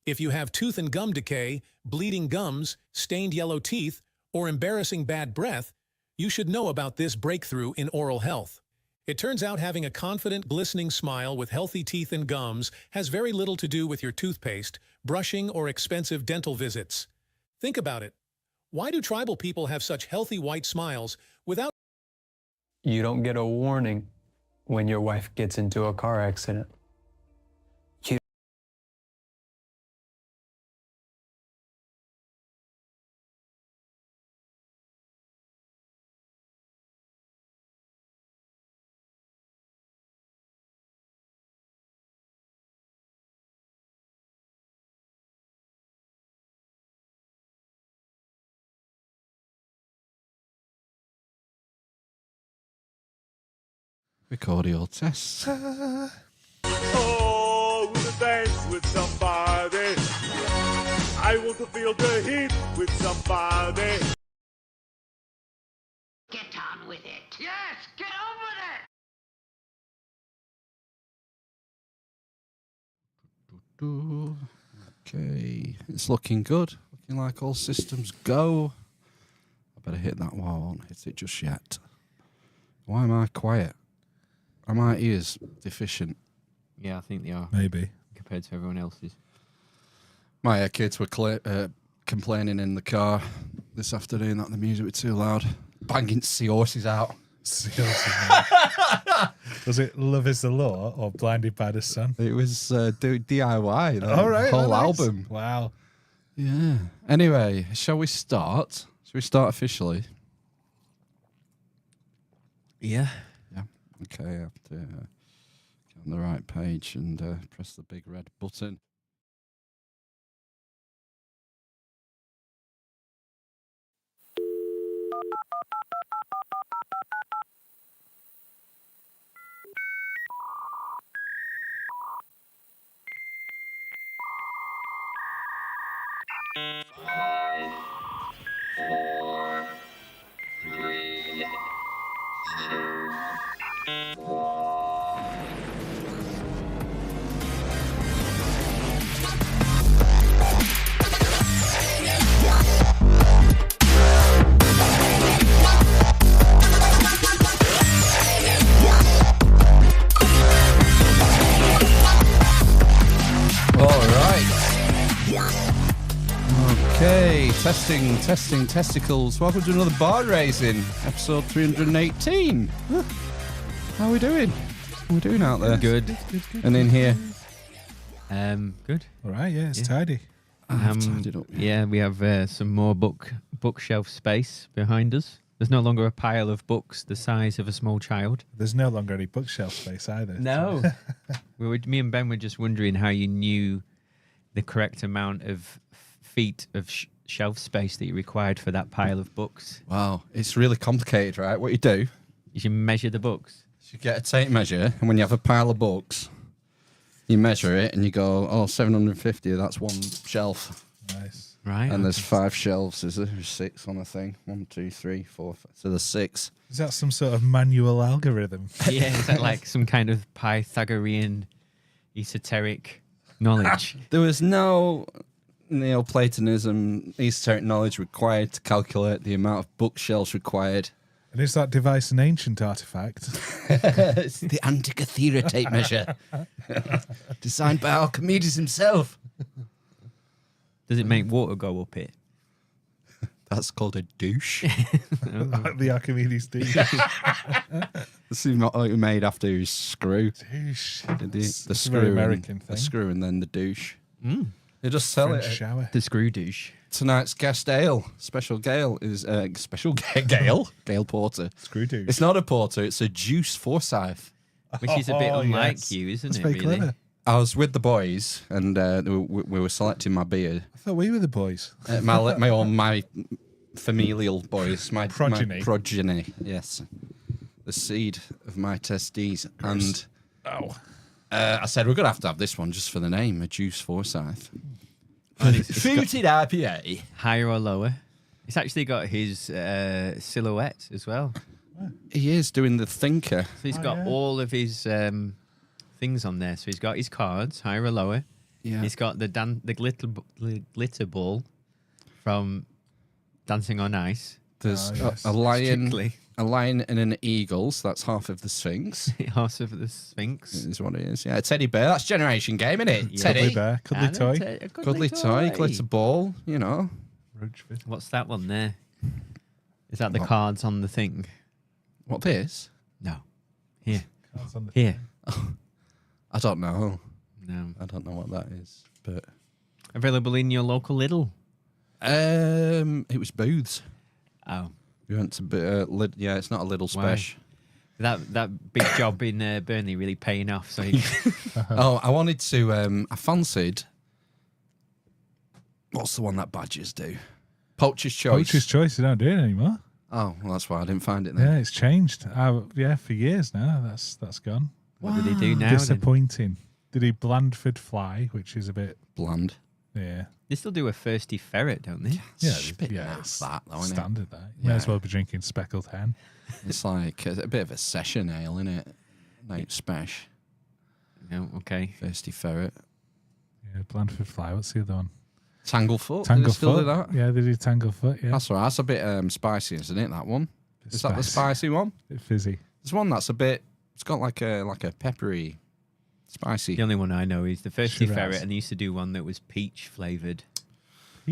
If you have tooth and gum decay, bleeding gums, stained yellow teeth, or embarrassing bad breath, you should know about this breakthrough in oral health. It turns out having a confident, glistening smile with healthy teeth and gums has very little to do with your toothpaste, brushing, or expensive dental visits. Think about it. Why do tribal people have such healthy white smiles without... You don't get a warning when your wife gets into a car accident. Record audio tests. Oh, I wanna dance with somebody. I want to feel the heat with somebody. Get on with it. Yes, get on with it. Okay, it's looking good. Looking like all systems go. I better hit that while I won't hit it just yet. Why am I quiet? Are my ears deficient? Yeah, I think they are. Maybe. Compared to everyone else's. My kids were complaining in the car this afternoon that the music was too loud. Banging seahorses out. Was it Love is the Law or Blinded by the Sun? It was DIY. The All right, whole nice. album. Wow. Yeah. Anyway, shall we start? Shall we start officially? Yeah. Yeah. Okay, I have to get on the right page and press the big red button. Okay, testing testicles. Welcome to another bar raising, episode 318. How are we doing? How are we doing out there? Good. And in here? Good. All right, yeah, it's tidy. I've tidied up. Yeah, we have some more bookshelf space behind us. There's no longer a pile of books the size of a small child. There's no longer any bookshelf space either. No. Me and Ben were just wondering how you knew the correct amount of feet of shelf space that you required for that pile of books. Wow, it's really complicated, right? What you do, You should measure the books. you get a tape measure, and when you have a pile of books, you measure it, and you go, oh, 750, that's one shelf. Nice. Right. And there's 5 shelves, is there? There's 6 on a thing. 1, 2, 3, 4, 5. So there's 6. Is that some sort of manual algorithm? Yeah, is that like some kind of Pythagorean esoteric knowledge? There was no Neoplatonism, esoteric knowledge required to calculate the amount of bookshelves required. And is that device an ancient artifact? It's the Antikythera tape measure, designed by Archimedes himself. Does it make water go up it? That's called a douche. The Archimedes douche. This is not like made after his screw. Douche. The It's a screw, very American and, thing. the screw, and then the douche. They just sell French it. shower. The screw douche. Tonight's guest ale, special Gale is Gale Porter. Screw douche. It's not a porter; it's a juice Forsyth. Which is a bit Oh, unlike yes. you, isn't That's it, very really? clever. I was with the boys, and we were selecting my beer. I thought we were the boys. My familial boys, my Progeny. my progeny, yes, the seed of my testes. And I said we're gonna have to have this one just for the name, a Juice Forsyth. Fruited IPA. Higher or lower? It's actually got his silhouette as well. He is doing the thinker. So he's got all of his things on there. So he's got his cards, higher or lower. Yeah. He's got the glitter ball from Dancing on Ice. There's yes. a lion, Strictly. a lion and an eagle. So that's half of the Sphinx. House of the Sphinx. Is what it is. Yeah, a teddy bear. That's generation game, isn't it? Yeah. Cuddly Teddy, bear, cuddly And toy. a cuddly toy, glitter ball. You know. Roachford. What's that one there? Is that the cards on the thing? What this? No. Here. Cards on the- Here. I don't know. No. I don't know what that is. But Available in your local Lidl. it was Booths. Oh. We went to yeah. It's not a little Why? special. That big job in Burnley really paying off. So you, Oh, I wanted to. I fancied. What's the one that badgers do? Poacher's Choice. Poacher's Choice, they don't do it anymore. Oh, well, that's why I didn't find it then. Yeah, it's changed. Yeah, for years now. That's gone. what do they do now? Then? Disappointing. Did he Blandford Fly, which is a bit, Bland. yeah. They still do a thirsty ferret, don't they? Yeah, It's a bit yeah, naff it's that, though, isn't it? standard that. You may as Yeah. well be drinking speckled hen. It's like a bit of a session ale, isn't it? Like Spesh. No. Okay. Thirsty Ferret. Yeah, Blandford Fly. What's the other one? Tanglefoot. Do they still do Tanglefoot. that? Yeah, they do Tanglefoot. Yeah, That's all right. That's a bit spicy, isn't it, that one? Bit Is that the spicy one? Bit fizzy. There's one that's a bit... It's got like a peppery, spicy... The only one I know is the thirsty Shiraz. ferret, and they used to do one that was peach flavoured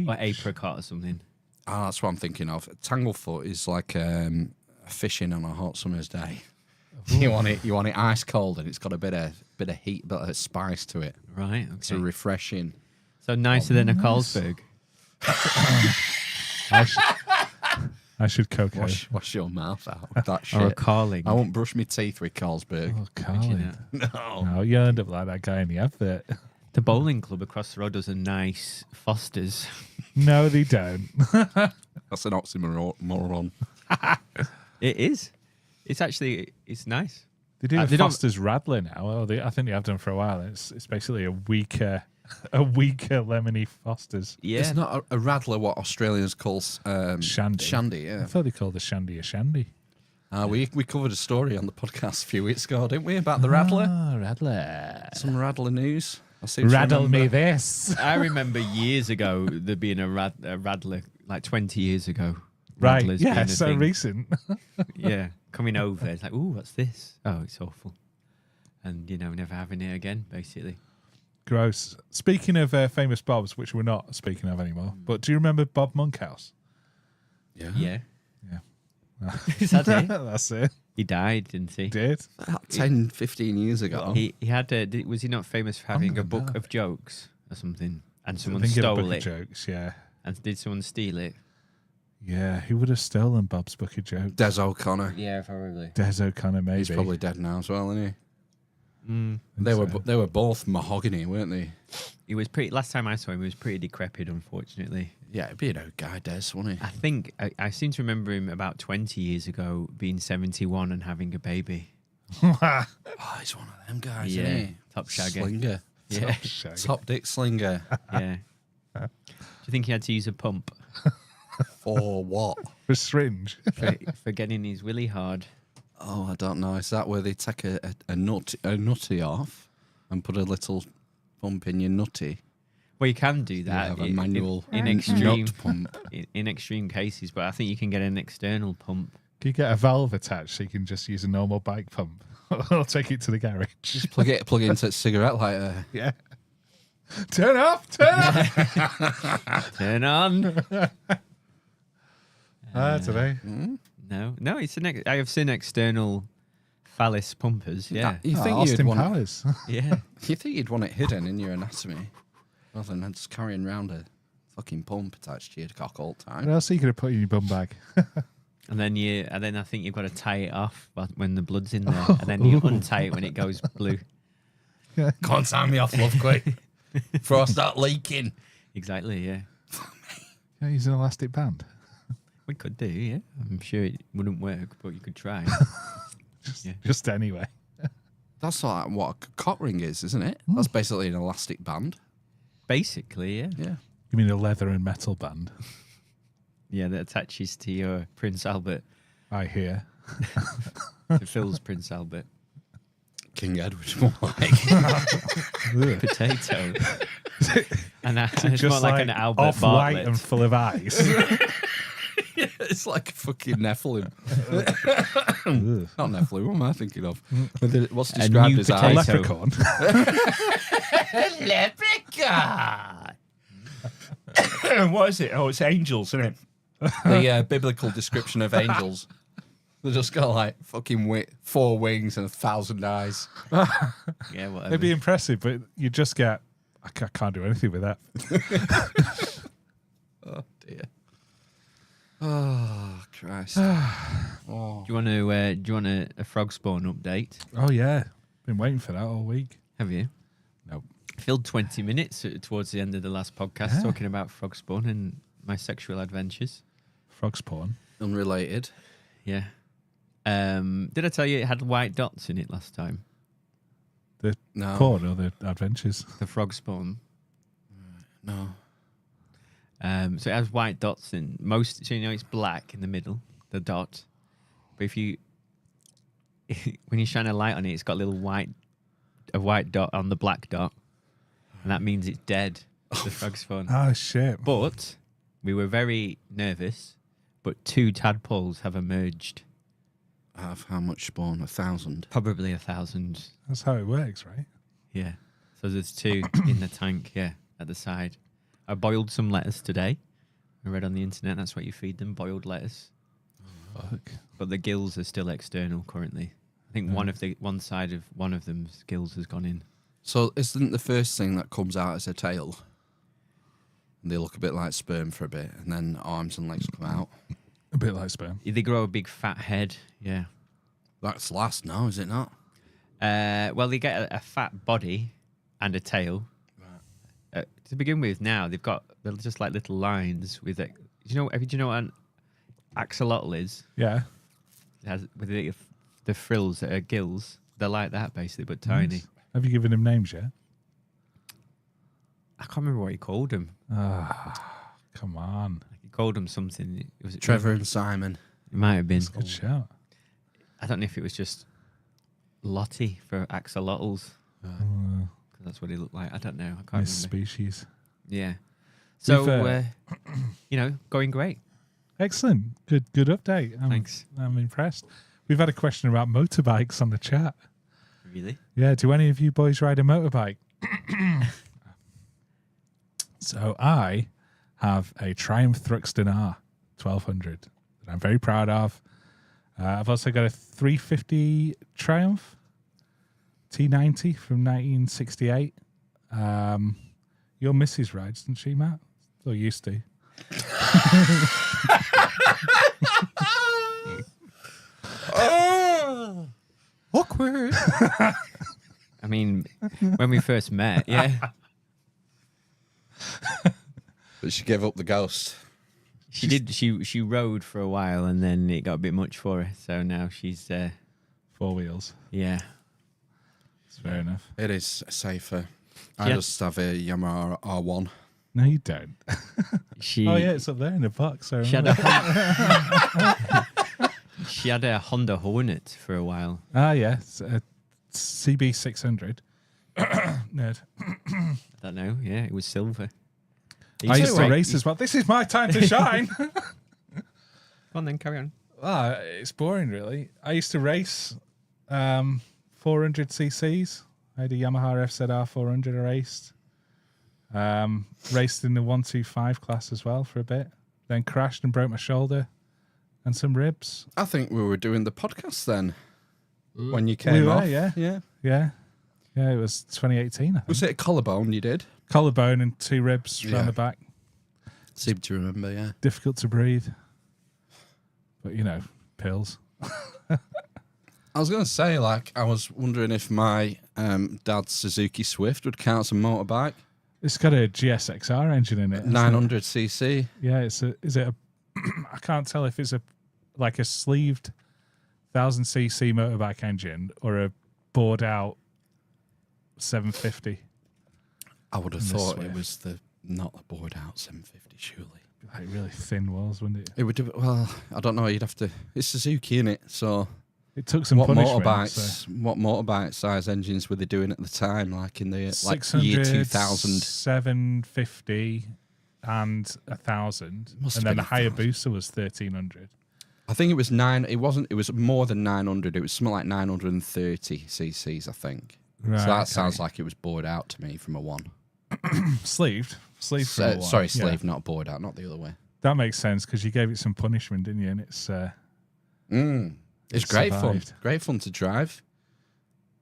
or Peach. apricot or something. Ah, that's what I'm thinking of. Tanglefoot is like fishing on a hot summer's day. You want it ice cold, and it's got a bit of heat, bit of spice to it. Right. It's Okay. a refreshing. So nicer than a Carlsberg. I should cocoa. Wash your mouth out with that shit. Or a Carling. I won't brush my teeth with Carlsberg. Oh, Carling. No. No, you end up like that guy in the advert. The bowling club across the road does a nice Foster's. No, they don't. That's an oxymoron. It is. It's actually, it's nice. They do a they don't- Foster's Radler now. Oh, I think they have done for a while. It's basically a weaker lemony Foster's. Yeah. It's not a Radler, what Australians call Shandy. Shandy, I yeah. thought they called a shandy a shandy. We covered a story on the podcast a few weeks ago, didn't we, about the Radler? Ah, Radler. Some Radler news. I seem to Raddle me remember. this. I remember years ago there being a Radler, like 20 years ago. Right. Radlers Yeah, being a so thing. recent. Yeah, coming over. It's like, ooh, what's this? Oh, it's awful. And, never having it again, basically. Gross. Speaking of famous Bobs, which we're not speaking of anymore, but do you remember Bob Monkhouse? Yeah. Yeah. Yeah. Is that it? That's it. He died, didn't he? Did. About 10, 15 years ago. He had was he not famous for having a Longer book than of jokes or something? And someone I think he had a stole book it. of jokes, yeah. And did someone steal it? Yeah, who would have stolen Bob's book of jokes? Des O'Connor. Yeah, probably. Des O'Connor, maybe. He's probably dead now as well, isn't he? Mm. They were both mahogany, weren't they? He was pretty. Last time I saw him, he was pretty decrepit, unfortunately. Yeah, it'd be an old guy, Des, wouldn't he? I think I seem to remember him about 20 years ago being 71 and having a baby. Oh, he's one of them guys, Yeah, isn't he? top shagger. Slinger. Yeah, Top dick slinger. yeah. Do you think he had to use a pump For what? For syringe. for getting his willy hard? Oh, I don't know. Is that where they take a nutty off and put a little pump in your nutty? Well, you can do that have a manual in extreme nut pump. in extreme cases, but I think you can get an external pump. Can you get a valve attached so you can just use a normal bike pump? I'll take it to the garage. Just plug into a cigarette lighter. Yeah. Turn off! Turn off! Turn on. Today. No, it's I have seen external phallus pumpers. Yeah, You think you'd Austin want Powers. yeah. you think you'd want it hidden in your anatomy rather than just carrying around a fucking pump attached to your cock all the What time? else are you going to put in your bum bag? And then I think you've got to tie it off when the blood's in there, and then you untie it when it goes blue. Can't tie me off, love, quick. Before I start leaking. Exactly. Yeah, Yeah, use an elastic band. we could do. Yeah, I'm sure it wouldn't work, but you could try. Just anyway. That's like what a cock ring is, isn't it? That's basically an elastic band. Basically, yeah. Yeah. You mean a leather and metal band? Yeah, that attaches to your Prince Albert, I hear. to Phil's Prince Albert. King Edward, more like. Potato. And it's Just more like an Albert off-white Bartlett. and full of ice. It's like a fucking Nephilim. Not Nephilim, what am I thinking of? What's described new as potato. A eyes? leprechaun. Leprechaun! What is it? Oh, it's angels, isn't it? The biblical description of angels. They just got like fucking 4 wings and 1,000 eyes. Yeah, whatever. It'd be impressive, but you just get. I can't do anything with that. Oh, dear. Oh, Christ. Do you want a frog spawn update? Oh yeah, been waiting for that all week. Have you? Nope. Filled 20 minutes towards the end of the last podcast Yeah. talking about frog spawn and my sexual adventures. Frog spawn. Unrelated. Yeah. Did I tell you it had white dots in it last time? The No. porn or the adventures. The frog spawn. No. So it has white dots in most. So it's black in the middle, the dot. But if you, when you shine a light on it, it's got a white dot on the black dot, and that means it's dead. The frog spawn. Oh shit. But we were very nervous. But 2 tadpoles have emerged. Have how much spawn? 1,000. Probably 1,000. That's how it works, right? Yeah. So there's 2 in the tank. Yeah, at the side. I boiled some lettuce today. I read on the internet that's what you feed them, boiled lettuce. Fuck. But the gills are still external currently. I think one side of one of them's gills has gone in. So isn't the first thing that comes out as a tail? And they look a bit like sperm for a bit, and then arms and legs come out. A bit like sperm. They grow a big fat head. Yeah. That's last now, is it not? Well, they get a fat body and a tail. To begin with, now they're just like little lines with it. Do you know what an axolotl is? Yeah. It has with the frills that are gills. They're like that basically, but tiny. Nice. Have you given him names yet? I can't remember what he called them. Come on. He called them something. Was it Trevor and Simon. It might have been. Good shout. I don't know if it was just Lottie for axolotls. 'Cause that's what he looked like. I don't know. I can't Nice remember. species. Yeah. So, We've, going great. Excellent. Good update. Thanks. I'm impressed. We've had a question about motorbikes on the chat. Really? Yeah, do any of you boys ride a motorbike? So I have a Triumph Thruxton R 1200 that I'm very proud of. I've also got a 350 Triumph T90 from 1968. Your missus rides, doesn't she, Matt? Or used to. Awkward. I mean, when we first met, yeah. But she gave up the ghost. She did. She rode for a while, and then it got a bit much for her. So now she's, 4 wheels. yeah. It's fair enough. It is safer. I Yeah. just have a Yamaha R1. No, you don't. She. Oh, yeah, it's up there in the box. I She had remember. she had a Honda Hornet for a while. Ah, yeah. It's a CB600. Nerd. I don't know. Yeah, it was silver. I used to race. race as well. This is my time to shine. Go on then, carry on. It's boring, really. I used to race 400 cc's. I had a Yamaha FZR 400 I raced. Raced in the 125 class as well for a bit. Then crashed and broke my shoulder and some ribs. I think we were doing the podcast then when you came We were, off. yeah. Yeah. Yeah. Yeah, it was 2018, I think. Was it a collarbone you did? Collarbone and 2 ribs Yeah. around the back. Seem to remember, yeah. Difficult to breathe. But, pills. I was going to say, I was wondering if my dad's Suzuki Swift would count as a motorbike. It's got a GSXR engine in it. hasn't it? 900cc. Yeah, is it a I can't tell if it's a sleeved 1000cc motorbike engine or a bored out 750. I would have In the thought it Swift. was not the bored out 750, surely. Like really thin walls, wouldn't it? It would do, well, I don't know, you'd have to, it's Suzuki, innit? So, It took some punishment. So. What motorbike size engines were they doing at the time? Like in the year 2000, 750, and 1,000, and then the Hayabusa was 1,300. I think it was 9. It wasn't. It was more than 900. It was something like 930 cc's, I think. Right, so that sounds like it was bored out to me from a 1. Sleeved from a 1. Sorry, sleeve, not bored out, not the other way. That makes sense because you gave it some punishment, didn't you? And it's great survived. fun. Great fun to drive.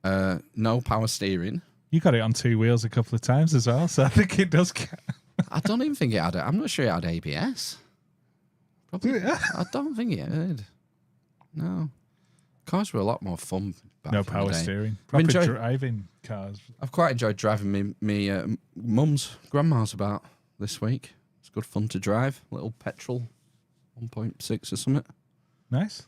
No power steering. You got it on 2 wheels a couple of times as well, so I think it does count. I don't even think it had. I'm not sure it had ABS. Probably. Yeah. I don't think it had. No. Cars were a lot more fun back No in the power day. steering. I've Proper enjoyed- driving cars. I've quite enjoyed driving me mum's grandma's about this week. It's good fun to drive. Little petrol, 1.6 or something. Nice.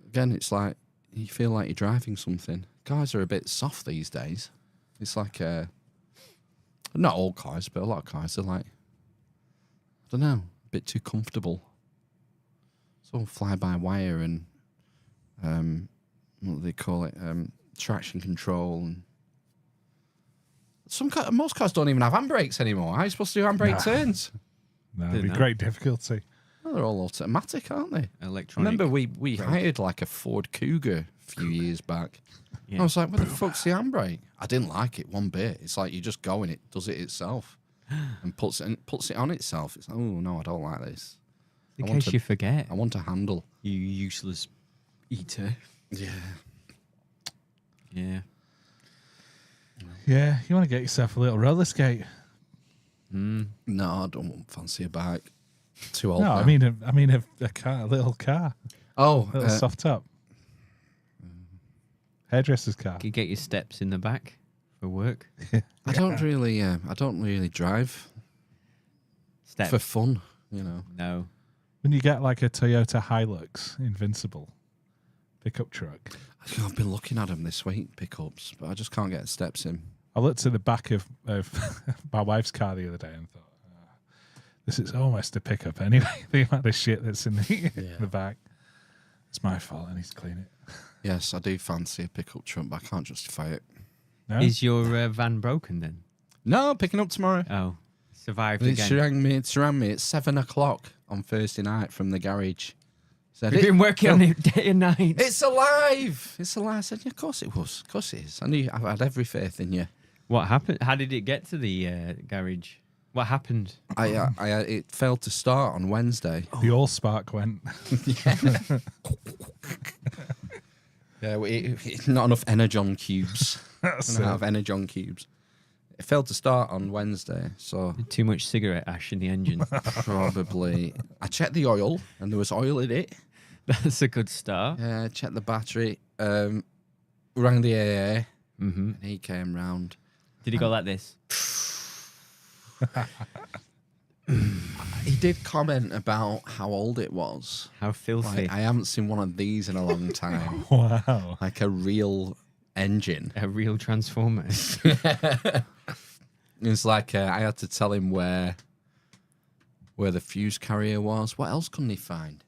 Again, it's like you feel like you're driving something. Cars are a bit soft these days. It's like not all cars, but a lot of cars are like, I don't know, a bit too comfortable. It's all fly-by-wire and what do they call it? Traction control. And most cars don't even have handbrakes anymore. How are you supposed to do handbrake turns? No, it'd be Didn't know. great difficulty. Well, they're all automatic, aren't they? Electronic. Remember, we hired like a Ford Cougar a few years back. Yeah. I was like, what the fuck's the handbrake? I didn't like it one bit. It's like you just go and it does it itself and puts it on itself. It's like, oh, no, I don't like this. In I want case to- you forget. I want a handle. You useless eater. Yeah. Yeah. Yeah, you want to get yourself a little roller skate. No, I don't fancy a bike. Too old No, now. I mean a car, a little car, Oh, a little soft top. Hairdresser's car. You get your steps in the back for work. I don't really drive Steps. for fun, you know. No. When you get like a Toyota Hilux Invincible pickup truck, I've been looking at them this week, pickups, but I just can't get steps in. I looked at the back of my wife's car the other day and thought, this is almost a pickup anyway. The amount of shit that's in the back. It's my fault. I need to clean it. Yes, I do fancy a pickup truck, but I can't justify it. No? Is your van broken then? No, picking up tomorrow. Oh. Survived It's again. around me at 7 o'clock on Thursday night from the garage. Said, You've been working on it day and night. It's alive. It's alive. I said, yeah, of course it was. Of course it is. I've had every faith in you. What happened? How did it get to the garage? What happened? It failed to start on Wednesday. The all spark went. Yeah, it's not enough Energon cubes. That's I don't have Energon cubes. It failed to start on Wednesday, so Too much cigarette ash in the engine. probably. I checked the oil, and there was oil in it. That's a good start. Yeah, checked the battery. Rang the AA, Mm-hmm. and he came round. Did he go like this? He did comment about how old it was. How filthy. Like, I haven't seen one of these in a long time. Wow. Like a real engine. A real transformer. It's like I had to tell him where the fuse carrier was. What else couldn't he find?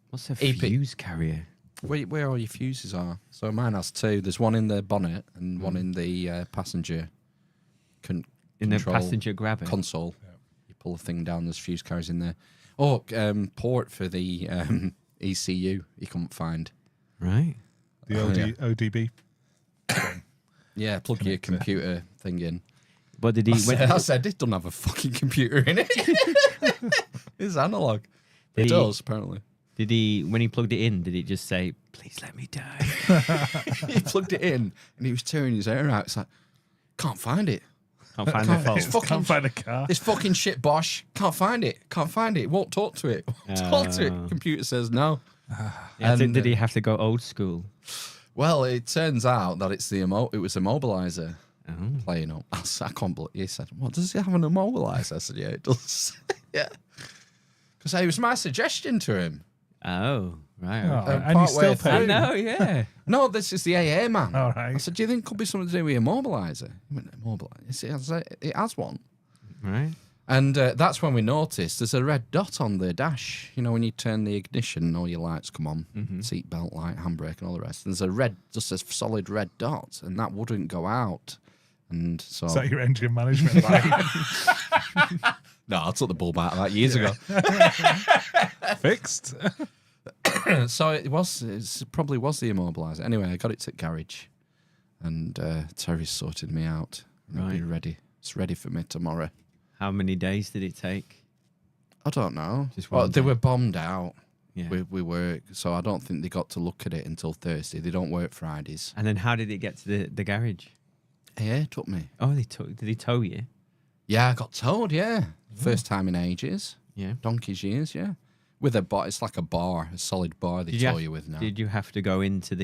What's a He pi- fuse carrier? Where all your fuses are. So mine has 2. There's one in the bonnet and one in the passenger In the control passenger grabber. console. You pull the thing down, there's fuse carriers in there. Oh, port for the ECU he couldn't find. Right. The Yeah. ODB. Yeah, plug your computer thing in. What did he... I said, it doesn't have a fucking computer in it. It's analog. Did It he- does, apparently. Did he... When he plugged it in, did it just say, please let me die? He plugged it in and he was tearing his hair out. It's like, can't find it. Can't find the It's fault. fucking, Can't find a car. this fucking shit Bosch. Can't find it. Can't find it. Won't talk to it. Won't talk to it. Oh. Computer says no. Yeah, and, did he have to go old school? Well, it turns out that it was a mobilizer Oh. playing up. I can't believe he said, what, does it have an immobilizer? I said, yeah, it does. Yeah. Because it was my suggestion to him. Oh, right. Oh, okay. and you part still way pay. I through. know, yeah. No, this is the AA man. All right. I said, do you think it could be something to do with a mobilizer? He went, immobilizer? It has one. Right. And that's when we noticed there's a red dot on the dash. You know, when you turn the ignition, all your lights come on, seat belt light, handbrake, and all the rest. There's just a solid red dot, and that wouldn't go out. And so, Is that your engine management light? no, I took the bulb out of that years ago. Fixed. So it probably was the immobiliser. Anyway, I got it to garage, and Terry sorted me out. It'll be ready. It's ready for me tomorrow. How many days did it take? I don't know. Just Well, one they day. were bombed out. Yeah. We work, so I don't think they got to look at it until Thursday. They don't work Fridays. And then how did it get to the garage? Yeah, it took me. Oh, did he tow you? Yeah, I got towed, yeah. First time in ages. Yeah. Donkey's years, yeah. With a bar, it's like a bar, a solid bar they tow you with now. Did you have to go into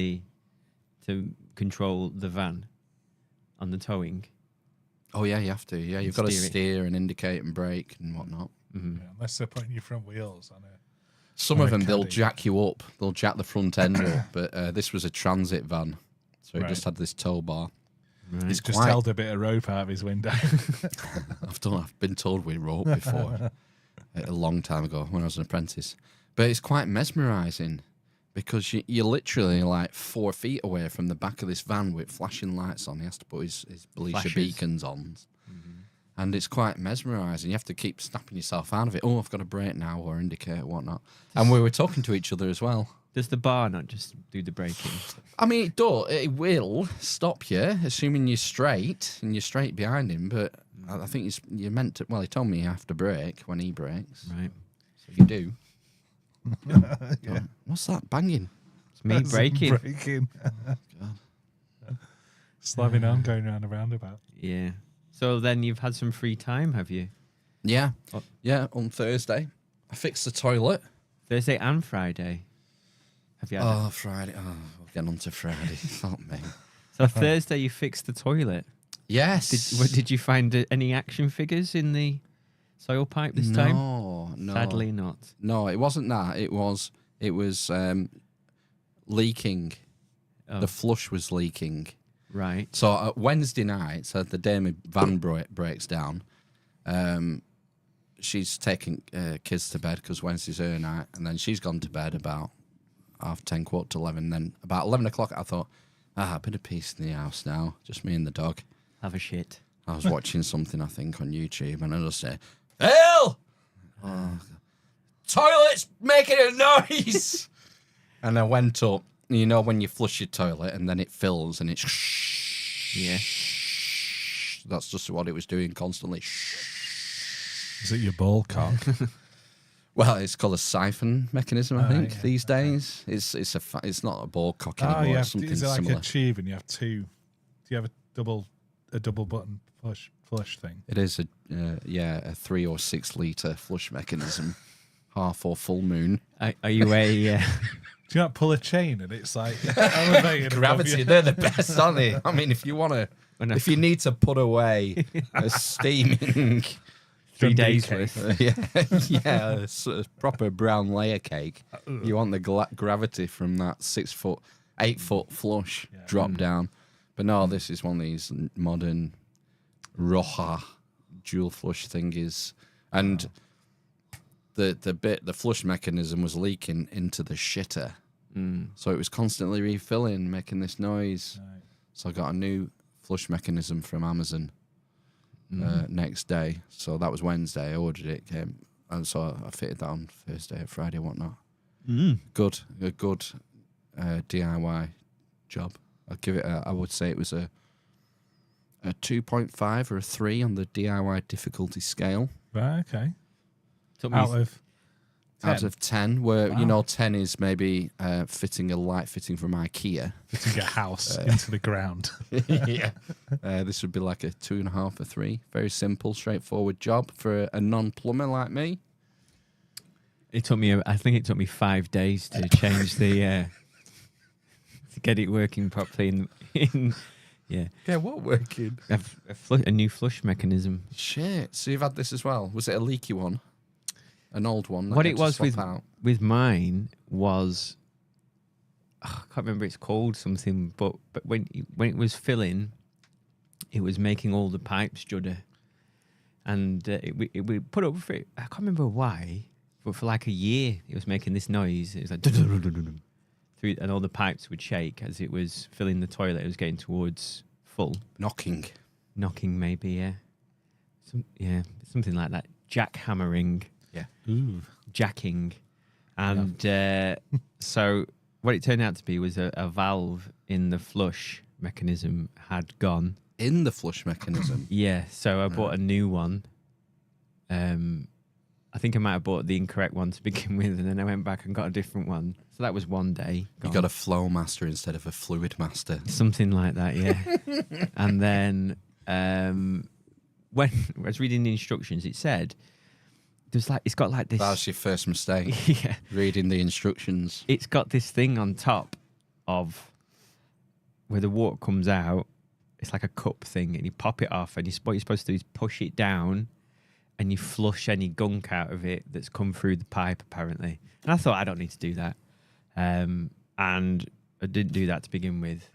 to control the van on the towing? Oh, yeah, you have to. Yeah, you've got to Steer it. steer and indicate and brake and whatnot. Yeah, unless they're putting your front wheels on it. Some Or of a them, they'll caddy. jack you up. They'll jack the front end up. But this was a transit van. So it Right. just had this tow bar. It's Just quite... held a bit of rope out of his window. I've been told we rope before. A long time ago when I was an apprentice. But it's quite mesmerising because you're literally like 4 feet away from the back of this van with flashing lights on. He has to put his Belisha Flashes. beacons on. And it's quite mesmerising. You have to keep snapping yourself out of it. Oh, I've got to brake now or indicate whatnot. And we were talking to each other as well. Does the bar not just do the braking? I mean, it will stop you, assuming you're straight and you're straight behind him. But I think you're meant to. Well, he told me you have to brake when he brakes. Right. So you do. Yeah. What's that banging? It's me braking. Braking. Slamming on, going round a roundabout. Yeah. So then you've had some free time, have you? Yeah, Oh. yeah. On Thursday, I fixed the toilet. Thursday and Friday. Have you had Oh, Friday. Oh, we're getting on to Friday. Fuck me. So Thursday you fixed the toilet. Yes. Did you find any action figures in the soil pipe this time? No. Sadly not. No, it wasn't that. It was leaking. Oh, The flush was leaking. right. So Wednesday night, so the day my van breaks down, she's taking kids to bed because Wednesday's her night, and then she's gone to bed about 10:30, 11:15. Then about 11 o'clock, I thought, a bit of peace in the house now, just me and the dog. Have a shit. I was watching something, I think, on YouTube, and I just say, Phil! Oh, toilet's making a noise! And I went up. You know when you flush your toilet and then it fills and it's Yeah. that's just what it was doing constantly. Is it your ball cock? Well, it's called a siphon mechanism, I think, yeah. these days. It's not a ball cock anymore. yeah. It's something Is it like similar. a tube and you have two? Do you have a double button flush thing? It is a 3 or 6 litre flush mechanism, half or full moon. Are you a... Do you not pull a chain and it's like elevated above Gravity, you? they're the best, aren't they? I mean, if you need to put away a steaming 3 Dundee days cake. worth? a sort of proper brown layer cake. You want the gravity from that 8 foot flush drop down. But no, this is one of these modern Roja dual flush thingies. And the flush mechanism was leaking into the shitter. So it was constantly refilling, making this noise. Right. So I got a new flush mechanism from Amazon next day. So that was Wednesday. I ordered it, came, and so I fitted that on Thursday, Friday, whatnot. A good DIY job. I'd give it. I would say it was a 2.5 or a 3 on the DIY difficulty scale Right, okay. Took me Out of 10. out of 10. Where Wow. 10 is maybe fitting a light fitting from IKEA. Fitting a house into the ground. Yeah. This would be like a 2.5 or 3. Very simple, straightforward job for a non-plumber like me. I think it took me 5 days to change the... to get it working properly in Yeah, what working? a new flush mecanism. Shit. So you've had this as well. Was it a leaky one? An old one? that What you it had to was swap with out? with mine was... I can't remember it's called something, but when it was filling, it was making all the pipes judder. and we put up for it. I can't remember why, but for like a year it was making this noise. It was like through, and all the pipes would shake as it was filling the toilet. It was getting towards full. Knocking. Maybe, yeah. Something like that. Jackhammering. Yeah. Ooh. Jacking. And so what it turned out to be was a valve in the flush mechanism had gone. In the flush mechanism? Yeah, so I bought a new one. I think I might have bought the incorrect one to begin with, and then I went back and got a different one. So that was one day. You got a flow master instead of a fluid master. Something like that, yeah. And then when I was reading the instructions, it said there's like it's got like this. That was your first mistake. Yeah, Reading the instructions. it's got this thing on top of where the water comes out. It's like a cup thing, and you pop it off, and what you're supposed to do is push it down, and you flush any gunk out of it that's come through the pipe, apparently. And I thought, I don't need to do that. And I didn't do that to begin with.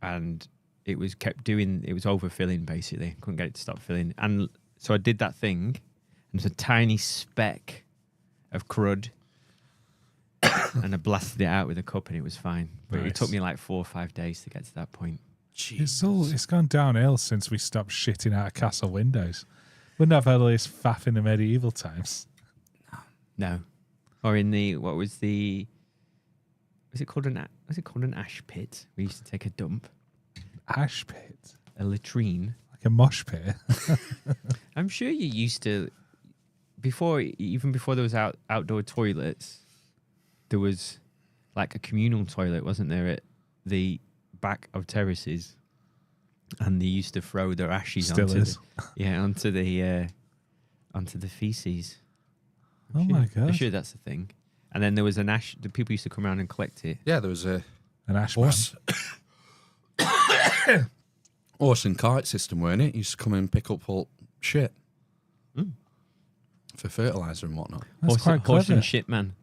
And it was overfilling, basically. Couldn't get it to stop filling. And so I did that thing, and there's a tiny speck of crud, and I blasted it out with a cup, and it was fine. But Nice. it took me like 4 or 5 days to get to that point. It's gone downhill since we stopped shitting out of castle windows. Wouldn't have all this faff in the medieval times. No. Or in the was it called an ash pit? We used to take a dump. Ash pit. A latrine. Like a mosh pit. I'm sure you used to even before there was outdoor toilets, there was like a communal toilet, wasn't there, at the back of terraces, and they used to throw their ashes onto the feces. Oh my I'm god. sure that's the thing. And then there was an ash. The people used to come around and collect it. Yeah, there was a An ash man. horse and cart system, weren't it? Used to come and pick up all shit for fertilizer and whatnot. That's quite horse clever. and shit man.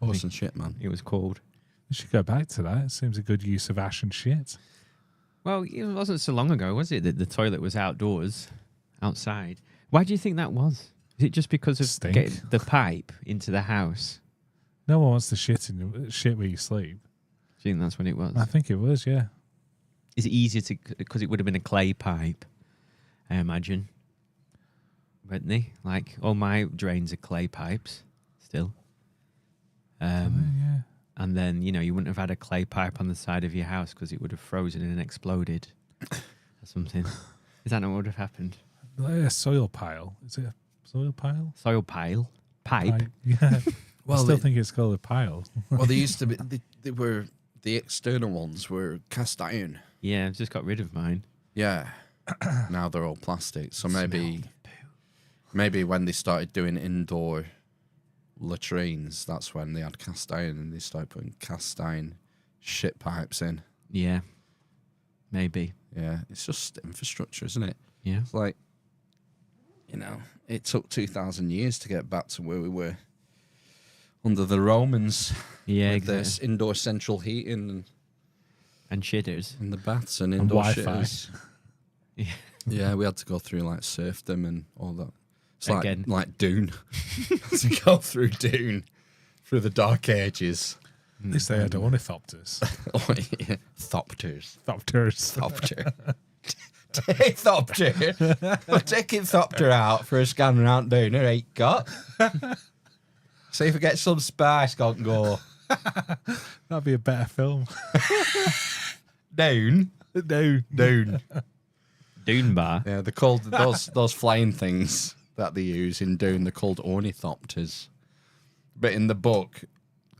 Horse and shit, man. It was called. We should go back to that. It seems a good use of ash and shit. Well, it wasn't so long ago, was it, that the toilet was outdoors, outside? Why do you think that was? Is it just because of Stink. getting the pipe into the house? No one wants to shit where you sleep. Do you think that's when it was? I think it was, yeah. Is it easier to, because it would have been a clay pipe, I imagine, wouldn't they? Like, all my drains are clay pipes still. Yeah. And then, you wouldn't have had a clay pipe on the side of your house because it would have frozen and exploded or something. Is that not what would have happened? Like a soil pile. Is it a soil pile? Soil pile? Pipe? Yeah. Well, I still think it's called a pile. Well, they used to be. They were the external ones were cast iron. Yeah, I've just got rid of mine. Yeah. Now they're all plastic. So maybe when they started doing indoor latrines, that's when they had cast iron and they started putting cast iron shit pipes in. Yeah, maybe. Yeah, it's just infrastructure, isn't it? Yeah. It's like, it took 2,000 years to get back to where we were under the Romans. Yeah, with exactly. this indoor central heating And shitters. and the baths and And indoor Wi-Fi. shitters. Yeah. Yeah, we had to go through like serfdom and all that. It's Again. like Dune. To go through Dune, through the Dark Ages. At least they had ornithopters. Oh, yeah. Thopters. Thopters. Thopter. Take Thopter. We're taking Thopter out for a scan around Dune. All right, got. See if we get some spice, got go. That'd be a better film. Dune. No. Dune. Dune bar. Yeah, they're called those flying things that they use in Dune. They're called ornithopters. But in the book,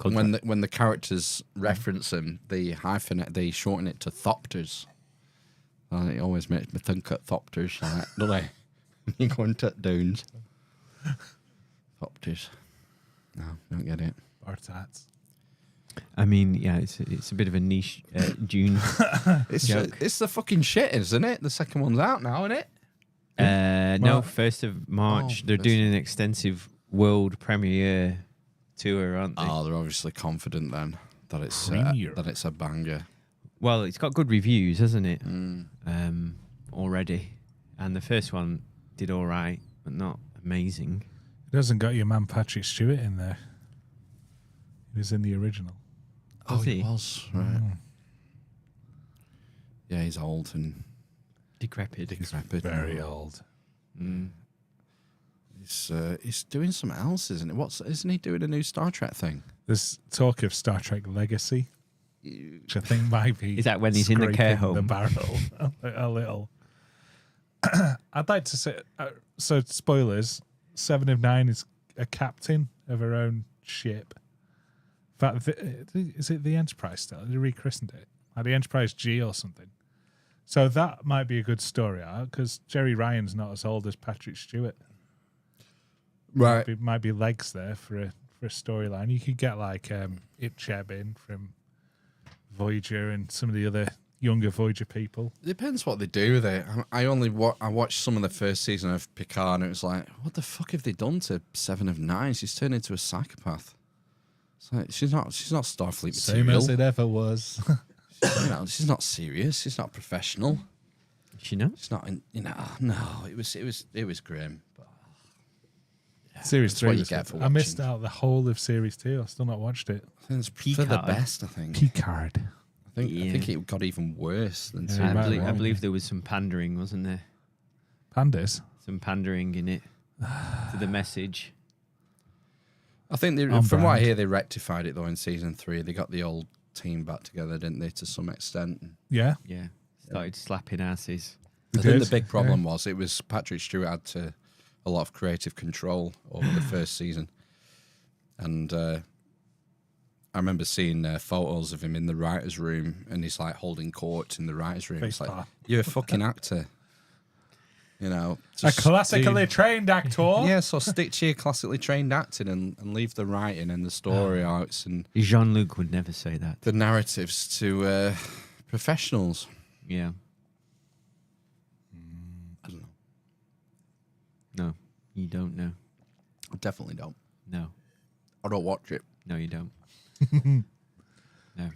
when the characters reference them, they shorten it to thopters. And it always makes me think of thopters, like, don't they? You go into Dunes. Thopters. No, don't get it. Bartats. I mean, yeah, it's a bit of a niche Dune joke. It's the fucking shit, isn't it? The second one's out now, isn't it? No, 1st of March. They're doing an extensive world premiere tour, aren't they? Oh, they're obviously confident then that it's Premiere. a banger. Well, it's got good reviews, hasn't it? Already. And the first one did all right. but not amazing. It hasn't got your man Patrick Stewart in there. He was in the original. Oh, he he? was, right. Yeah, he's old and Decrepit. Very old. He's doing something else, isn't it? Isn't he doing a new Star Trek thing? There's talk of Star Trek Legacy, which I think might be. Is that when he's in the care home? The barrel a little. I'd like to say. So spoilers. 7 of 9 is a captain of her own ship. In fact, is it the Enterprise still? They rechristened it, like the Enterprise G or something. So that might be a good story arc because Jerry Ryan's not as old as Patrick Stewart. Right. Might be legs there for a storyline. You could get like Itcheb in from Voyager and some of the other younger Voyager people. It depends what they do with it. I watched some of the first season of Picard and it was like, what the fuck have they done to 7 of 9? She's turned into a psychopath. It's like, she's not Starfleet Same material. as it ever was. She's not serious. She's not professional. You know? She's not. No. It was grim. But Series that's 3. what you get for I missed watching. out the whole of Series 2. I've still not watched it. I think it's for the Picard. best. I think. Picard. I think it got even worse than. Yeah, Series I 1. believe there was some pandering, wasn't there? Pandas. Some pandering in it to the message. I think On from what I brand. hear, they rectified it though in season 3. They got the old team back together, didn't they, to some extent? Yeah. Yeah. Started slapping asses. I They think did, the big problem was Patrick Stewart had a lot of creative control over the first season, and I remember seeing photos of him in the writers' room, and he's like holding court in the writers' room. Face It's like, palm. you're a fucking actor, you know. A just classically do- trained actor. Yeah, so stick to your classically trained acting and leave the writing and the story arcs and Jean-Luc would never say that. the narratives to professionals. Yeah. I don't know. No, you don't know. I definitely don't. No. I don't watch it. No, you don't. No.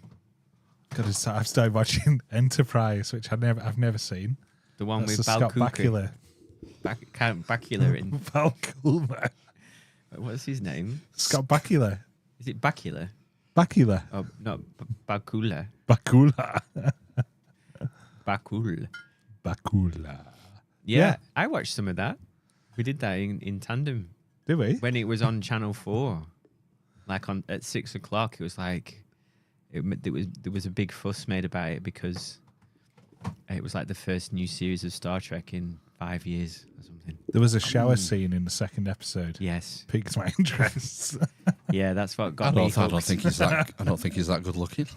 I've started watching Enterprise, which I've nenever seen. The one That's with the Scott Bakula. Bakula. Count Bakula in. Bakula. What's his name? Scott Bakula. Is it Bakula? Bakula. Oh, no, Bakula. Bakula. Bakul. Bakula. Yeah, Yeah. I watched some of that. We did that in tandem Did we? when it was on Channel 4. Like at 6 o'clock, it was like there was a big fuss made about it because it was like the first new series of Star Trek in 5 years or something. There was a shower scene in the second episode. Yes, Piqued my interest. yeah, that's what I got me. don't hooked. think he's that. I don't think he's that good looking.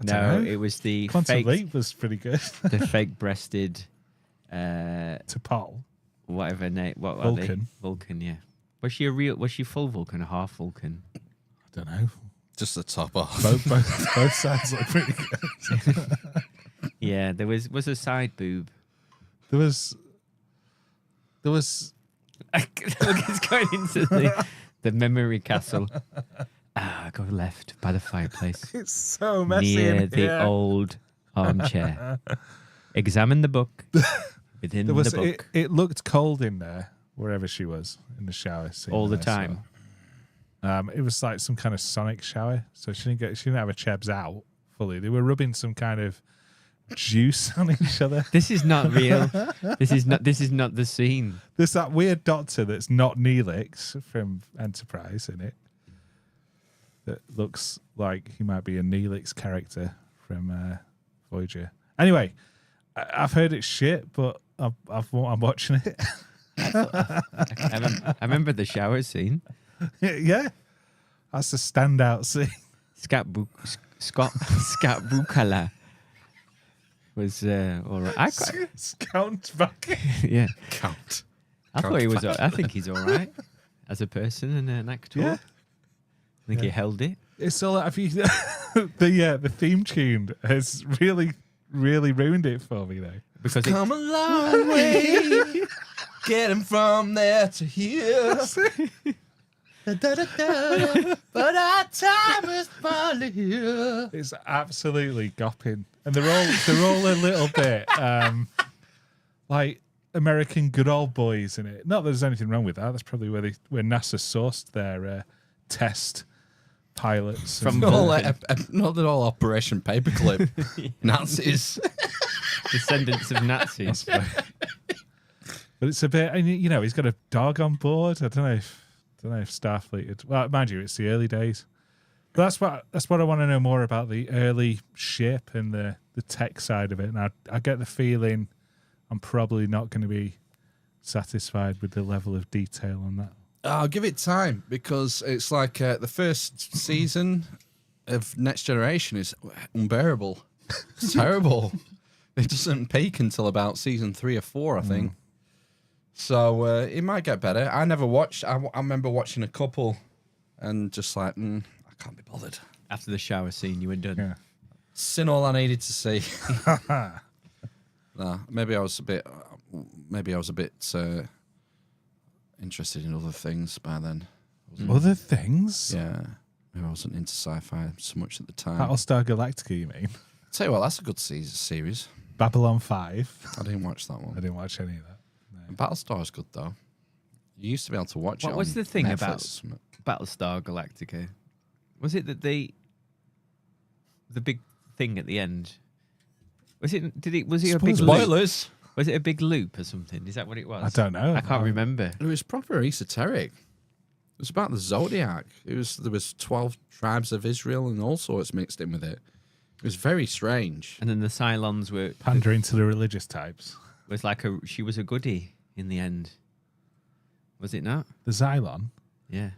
No, dunno. it was the Quantum fake, Leap was pretty good. the fake-breasted, To Paul. whatever name. What are they? Vulcan. Vulcan, yeah. Was she full Vulcan or half Vulcan? I don't know. Just the top off. Both sides look pretty good. Yeah, there was a side boob. There was Look, it's going into the memory castle. Go left by the fireplace. it's so messy Near in the here. old armchair. Examine the book. Within There was the book. it looked cold in there wherever she was in the shower scene All the that I saw. time. It was like some kind of sonic shower, so she didn't have her chebs out fully. They were rubbing some kind of juice on each other. This is not real. This is not the scene. There's that weird doctor that's not Neelix from Enterprise in it. That looks like he might be a Neelix character from Voyager. Anyway, I've heard it's shit, but I'm watching it. I remember the shower scene. Yeah, that's the standout scene. Scott Bukala was all right. Count back. Yeah, Count. I thought he was. I think he's all right as a person and an actor. Yeah. I think he held it. It's all if you the theme tune has really ruined it for me though. Because Come a long way, getting from there to here. But our time is finally here. It's absolutely gopping, and they're all a little bit like American good old boys in it. Not that there's anything wrong with that. That's probably where NASA sourced their test pilots. From and, Not that all Operation Paperclip Nazis. Descendants of Nazis. but it's a bit, and he's got a dog on board. I don't know if Starfleet. Well, mind you, it's the early days. But that's what I want to know more about, the early ship and the tech side of it. And I get the feeling I'm probably not going to be satisfied with the level of detail on that. I'll give it time, because it's like the first season of Next Generation is unbearable. It's terrible. It doesn't peak until about season 3 or 4, I think. So it might get better. I never watched. I remember watching a couple and just like, I can't be bothered. After the shower scene, you were done. Yeah. Seen all I needed to see. Nah, maybe I was a bit interested in other things by then. Other things? Yeah, maybe I wasn't into sci-fi so much at the time. Battlestar Galactica, you mean? Tell you what, that's a good series. Babylon 5. I didn't watch that I one. didn't watch any of that. Battlestar is good though. You used to be able to watch it. What was on the thing Netflix about or something. Battlestar Galactica? Was it that the big thing at the end? Was it a big loop? Spoilers. Was it a big loop or something? Is that what it was? I don't know. I can't remember. It was proper esoteric. It was about the Zodiac. There was 12 tribes of Israel and all sorts mixed in with it. It was very strange. And then the Cylons were Pandering to the religious types. was like she was a goodie in the end. Was it not? The Xylon? Yeah.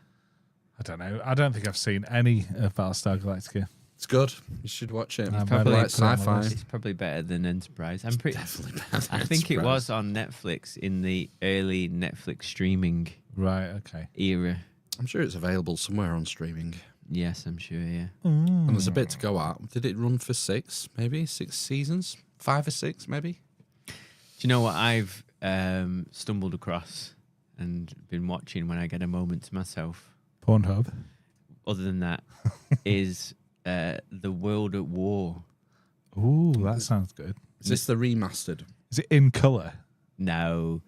I don't know. I don't think I've seen any of Battlestar Galactica. It's good. You should watch it. I'm probably like sci-fi. It's probably better than Enterprise. I'm pretty. Definitely better I than think it Enterprise. was on Netflix in the early Netflix streaming Right, okay. era. I'm sure it's available somewhere on streaming. Yes, I'm sure. Yeah. And there's a bit to go at. Did it run for 6 seasons? 5 or 6, maybe? Do you know what I've stumbled across and been watching when I get a moment to myself? Pornhub. Other than that, is The World at War. Ooh, that sounds good. Is this the remastered? Is it in colour? No,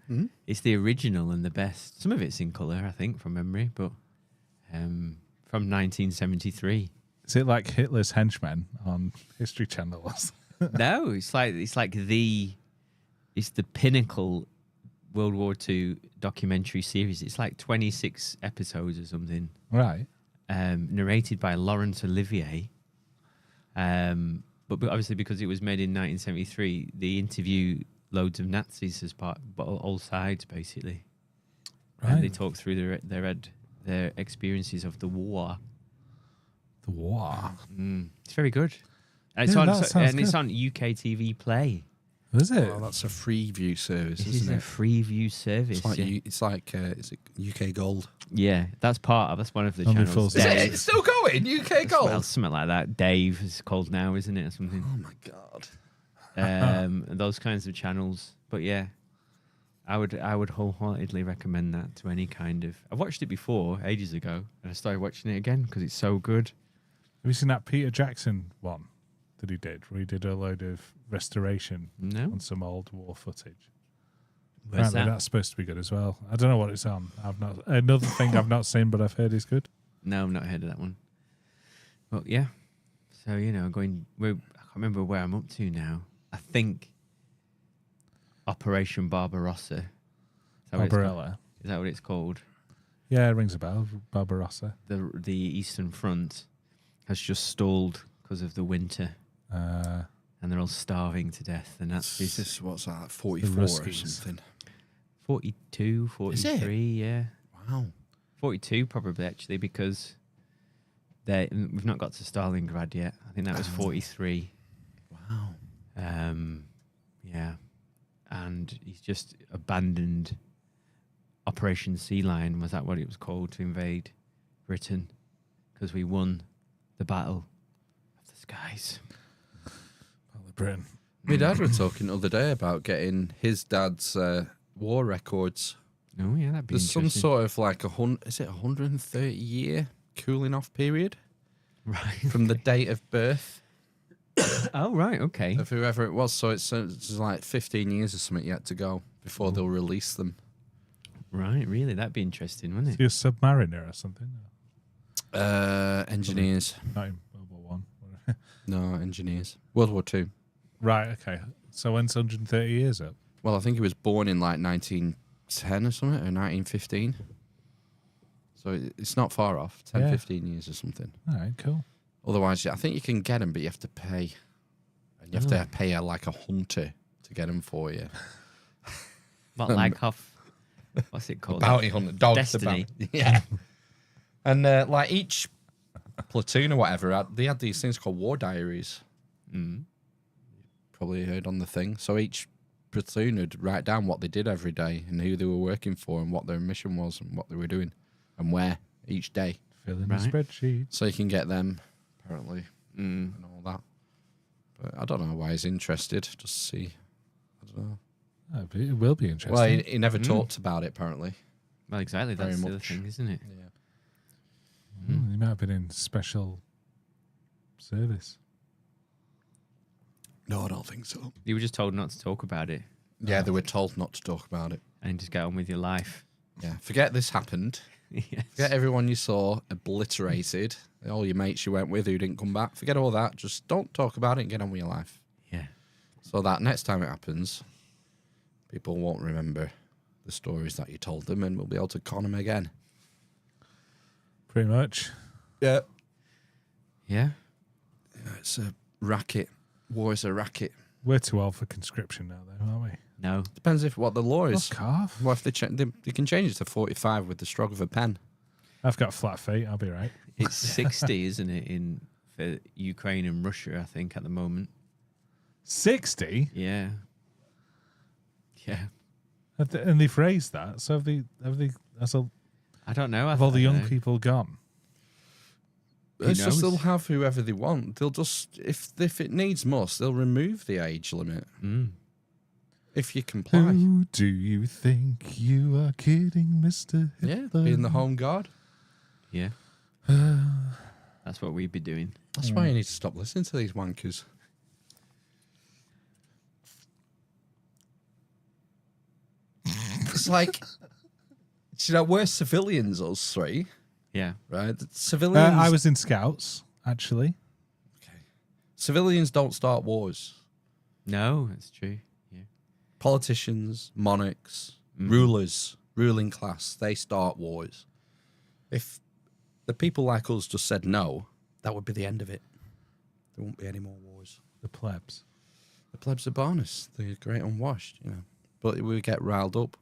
it's the original and the best. Some of it's in colour, I think, from memory, but from 1973. Is it like Hitler's Henchmen on History Channel? No, it's the pinnacle World War II documentary series. It's like 26 episodes or something. Right. Narrated by Laurence Olivier. But obviously because it was made in 1973, they interview loads of Nazis as part, but all sides basically. Right. And they talk through their experiences of the war. The war. It's very good. And Yeah, that sounds it's good. on UK TV Play. Is it? Oh, that's a free view service, This is isn't a it? free view service. It's like is it UK Gold? Yeah, that's one of the Only channels. full Is it still going? UK Gold? Well, something like that. Dave is called now, isn't it, or something? Oh my god. And those kinds of channels. But yeah, I would wholeheartedly recommend that to any kind of. I've watched it before ages ago, and I started watching it again because it's so good. Have you seen that Peter Jackson one that he did, where he did a load of restoration No, on some old war footage? where's Apparently that? that's supposed to be good as well. I don't know what it's on. Another thing I've not seen, but I've heard is good. No, I've not heard of that one. Well, yeah. So I can't remember where I'm up to now. I think Operation Barbarossa. Is that what it's called? Barbarella. Is that what it's called? Yeah, it rings a bell. Barbarossa. The Eastern Front has just stalled because of the winter, and they're all starving to death. The Nazis. This what's that? 44 or Ruskies. something. 42, 43, yeah. Wow. 42 probably, actually, because we've not got to Stalingrad yet. I think that was 43. Wow. Yeah. And he's just abandoned Operation Sea Lion, was that what it was called, to invade Britain, because we won the battle of the skies. Britain. My dad were talking the other day about getting his dad's war records. Oh, yeah, that'd be There's some interesting. sort of like 130 year cooling off period Right. from the date of birth Oh, right, okay. of whoever it was. So it's like 15 years or something yet to go before they'll release them. Right, really? That'd be interesting, wouldn't Is it? he a submariner or something? Engineers. Not in World War One. No, engineers. World War Two. Right, okay. So when's 130 years up? Well, I think he was born in like 1910 or something, or 1915. So it's not far off, 10, Yeah. 15 years or something. All right, cool. Otherwise, I think you can get them, but you have to pay. And you have to pay like a hunter to get them for you. What, like off... What's it called? Bounty hunter. Dogs. Destiny. Yeah. And like each platoon or whatever, they had these things called war diaries. Probably heard on the thing. So each platoon would write down what they did every day and who they were working for and what their mission was and what they were doing and where each day. Fill in Right. the spreadsheet. So you can get them, apparently, and all that. But I don't know why he's interested. Just to see. I don't know. Oh, but it will be interesting. Well, he never talked about it, apparently. Well, exactly. Very That's the other much. thing, isn't it? Yeah. He might have been in special service. No, I don't think so. You were just told not to talk about it Yeah, they were told not to talk about it. and just get on with your life. Yeah, forget this happened. Yes. Forget everyone you saw obliterated. All your mates you went with who didn't come back. Forget all that. Just don't talk about it and get on with your life. Yeah. So that next time it happens, people won't remember the stories that you told them and we'll be able to con them again. Pretty much. Yeah. Yeah. It's a racket. War is a racket. We're too old for conscription now, though, aren't we? No. Depends what the law is. Fuck off. What if they can change it to 45 with the stroke of a pen? I've got flat feet. I'll be right. It's 60, isn't it, for Ukraine and Russia, I think, at the moment. 60? Yeah. Yeah. And they've raised that. So have they I don't know. have all the young know. people gone? It's just knows? they'll have whoever they want. They'll just, if it needs must, they'll remove the age limit. If you comply. Who do you think you are kidding, Mr. Yeah, Hitler? being the home guard. Yeah. That's what we'd be doing. That's why you need to stop listening to these wankers. It's like, we're civilians, us three, Yeah. right? Civilians. I was in Scouts, actually. Civilians don't start wars. No, that's true. Yeah. Politicians, monarchs, rulers, ruling class, they start wars. If the people like us just said no, that would be the end of it. There won't be any more wars. The plebs. The plebs are bonus. They're great unwashed, But we get riled up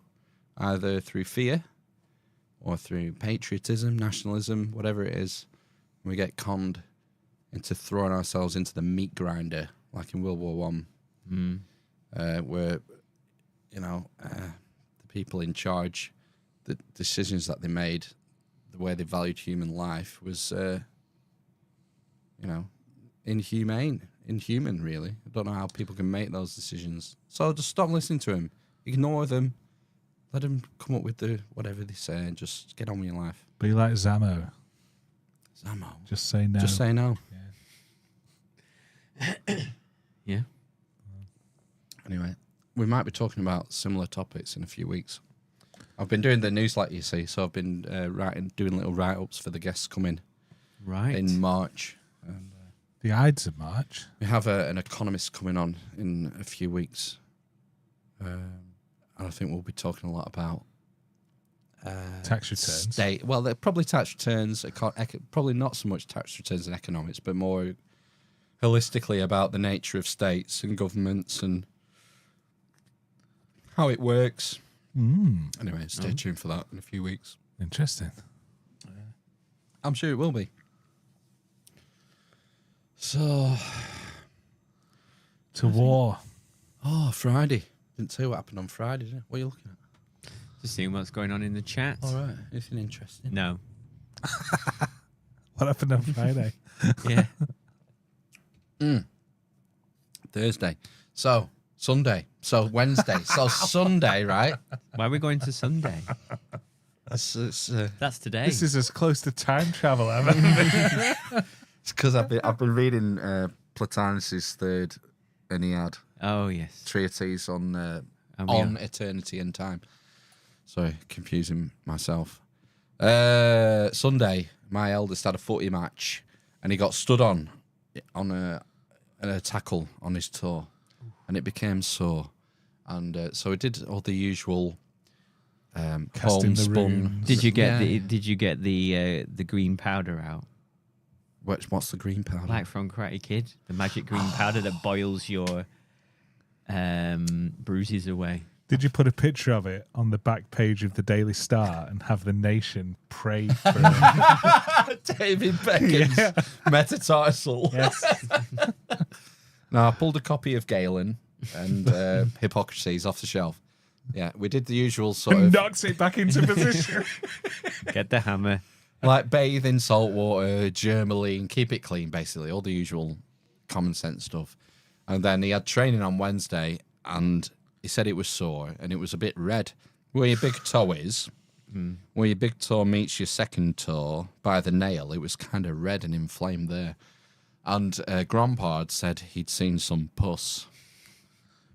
either through fear or through patriotism, nationalism, whatever it is. We get conned into throwing ourselves into the meat grinder, like in World War One, where the people in charge, the decisions that they made, the way they valued human life was, inhuman, really. I don't know how people can make those decisions. So just stop listening to them, ignore them, let them come up with whatever they say, and just get on with your life. Be like Zammo. Zammo. Just say no. Just say no. Yeah. Anyway, we might be talking about similar topics in a few weeks. I've been doing the newsletter, you see, so I've been doing little write-ups for the guests coming Right. in March. And The Ides of March. we have an economist coming on in a few weeks. And I think we'll be talking a lot about Tax returns. they're probably tax returns, probably not so much tax returns and economics, but more holistically about the nature of states and governments and how it works. Anyway, stay tuned for that in a few weeks. Interesting. I'm sure it will be. So, To war. Friday. Didn't tell you what happened on Friday, did I? What are you looking at? Just seeing what's going on in the chat. All right. Anything interesting? No. What happened on Friday? Yeah. Thursday. So, Sunday. So, Wednesday. So, Sunday, right? Why are we going to Sunday? It's That's today. This is as close to time travel ever. because I've been reading Plotinus's third Aeneid Oh, yes. treatise on on eternity and time. Sorry, confusing myself. Sunday, my eldest had a footy match, and he got stood on a tackle on his toe, and it became sore. And so we did all the usual homespun. Did you get the green powder out? What's the green powder? Like from Karate Kid, the magic green powder that boils your bruises away. Did you put a picture of it on the back page of the Daily Star and have the nation pray for it? David Beckham's metatarsal. Yes. No, I pulled a copy of Galen and Hippocrates off the shelf. Yeah, we did the usual sort of... Knocks it back into position. Get the hammer. Like bathe in salt water, germaline, keep it clean, basically. All the usual common sense stuff. And then he had training on Wednesday, and he said it was sore, and it was a bit red. Where your big toe is, where your big toe meets your second toe by the nail, it was kind of red and inflamed there. And Grandpa had said he'd seen some pus.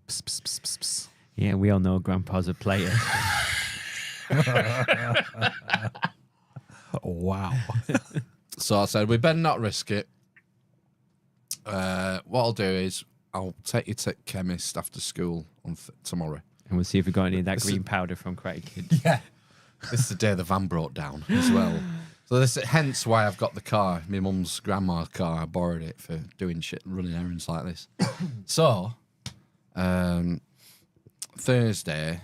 Pss, pss, pss, pss, pss. Yeah, we all know Grandpa's a player. Wow. So I said, we better not risk it. What I'll do is I'll take you to chemist after school on tomorrow. And we'll see if we got any of that green powder from Karate Kid. Yeah. This is the day the van broke down as well. So this hence why I've got the car, my mum's grandma's car. I borrowed it for doing shit, running errands like this. So, Thursday,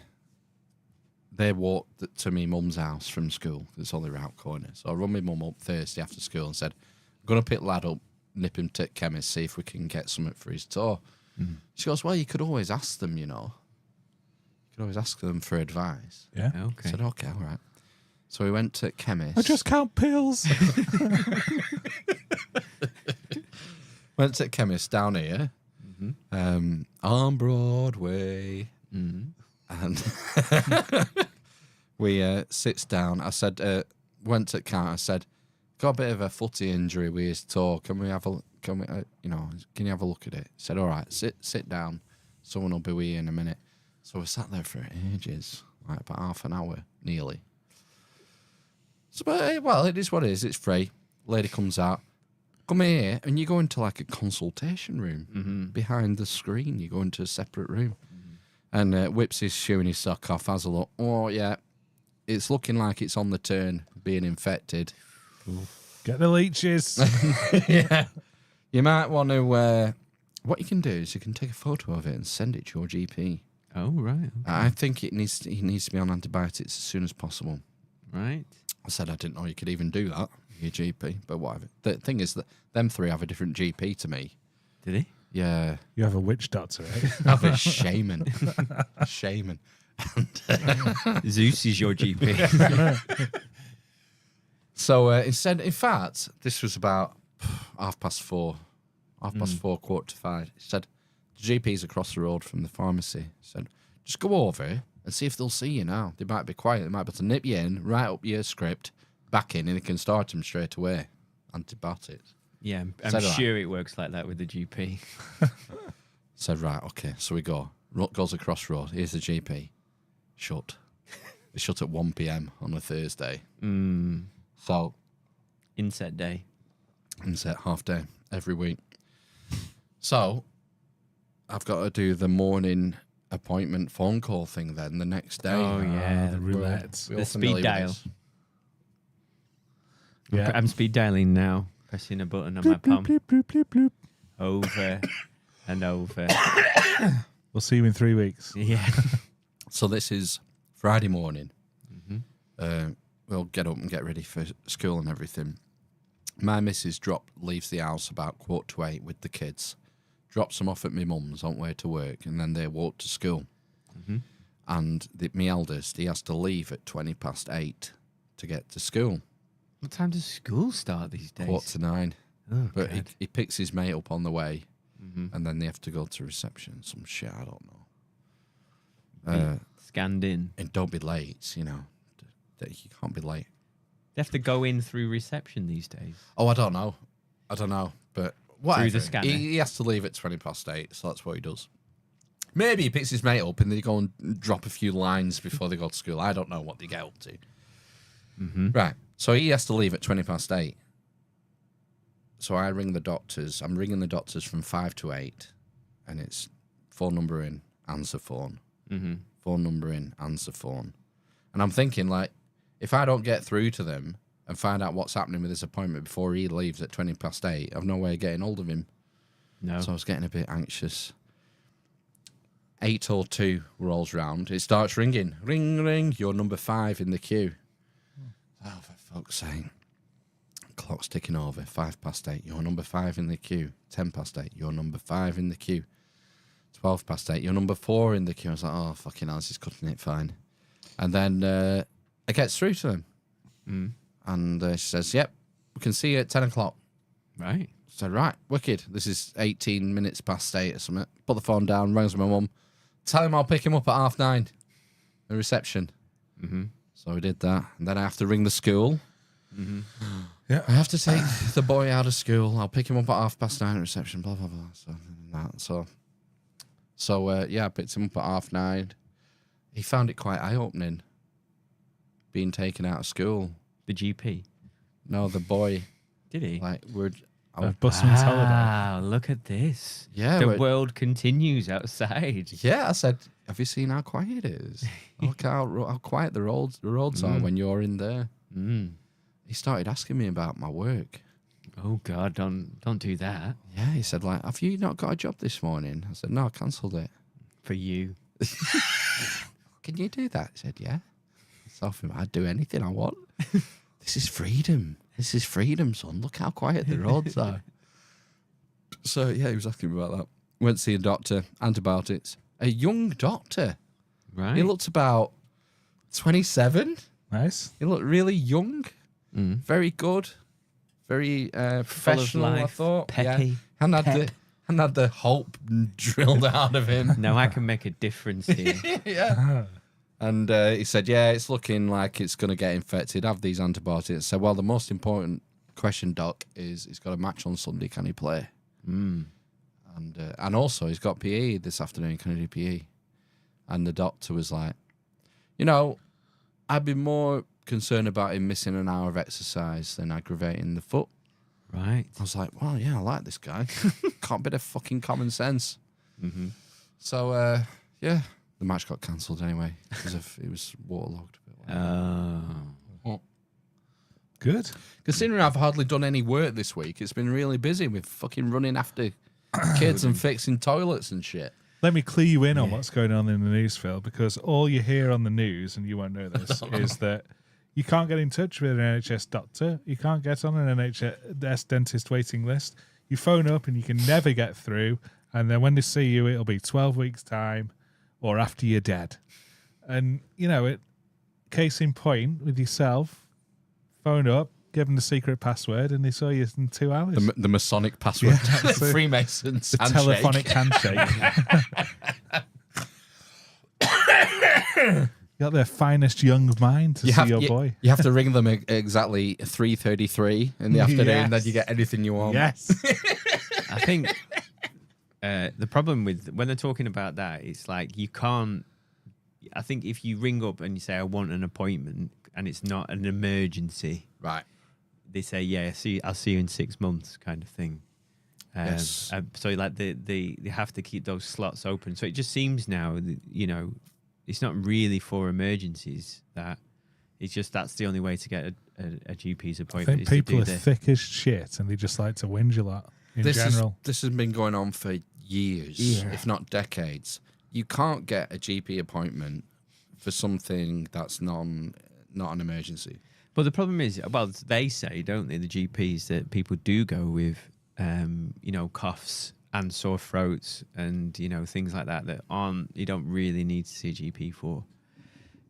they walked to my mum's house from school. It's only round corner. So I run my mum up Thursday after school and said, I'm going to pick lad up, nip him to chemist, see if we can get something for his toe. She goes, well, you could always ask them, you know. You could always ask them for advice. Yeah. Okay. I said, okay, all right. So we went to chemist. I just count pills. Went to chemist down here, on Broadway. And we sits down. I said, went to counter. I said, got a bit of a footy injury with his toe. Can you have a look at it? He said, all right, sit down. Someone will be with you in a minute. So we sat there for ages, like about half an hour, nearly. So, but, well, it is what it is. It's free. Lady comes out. Come here, and you go into like a consultation room behind the screen. You go into a separate room, and whips his shoe and his sock off. Has a look. Oh yeah, it's looking like it's on the turn, being infected. Get the leeches. Yeah, you might want to. What you can do is you can take a photo of it and send it to your GP. Oh, right. Okay. I think he needs to be on antibiotics as soon as possible. Right. I said I didn't know you could even do that, your GP, but whatever. The thing is that them three have a different GP to me. Did he? Yeah. You have a witch doctor, right? I have a shaman. Shaman. Zeus is your GP. So instead, in fact, this was about 4:30. 4:30, 4:45. He said, the GP's across the road from the pharmacy. He said, just go over and see if they'll see you now. They might be quiet. They might be able to nip you in, write up your script, back in, and they can start them straight away. Antibiotics. Yeah, I'm Said sure it works like that with the GP. Said, right, okay. So we go. Goes across road. Here's the GP. Shut. They shut at 1 p.m. on a Thursday. So. Inset day. Inset half day every week. So I've got to do the morning appointment phone call thing then the next day. Oh, yeah. The roulette. The speed dial. Yeah. I'm speed dialing now, pressing a button on my palm. Bloop, bloop, bloop, bloop. Over and over. We'll see you in 3 weeks. Yeah. So this is Friday morning. We'll get up and get ready for school and everything. My missus leaves the house about 7:45 with the kids, drops them off at my mum's on the way to work, and then they walk to school. And my eldest, he has to leave at 8:20 to get to school. What time does school start these days? 8:45. Oh, But God. he picks his mate up on the way, and then they have to go to reception. Some shit, I don't know. Scanned in. And don't be late, you know. You can't be late. They have to go in through reception these days. Oh, I don't know. But whatever. the scanner. He has to leave at 8:20, so that's what he does. Maybe he picks his mate up and they go and drop a few lines before they go to school. I don't know what they get up to. Right. So he has to leave at 8:20. So I ring the doctors. I'm ringing the doctors from 5 to 8. And it's phone number in, answer phone. Phone number in, answer phone. And I'm thinking, like, if I don't get through to them and find out what's happening with this appointment before he leaves at 8:20, I've no way of getting hold of him. No. So I was getting a bit anxious. 8:02 rolls round. It starts ringing. Ring, ring. You're number 5 in the queue. Oh, for fuck's sake. Clock's ticking over. 8:05. You're number 5 in the queue. 8:10. You're number 5 in the queue. 12:08. You're number 4 in the queue. I was like, oh, fucking hell, this is cutting it fine. And then it gets through to them. And she says, yep, we can see you at 10 o'clock. Right. I said, right, wicked. This is 18 minutes past 8 or something. Put the phone down, rings my mum. Tell him I'll pick him up at 9:30. The reception. So we did that. And then I have to ring the school. Yeah. I have to take the boy out of school. I'll pick him up at 9:30 at reception, blah, blah, blah. So yeah, I picked him up at 9:30. He found it quite eye-opening, being taken out of school. The GP. No, the boy. Did he? Like, Busman's holiday. Wow, look at this. Yeah, The but- world continues outside. Yeah, I said, have you seen how quiet it is? Look how quiet the roads are when you're in there. He started asking me about my work. Oh God, don't do that. Yeah, he said, like, have you not got a job this morning? I said, no, I cancelled it. For you. Can you do that? He said, yeah. So I'd do anything I want. This is freedom. This is freedom, son. Look how quiet the roads are. So, yeah, he was asking me about that. Went to see a doctor, antibiotics. A young doctor. Right. He looked about 27. Nice. He looked really young. Very good. Very professional, I life, thought. peppy, Yeah. And had the hope drilled out of him. Now I can make a difference here. Yeah. And he said, yeah, it's looking like it's going to get infected. Have these antibiotics. I said, well, the most important question, Doc, is he's got a match on Sunday. Can he play? And also, he's got PE this afternoon. Can he do PE? And the doctor was like, you know, I'd be more concerned about him missing an hour of exercise than aggravating the foot. Right. I was like, well, yeah, I like this guy. Got a bit of fucking common sense. So, yeah, the match got cancelled anyway because it was waterlogged. Good. Considering I've hardly done any work this week, it's been really busy with fucking running after kids and fixing toilets and shit. Let me clue you in on what's going on in the news, Phil, because all you hear on the news, and you won't know this, is that you can't get in touch with an NHS doctor. You can't get on an NHS dentist waiting list. You phone up and you can never get through. And then when they see you, it'll be 12 weeks' time or after you're dead. And, you know, case in point with yourself, phone up, give them the secret password, and they saw you in 2 hours. The Masonic password. Yeah, The Freemasons the handshake. telephonic handshake. You got their finest young mind to see your boy. You have to ring them exactly 3:33 in the afternoon, Yes. then you get anything you want. Yes. I think the problem with when they're talking about that, it's like you can't. I think if you ring up and you say I want an appointment and it's not an emergency, Right. they say yeah, I'll see you in 6 months, kind of thing. Yes. So like they have to keep those slots open. So it just seems now, that, you know, it's not really for emergencies. That it's just that's the only way to get a GP's I appointment. think is to people do are the- thick as shit and they just like to whinge a lot in general. This has been going on for years, if not decades. You can't get a GP appointment for something that's not an emergency. But the problem is, well, they say, don't they, the GPs, that people do go with, you know, coughs and sore throats and, you know, things like that you don't really need to see a GP for.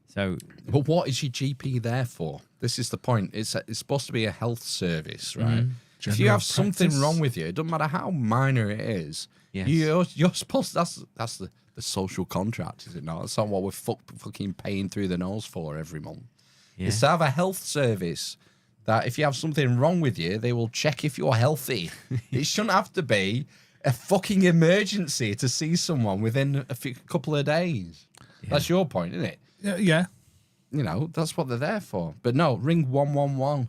So, But what is your GP there for? This is the point. It's supposed to be a health service, right? If you General have something practice. wrong with you, it doesn't matter how minor it is. Yes. You're supposed. That's the social contract, is it not? That's not what we're fucking paying through the nose for every month. yeah. It's to have a health service that if you have something wrong with you, they will check if you're healthy. It shouldn't have to be a fucking emergency to see someone within a couple of days. That's your point, isn't it? Yeah. You know, that's what they're there for. But no, ring 111.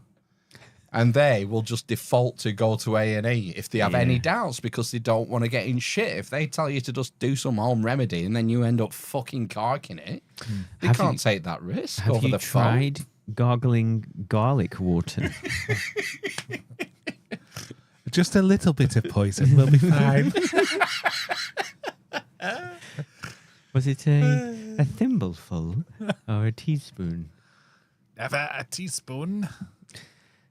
And they will just default to go to A&E if they have any doubts because they don't want to get in shit. If they tell you to just do some home remedy and then you end up fucking carking it, they can't take that risk over the phone. Have you tried gargling garlic water? Just a little bit of poison will be fine. Was it a thimbleful or a teaspoon? Never a teaspoon.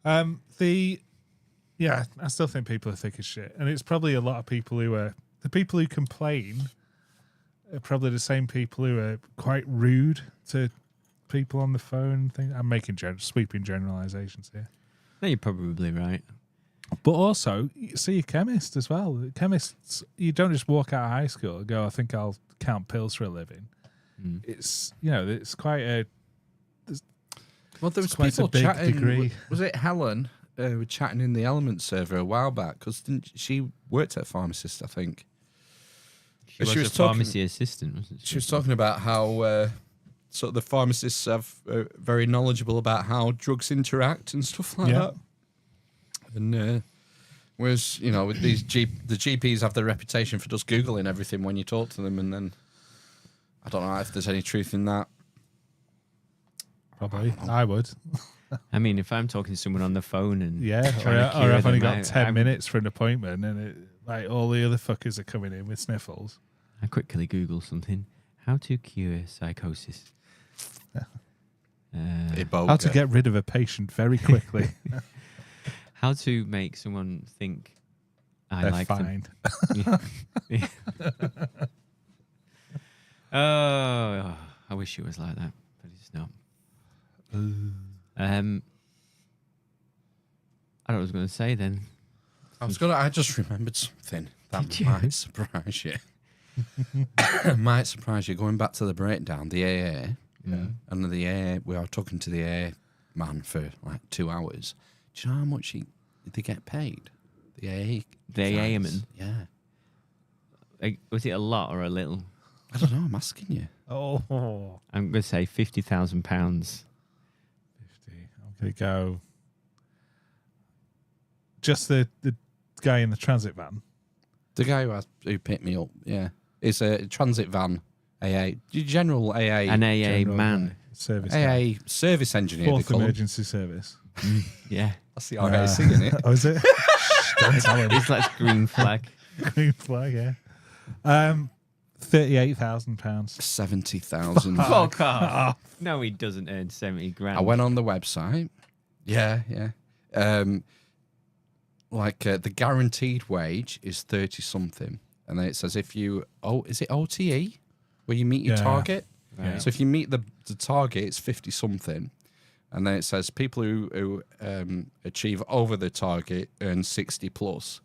I still think people are thick as shit, and it's probably a lot of people who are the people who complain are probably the same people who are quite rude to people on the phone. I'm making sweeping generalizations here. No, you're probably right. But also, you see a chemist as well. Chemists, you don't just walk out of high school and go, I think I'll count pills for a living. It's, it's quite a... Well, there was quite people a big chatting. degree. Was it Helen? Were chatting in the Element server a while back because she worked at a pharmacist, I think. She was a pharmacy assistant, wasn't she? She was talking about how sort of the pharmacists are very knowledgeable about how drugs interact and stuff like that. And whereas, with these the GPs have the reputation for just Googling everything when you talk to them, and then I don't know if there's any truth in that. Probably. I would. I mean, if I'm talking to someone on the phone and or I've only got 10 minutes for an appointment and all the other fuckers are coming in with sniffles. I quickly Google something. How to cure psychosis. How to get rid of a patient very quickly. How to make someone think They're like fine. them. Yeah. Oh, I wish it was like that, but it's not. I don't know what I was going to say then. I just remembered something that might surprise you. Might surprise you. Going back to the breakdown, the AA, and the AA, we were talking to the AA man for like 2 hours. Do you know how much they get paid? The AA, AA man. Yeah. Like, was it a lot or a little? I don't know. I'm asking you. Oh, I'm going to say £50,000. 50. I'm going to go. Just the guy in the transit van. The guy who picked me up, yeah. It's a transit van, AA. General AA. An AA man. Service AA guy. service engineer. Fourth emergency service. Yeah. That's the RA singing it. Oh, is it? Don't tell him. It's like green flag. Green flag, yeah. £38,000. 70,000. Fuck off. No, he doesn't earn 70 grand. I went on the website. Yeah. The guaranteed wage is 30 something. And then it says is it OTE? Where you meet your target? Right. So if you meet the target, it's 50 something. And then it says people who achieve over the target earn 60 plus.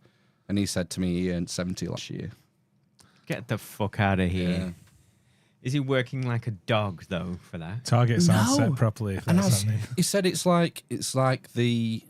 And he said to me he earned 70 last year. Get the fuck out of here. Yeah. Is he working like a dog though for that? Targets aren't set properly. If that's He said it's like the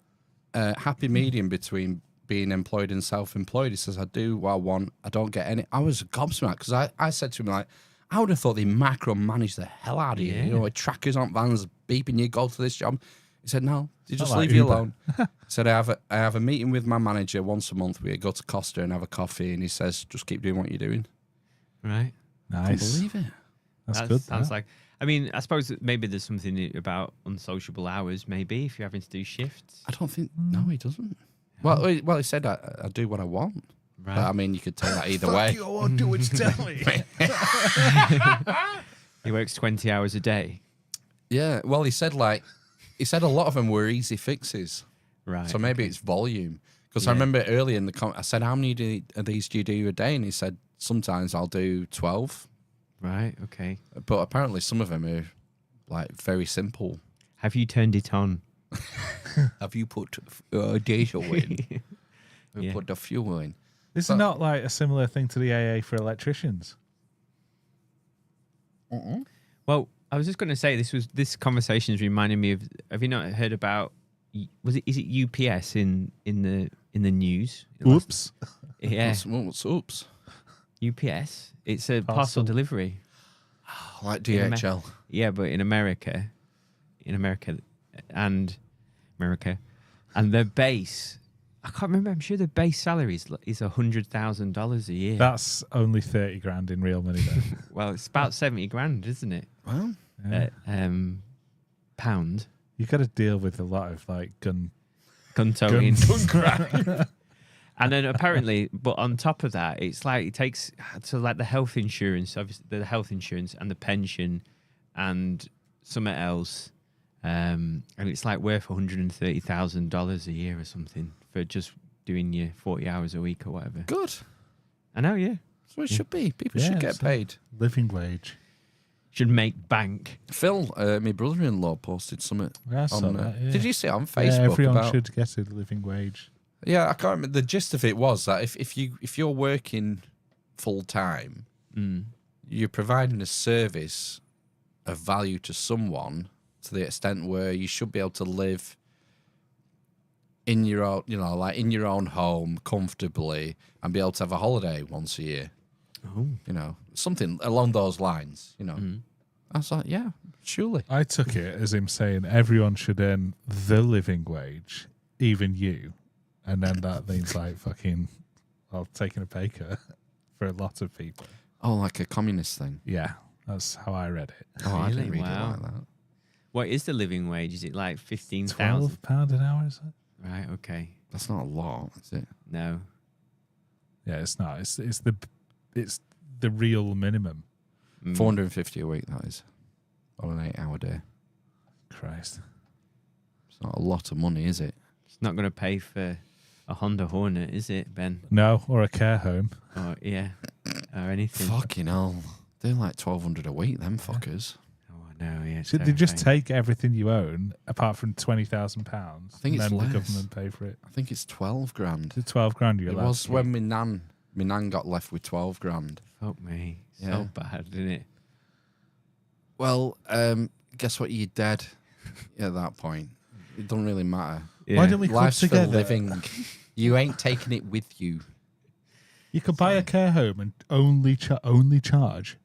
happy medium between being employed and self-employed. He says, I do what I want. I don't get any. I was gobsmacked because I said to him, like, I would have thought they macro-manage the hell out of you. Yeah. You know, with trackers on vans beeping you, go to this job. He said, no, they just like leave you Uber. alone. He said, I have a meeting with my manager once a month. We go to Costa and have a coffee. And he says, just keep doing what you're doing. Right. I can't nice. believe it. That's That good. sounds like. I mean, I suppose that maybe there's something about unsociable hours. Maybe if you're having to do shifts. I don't think, no, he doesn't. Well, he said, I do what I want. Right. But, I mean, you could take that either way. You won't do what you tell me. He works 20 hours a day. Yeah, well, he said a lot of them were easy fixes. Right. So maybe it's volume. Because I remember earlier in the I said, how many of these do you do a day? And he said, sometimes I'll do 12. Right. Okay. But apparently some of them are like very simple. Have you turned it on? Have you put diesel in? Yeah. Put the fuel in? This is not like a similar thing to the AA for electricians. Well, I was just going to say this conversation is reminding me of. Have you not heard about? Is it UPS in the news? Whoops. Yeah. What's oops? UPS. It's a Parcel. parcel delivery. Like In Amer- DHL. Yeah, but in America, and their base, I can't remember. I'm sure the base salary is $100,000 a year. That's only 30 grand in real money, though. Well, it's about 70 grand, isn't it? Well, Pound. You got to deal with a lot of like gun Gun-toting. crime. And then apparently, but on top of that, it's like it takes like the health insurance, obviously the health insurance and the pension and something else. And it's like worth $130,000 a year or something for just doing your 40 hours a week or whatever. good. I know, yeah. That's what it should be. People should get so paid. living wage. Should make bank. Phil, my brother-in-law, posted something. Yeah, I saw on, that, yeah. Did you see it on Yeah, Facebook? everyone about, should get a living wage. Yeah, I can't remember. The gist of it was that if you're working full time, you're providing a service of value to someone to the extent where you should be able to live in your own, like in your own home comfortably and be able to have a holiday once a year. Oh. Something along those lines. I was like, yeah, surely. I took it as him saying everyone should earn the living wage, even you. And then that means like fucking, taking a pay cut for a lot of people. Oh, like a communist thing. Yeah, that's how I read it. Oh, I didn't Really? read Wow. it like that. What is the living wage? Is it like 15,000? £12 an hour, is it? Right, okay. That's not a lot, is it? No. Yeah, it's not. It's the real minimum. 450 a week, that is, on an 8-hour day. Christ. It's not a lot of money, is it? It's not going to pay for a Honda Hornet, is it, Ben? No, or a care home. Or, yeah. Or anything. Fucking hell. They're like 1,200 a week, them fuckers. Oh, no, yeah. Should they just terrifying. take everything you own, apart from £20,000? I think and it's then less. the government pay for it. I think it's 12 grand. Is it 12 grand you're It allowed was to when keep? my nan got left with 12 grand. Fuck me. Yeah. So bad, isn't it? Well, guess what? You're dead at that point. It doesn't really matter. Why don't we club Life's for together? living. You ain't taking it with you. You could buy a care home and only charge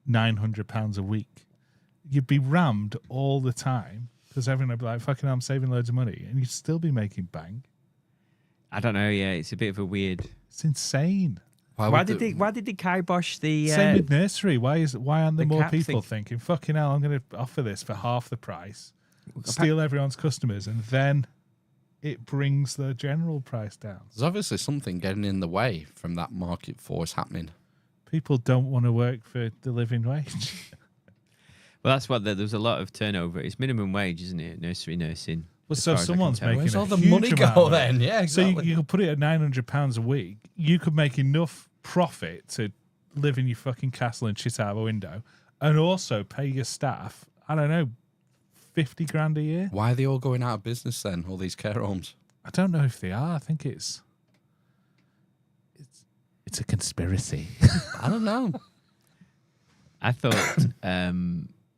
£900 a week. You'd be rammed all the time because everyone would be like, fucking hell, I'm saving loads of money. And you'd still be making bank. I don't know, yeah. It's a bit of a weird... It's insane. Why did they kibosh the... Same with nursery. Why aren't there the more cap people thing. thinking, fucking hell, I'm going to offer this for half the price, steal everyone's customers, and then it brings the general price down. There's obviously something getting in the way from that market force happening. People don't want to work for the living wage. Well, that's what... There's a lot of turnover. It's minimum wage, isn't it? Nursery nursing. Well, as so far as I can someone's tell. making Where's a all the huge money amount go of then? money. Yeah, So exactly. you could put it at £900 a week. You could make enough profit to live in your fucking castle and shit out of a window, and also pay your staff, I don't know, 50 grand a year. Why are they all going out of business then, all these care homes? I don't know if they are. I think it's a conspiracy. I don't know. I thought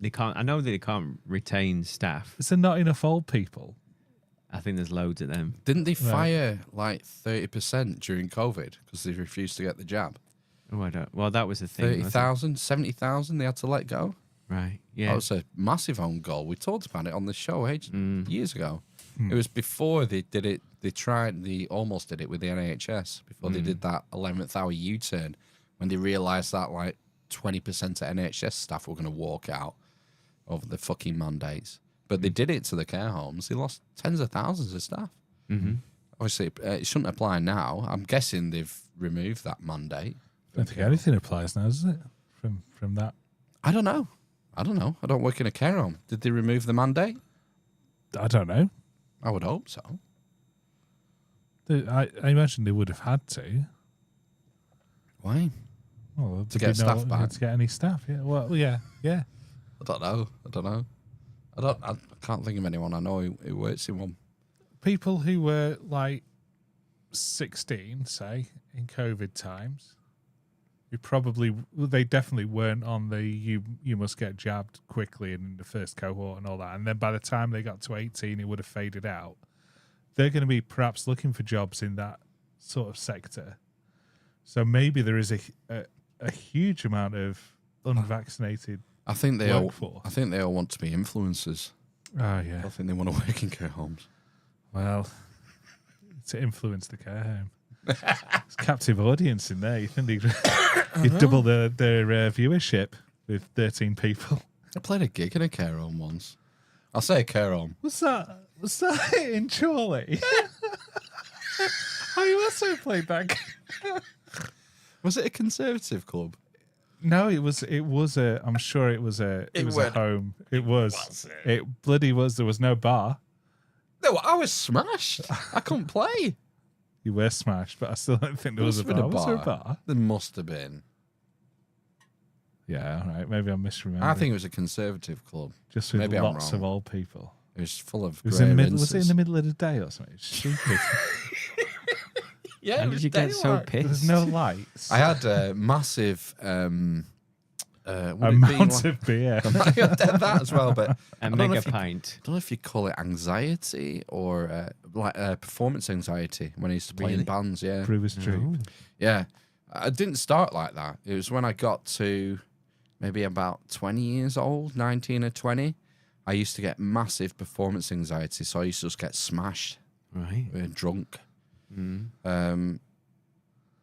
they can't... I know that they can't retain staff. Is there not enough old people? I think there's loads of them. Didn't they fire like 30% during COVID because they refused to get the jab? Oh, I don't... Well, that was the thing. wasn't it? 30,000, 70,000 they had to let go. Right, yeah. That was a massive own goal. We talked about it on the show years ago. It was before they did it. They almost did it with the NHS before they did that 11th hour U-turn when they realised that like 20% of NHS staff were going to walk out over the fucking mandates. But they did it to the care homes. They lost tens of thousands of staff. Mm-hmm. Obviously, it shouldn't apply now. I'm guessing they've removed that mandate. I don't think anything applies now, does it? From that. I don't know. I don't work in a care home. Did they remove the mandate? I don't know. I would hope so. I imagine they would have had to. Why? Well, To get staff back. To get any staff, yeah. Well, yeah. I don't know. I can't think of anyone I know who works in one. People who were like 16, say, in COVID times, they definitely weren't on the you must get jabbed quickly in the first cohort and all that. And then by the time they got to 18, it would have faded out. They're going to be perhaps looking for jobs in that sort of sector. So maybe there is a huge amount of unvaccinated. I think they all. Workforce. I think they all want to be influencers. Oh yeah. I think they want to work in care homes. Well, to influence the care home. It's captive audience in there. You think you'd double their viewership with 13 people? I played a gig in a care home once. I'll say a care home. Was that in Chorley? Oh, you also played that. Was it a conservative club? No, it was a. I'm sure it was a. It was a home. It was. It bloody was. There was no bar. No, I was smashed. I couldn't play. You were smashed, but I still don't think there was a bar. Was there a bar? There must have been. Yeah, all right. Maybe I'm misremembering. I think it was a conservative club. Just with Maybe I'm lots wrong. of old people. It was full of. Was it in the middle of the day or something? It's stupid. Yeah. How did you get so pissed? There's no lights. I had a massive. Amount of beer. That as well, but A I don't know mega if you- pint. I don't know if you call it anxiety or performance anxiety when I used to play in Really? bands. Yeah, Brewer's Troop. yeah. I didn't start like that. It was when I got to maybe about 20 years old, 19 or 20. I used to get massive performance anxiety, so I used to just get smashed, Right. drunk. I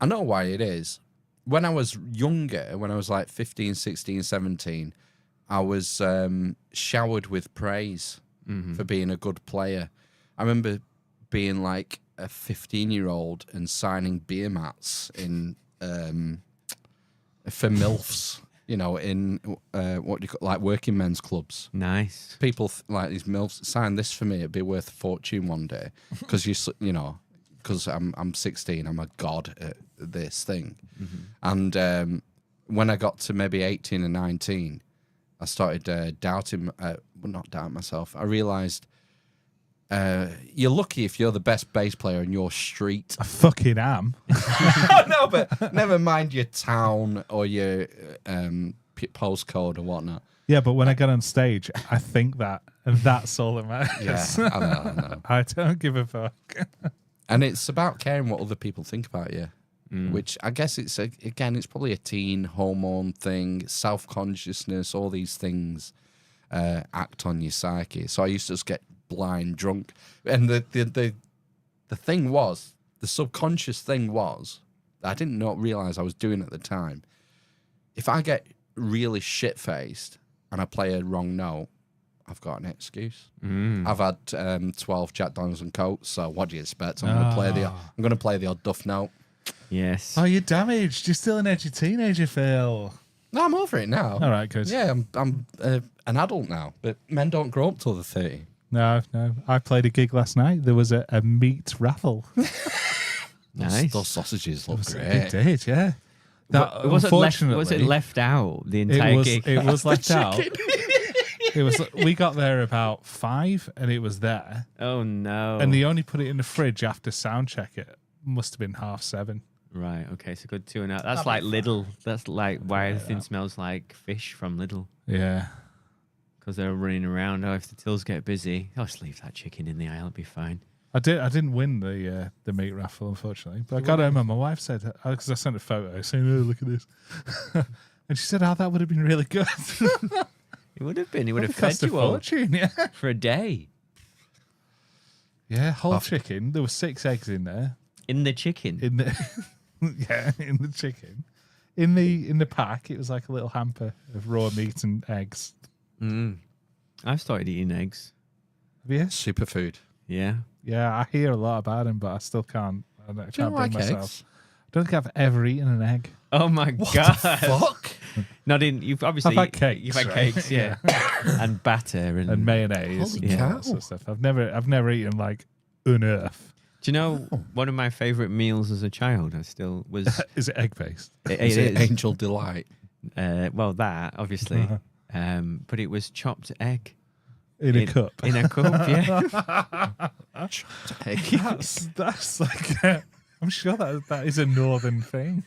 know why it is. When I was younger, when I was like 15, 16, 17, I was showered with praise for being a good player. I remember being like a 15-year-old and signing beer mats in for MILFs, you know, in what do you call, like working men's clubs. Nice. People like these MILFs, sign this for me, it'd be worth a fortune one day. Because you know, because I'm 16, I'm a god at this thing. And when I got to maybe 18 and 19, I started doubting, well, not doubting myself. I realised you're lucky if you're the best bass player in your street. I fucking am. No, but never mind your town or your postcode or whatnot. Yeah, but when I get on stage, I think that, and that's all that matters. Yeah, I know. I don't give a fuck. And it's about caring what other people think about you, which I guess it's it's probably a teen hormone thing, self-consciousness, all these things act on your psyche. So I used to just get blind drunk, and the thing was, the subconscious thing was that I didn't realize I was doing at the time. If I get really shit-faced and I play a wrong note, I've got an excuse. I've had 12 Jack Daniels and Cokes, so what do you expect? I'm going to play the odd duff note. Yes. Oh, you're damaged. You're still an edgy teenager, Phil. No, I'm over it now. All right, good. Yeah, I'm an adult now, but men don't grow up till they're 30. No. I played a gig last night. There was a meat raffle. Nice. Those sausages look It great. did, yeah. That, was unfortunately, it left out the entire gig? It was left out. It was. We got there about 5, and it was there. Oh no. And they only put it in the fridge after sound check. It must have been 7:30. Right. Okay. So good 2.5. That's like Lidl. That's like why everything smells like fish from Lidl. Yeah. Because they're running around. Oh, if the tills get busy, I'll just leave that chicken in the aisle. It'll be fine. I didn't win the meat raffle, unfortunately. But I got home and my wife said, because I sent a photo saying, "Oh, look at this," and she said, "Oh, that would have been really good." It would have been. It would have cost fed a you all fortune, yeah. for a day. Yeah, whole chicken. There were 6 eggs in there. In the chicken. In the in the chicken. In the pack, it was like a little hamper of raw meat and eggs. I've started eating eggs. Have you? Superfood. Yeah. Yeah, I hear a lot about them, but I still can't. I Do you can't like bring myself. eggs? I don't think I've ever eaten an egg. Oh my What god. the fuck? Not in. You've obviously. I've had cakes, You've had right? cakes, yeah. And batter and. And mayonnaise Holy and all cow. that sort of stuff. I've never eaten like unearth. Do you know one of my favorite meals as a child? I still was. Is it egg based? It Is it is. Angel Delight? Well, that obviously, but it was chopped egg In a cup. In a cup, yeah. That's like I'm sure that is a northern thing.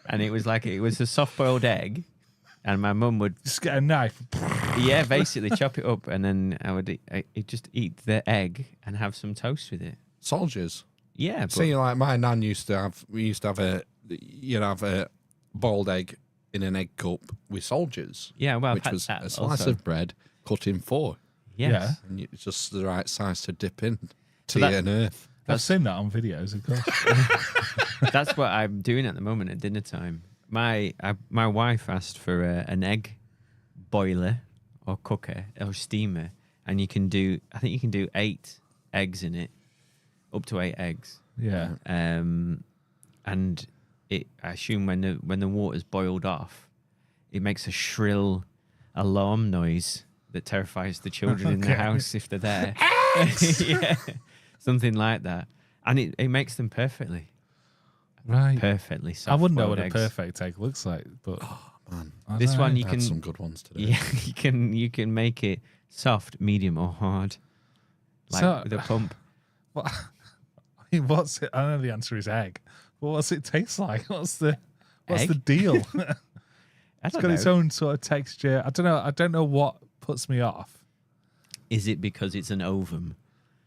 And it was a soft boiled egg, and my mum would Just get a knife. basically chop it up, and then I would just eat the egg and have some toast with it. Soldiers. Yeah, but See, like my nan used to have, we used to have a you'd have a boiled egg in an egg cup with soldiers. Yeah, well, I've which had was that a slice also. of bread cut in 4. Yes. And it's just the right size to dip in to that- your earth. I've seen that on videos, of course. That's what I'm doing at the moment at dinner time. My wife asked for an egg boiler or cooker or steamer, and I think you can do 8 eggs in it, up to 8 eggs. Yeah. And I assume when the water's boiled off, it makes a shrill alarm noise that terrifies the children in the house if they're there. Yeah, something like that, and it makes them perfectly soft. I wouldn't know boiled what eggs. a perfect egg looks like, but Man, This one you I can had some good ones today. Yeah, you can make it soft, medium, or hard, like So- with a pump. what, I mean, what's it? I know the answer is egg. But what's it taste like? What's the Egg? deal? I It's don't got know. its own sort of texture. I don't know. I don't know what puts me off. Is it because it's an ovum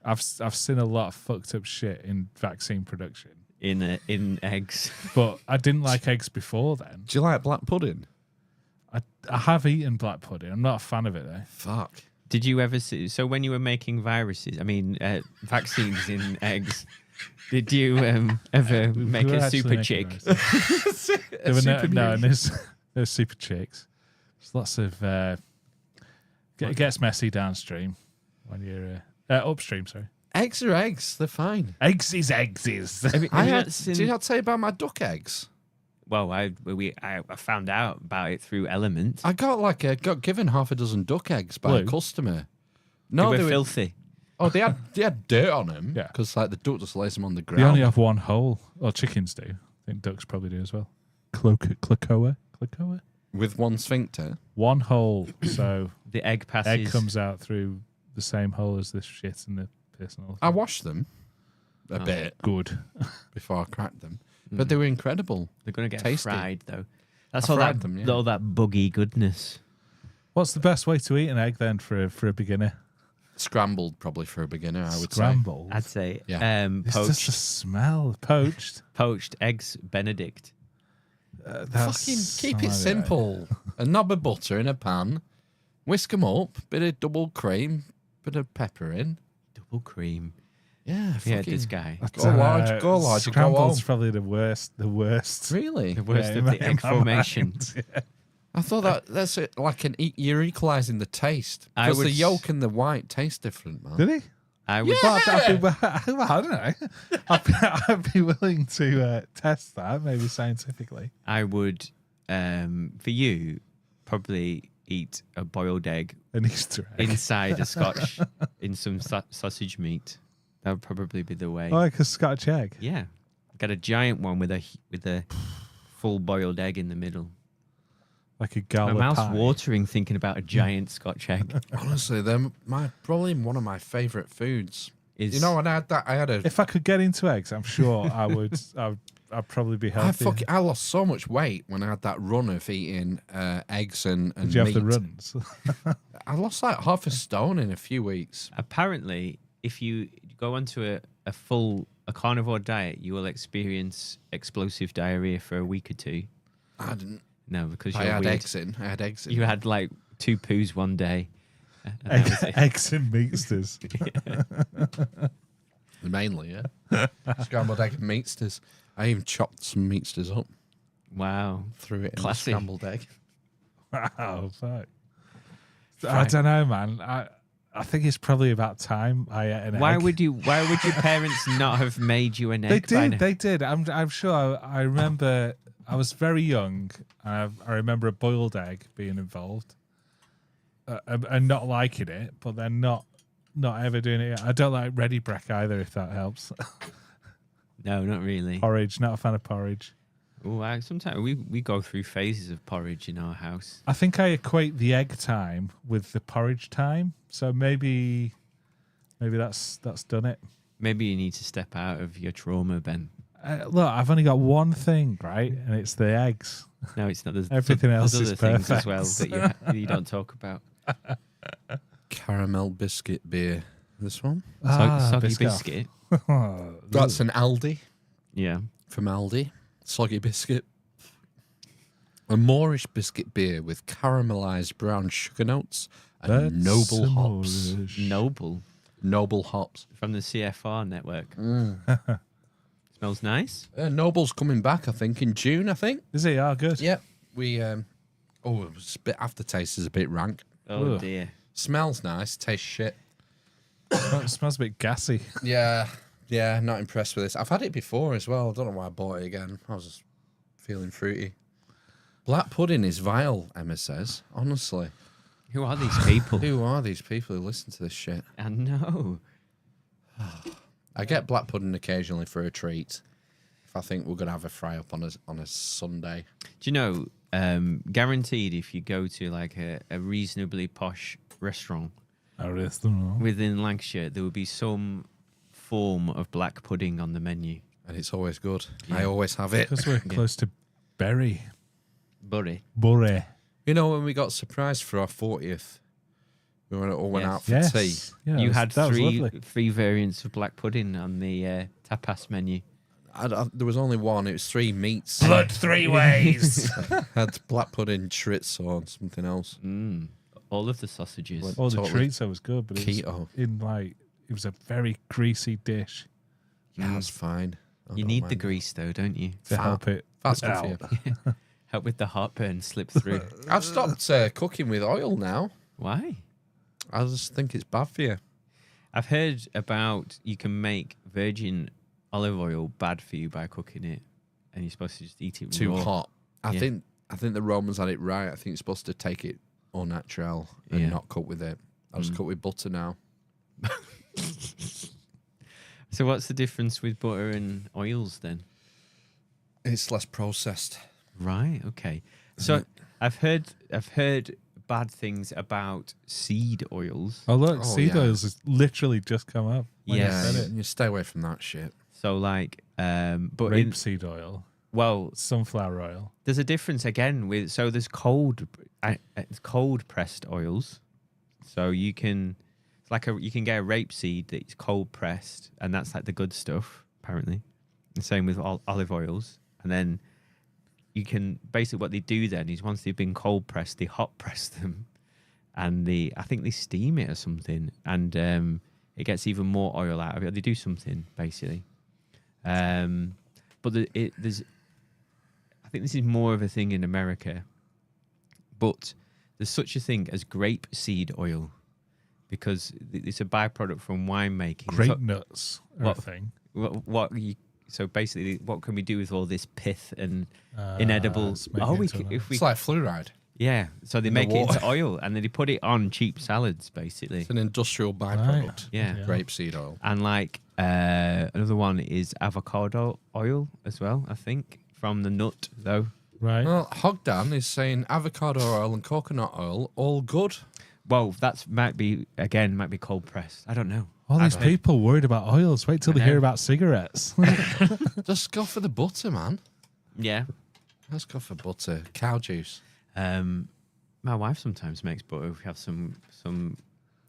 I've seen a lot of fucked up shit in vaccine production, in eggs? but I didn't like eggs before then. Do you like black pudding? I have eaten black pudding. I'm not a fan of it though. Fuck. Did you ever see? So when you were making vaccines in eggs, did you ever make We were a actually super making chick? those. There were no super chicks. There's lots of it gets messy downstream when you're upstream. Sorry, Eggs are eggs. They're fine. eggs is eggs is. Have you not seen- Did you not tell you about my duck eggs? Well, I found out about it through Element. I got given half a dozen duck eggs by a Blue? customer. They No, were they were filthy. Oh, they had dirt on them. Yeah. Because like the duck just lays them on the They ground. only have one hole. Well, chickens do. I think ducks probably do as well. Clicoa. With one sphincter. One hole, so The egg passes. egg comes out through the same hole as the shit and the piss and all. I washed them a bit Good. before I cracked them, but they were incredible. They're going to get Tasty. fried though. That's I all fried that them, yeah. all that buggy goodness. What's the best way to eat an egg then for a beginner? Scrambled probably for a beginner, I would Scrambled. I'd say Yeah. It's just the poached smell. Poached. eggs Benedict. That's Fucking keep it not simple. A knob of butter in a pan, whisk them up, bit of double cream, bit of pepper in. Double cream. Yeah, Yeah, fucking this guy. Go large, and go home. Scrambled's probably the worst. The worst. Really? The worst Yeah, of in the my egg formation. mind, yeah. I thought that's it, like you're equalising the taste. I Because would the yolk and the white taste different, man. Did he? I would But I don't know. I'd be willing to test that, maybe scientifically. I would for you probably eat a boiled egg An Easter egg. inside a scotch in some sausage meat. That would probably be the way. I like a Scotch egg. Yeah. Got a giant one with a full boiled egg in the middle. Like a My gala mouth's pie. watering thinking about a giant Scotch egg. Honestly, they're probably one of my favourite foods. Is You know, when I had that, I had a. If I could get into eggs, I'm sure I would. I'd probably be healthy. I lost so much weight when I had that run of eating eggs and Did you have meat. the runs? I lost like half a stone in a few weeks. apparently if you go onto a carnivore diet, you will experience explosive diarrhea for a week or two. I didn't. No, because I you're had weird. eggs in. I had eggs in. You had like 2 poos one day. And that was it. Eggs and meatsters. Mainly, yeah. Scrambled egg and meatsters. I even chopped some meatsters up, Wow. threw it in Classy. the scrambled egg. Wow, fuck. I don't know, man. I think it's probably about time I ate an egg. Why would your parents not have made you an egg? by now? They did. I'm sure. I remember. I was very young. I remember a boiled egg being involved, and not liking it, but then not ever doing it. I don't like ready breck either, if that helps. No, not really. Porridge. Not a fan of porridge. Oh, sometimes we go through phases of porridge in our house. I think I equate the egg time with the porridge time. So maybe that's done it. Maybe you need to step out of your trauma, Ben. Look, I've only got one thing, right? And it's the eggs. No, it's not. There's, Everything there's else is other things as well perfect. that you don't talk about. Caramel biscuit beer. This one. Soggy Biscoff. biscuit. That's an Aldi Yeah. from Aldi. Soggy biscuit. A Moorish biscuit beer with caramelized brown sugar notes and noble hops. Noble hops. From the CFR network. Smells nice. Noble's coming back, I think, in June, I think. Is he? Oh, good. Yeah. We, it's a bit, aftertaste is a bit rank. Oh, Ugh. dear. Smells nice, tastes shit. Smells a bit gassy. Yeah, not impressed with this. I've had it before as well. I don't know why I bought it again. I was just feeling fruity. Black pudding is vile, Emma says. Honestly. Who are these people? Who are these people who listen to this shit? I know. I get black pudding occasionally for a treat. If I think we're going to have a fry up on a Sunday. Do you know, guaranteed if you go to like a reasonably posh restaurant within Lancashire, there will be some form of black pudding on the menu. And it's always good. Yeah. I always have it. Because we're close to Bury. Bury. You know, when we got surprised for our 40th, we all went out for tea. Yeah, you had that was lovely. three variants of black pudding on the tapas menu. There was only one. It was 3 meats. Blood 3 ways. Had black pudding, chorizo, and something else. All of the sausages. All the chorizo was good, but keto. It was a very greasy dish. Yeah, that's fine. You need the grease though, don't you? To help it. That's good for you. Help with the heartburn slip through. I've stopped cooking with oil now. Why? I just think it's bad for you. I've heard about you can make virgin olive oil bad for you by cooking it, and you're supposed to just eat it Too raw. hot. I think the Romans had it right. I think you're supposed to take it au naturel and not cook with it. I just cook with butter now. So what's the difference with butter and oils then? It's less processed. Right. Okay. So I've heard bad things about seed oils. Oh look, seed oils has literally just come up. Yes. You stay away from that shit. So like, but Rapeseed oil. Well, sunflower oil. There's a difference again with there's cold pressed oils. So you can you can get a rapeseed that's cold pressed, and that's like the good stuff apparently. The same with olive oils, and then you can basically what they do then is once they've been cold pressed, they hot press them, and I think they steam it or something, and it gets even more oil out of it. Or they do something basically, but there's. I think this is more of a thing in America, but there's such a thing as grape seed oil because it's a byproduct from winemaking. Grape nuts are a thing. So basically, what can we do with all this pith and inedible? It's like fluoride. Yeah, so they make it into oil and then they put it on cheap salads. Basically, it's an industrial byproduct. Right. Yeah, grapeseed oil. And like another one is avocado oil as well. I think from the nut though. Right. Well, Hogdan is saying avocado oil and coconut oil all good. Well, might be cold pressed. I don't know. All these people worried about oils. Wait till they hear about cigarettes. Just go for the butter, man. Yeah. Let's go for butter. Cow juice. My wife sometimes makes butter. We have some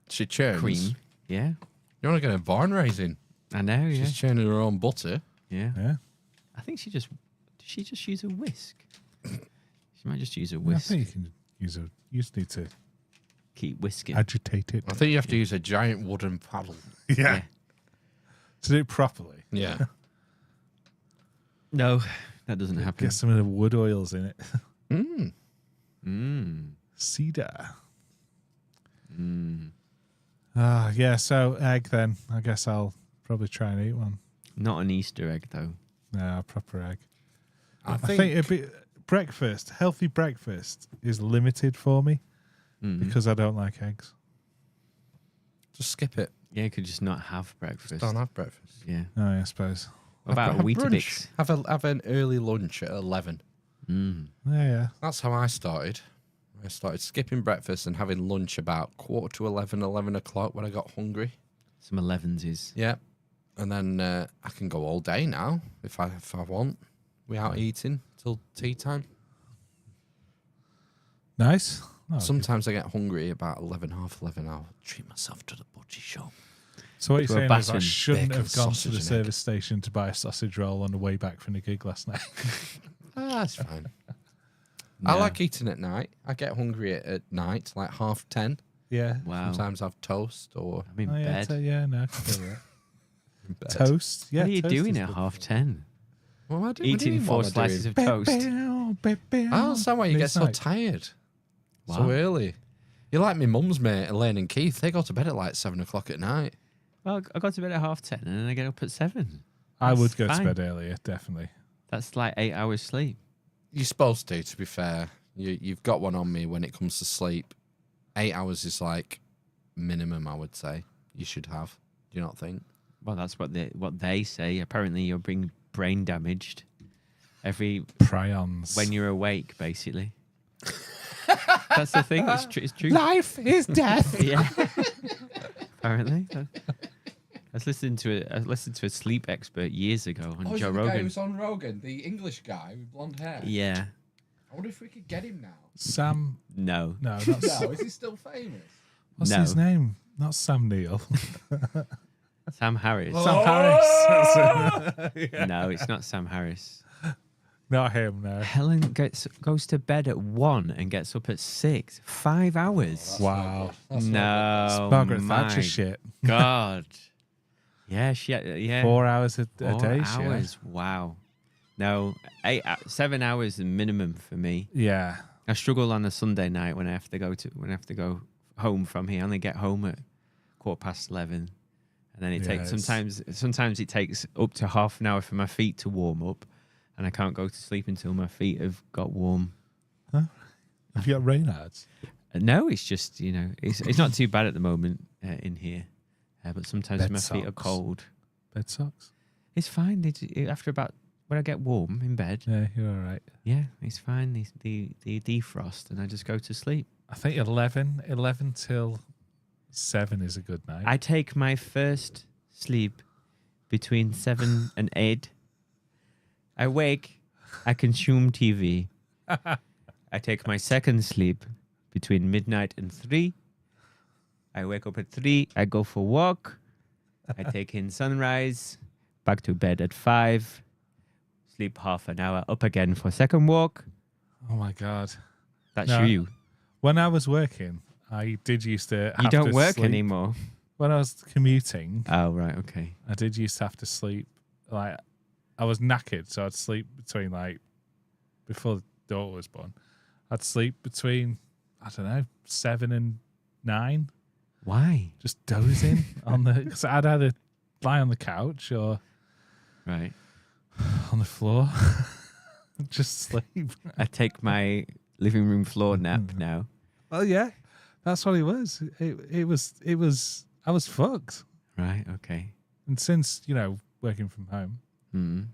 she churns cream. Yeah. You want to get a barn raising? I know. Yeah. She's churning her own butter. Yeah. Yeah. I think she just use a whisk. She might just use a whisk. I think you can use you just need to keep whisking. Agitate it. I think you have to use a giant wooden paddle. Yeah. To do it properly. Yeah. No, that doesn't happen. Get some of the wood oils in it. Cedar. Yeah, so egg then. I guess I'll probably try and eat one. Not an Easter egg though. No, a proper egg. I think it'd be breakfast. Healthy breakfast is limited for me because I don't like eggs. Just skip it. Yeah, you could just not have breakfast. Just don't have breakfast. Yeah. Oh, yeah, I suppose. What about Weetabix? Have an early lunch at 11. Yeah. That's how I started. I started skipping breakfast and having lunch about 11:15, 11 o'clock when I got hungry. Some 11s. Yeah. And then I can go all day now if I want without eating till tea time. Nice. Oh, Sometimes I get hungry about 11, half 11. I'll treat myself to the butcher shop. So what you're To a saying is I baton. shouldn't Bacon, have gone to sausage the and service station to buy a sausage roll on the way back from the gig last night. That's fine. I like eating at night. I get hungry at night, like 10:30. Yeah. Wow. Sometimes have toast or I'm in Oh, yeah, bed. yeah, no, I can feel that. in bed. Toast. Yeah. What are you toast doing is at good. 10:30? Well, I do. Eating 4 slices of toast. I don't understand why you get so tired so Wow. early. You're like my mum's mate, Elaine and Keith. They go to bed at like 7 o'clock at night. Well, I got to bed at 10:30 and then I get up at 7. I would That's go fine. to bed earlier, definitely. That's like 8 hours sleep. You're supposed to be fair. You've got one on me when it comes to sleep. 8 hours is like minimum, I would say, you should have. Do you not think? Well, that's what they say. Apparently, you're being brain damaged Prions. when you're awake, basically. That's the thing. It's true. Life is death. Yeah. Apparently. I listened to a sleep expert years ago on Joe Rogan. on Rogan, the English guy with blonde hair. Yeah. I wonder if we could get him now. Sam. No. No, not Sam. Is he still famous? What's No. his name? Not Sam Neill. Sam Harris. Sam Harris. That's it. No, it's not Sam Harris. Not him, no. Helen goes to bed at 1 and gets up at 6. 5 hours. Wow. No. Margaret my Thatcher shit. God. Yeah, 4 hours a 4 day. hours. Wow. No, 7 hours the minimum for me. Yeah. I struggle on a Sunday night when I have to go home from here. I only get home at 11:15, and then it takes sometimes it takes up to half an hour for my feet to warm up, and I can't go to sleep until my feet have got warm. Have you got Raynaud's? No, it's just it's not too bad at the moment in here, but sometimes Bed my feet are socks. cold. Bed socks? It's fine. After about when I get warm in bed, Yeah, you're all right. yeah, it's fine. They defrost, and I just go to sleep. I think 11 till 7 is a good night. I take my first sleep between 7 and 8. I wake, I consume TV. I take my second sleep between midnight and 3. I wake up at 3. I go for a walk. I take in sunrise. Back to bed at 5. Sleep half an hour. Up again for a second walk. Oh, my God. That's No. you. When I was working, I did used to have You don't to work sleep. anymore. When I was commuting, Oh, right. Okay. I did used to have to sleep. Like, I was knackered, so I'd sleep between, like, before the daughter was born, I'd sleep between, I don't know, 7 and 9. Why? Just dozing because I'd either lie on the couch or Right. on the floor, just sleep. I take my living room floor nap now. Well, yeah, that's what it was. It was. I was fucked. Right. Okay. And since working from home, Mm.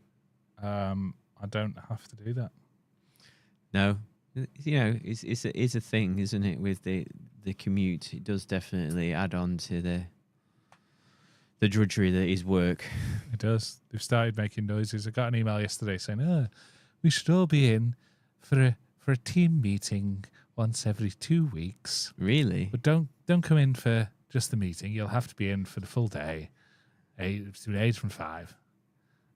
I don't have to do that. No, it's a thing, isn't it? With the commute, it does definitely add on to the drudgery that is work. It does. They've started making noises. I got an email yesterday saying, we should all be in for a team meeting once every 2 weeks. Really? But don't come in for just the meeting. You'll have to be in for the full day, between 8 and 5.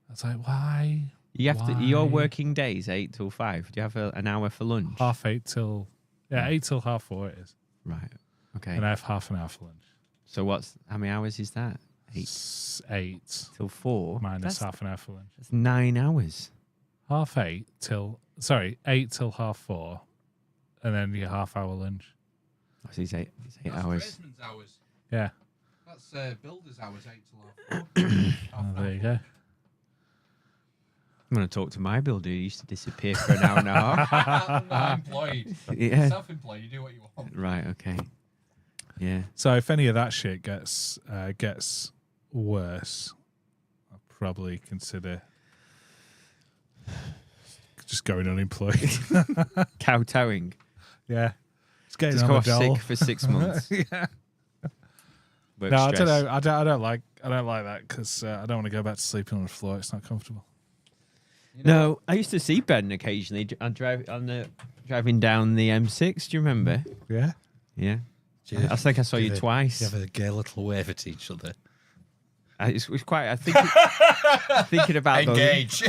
I was like, why? You have to. Your Why? working days 8 till 5. Do you have an hour for lunch? 8 till 8 till 4:30 it is. Right. Okay. And I have half an hour for lunch. So how many hours is that? 8 8 till 4 minus That's half an hour for lunch. 9 hours. 8 till 4:30, and then your half-hour lunch. Oh, so it's 8 hours. hours. Yeah. That's builder's hours, 8 till 4. There you go. I'm going to talk to my builder who used to disappear for an hour and a half. Not employed. Yeah. Self-employed, you do what you want. Right. Okay. Yeah. So if any of that shit gets worse, I'll probably consider just going unemployed. Kowtowing. Yeah. Just Just on go the off dole. sick for 6 months. Yeah. Work No, stress. I don't know. I don't like that because I don't want to go back to sleeping on the floor. It's not comfortable. No, I used to see Ben occasionally driving down the M6. Do you remember? Yeah. Yeah. I think I saw you twice. You have a gay little wave at each other. It was quite. Thinking about Engage.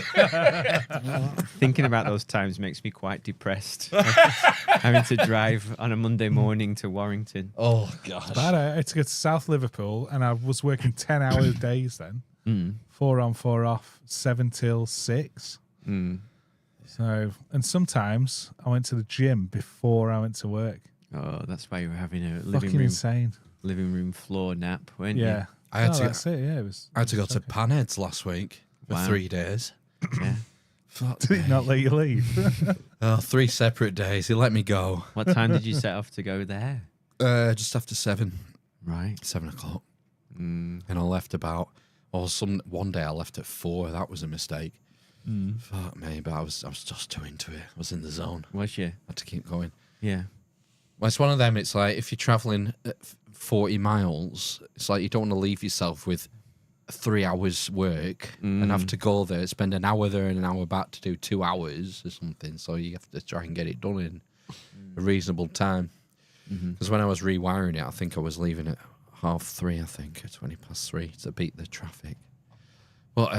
thinking about those times makes me quite depressed. Having to drive on a Monday morning to Warrington. Oh gosh. But I had to get to South Liverpool, and I was working 10-hour days then. 4 on, 4 off, 7 till 6. So, and sometimes I went to the gym before I went to work. Oh, that's why you were having a Fucking insane. living room floor nap, weren't Yeah. I had to. That's it. Yeah, it was. I had to go to Panheads last week for Wow. 3 days. you? Yeah. Fuck Did it not let you leave? Oh, 3 separate days. He let me go. What time did you set off to go there? Just after 7, Right. 7 o'clock, and I left about. Or one day I left at 4. That was a mistake. Fuck me, but I was just too into it. I was in the zone. Was you? Had to keep going. Yeah. Well, it's one of them. It's like if you're traveling at 40 miles, it's like you don't want to leave yourself with 3 hours work and have to go there, spend an hour there and an hour back to do 2 hours or something. So you have to try and get it done in a reasonable time. Because when I was rewiring it, I think I was leaving at 3:30. I think at 3:20 to beat the traffic. Well,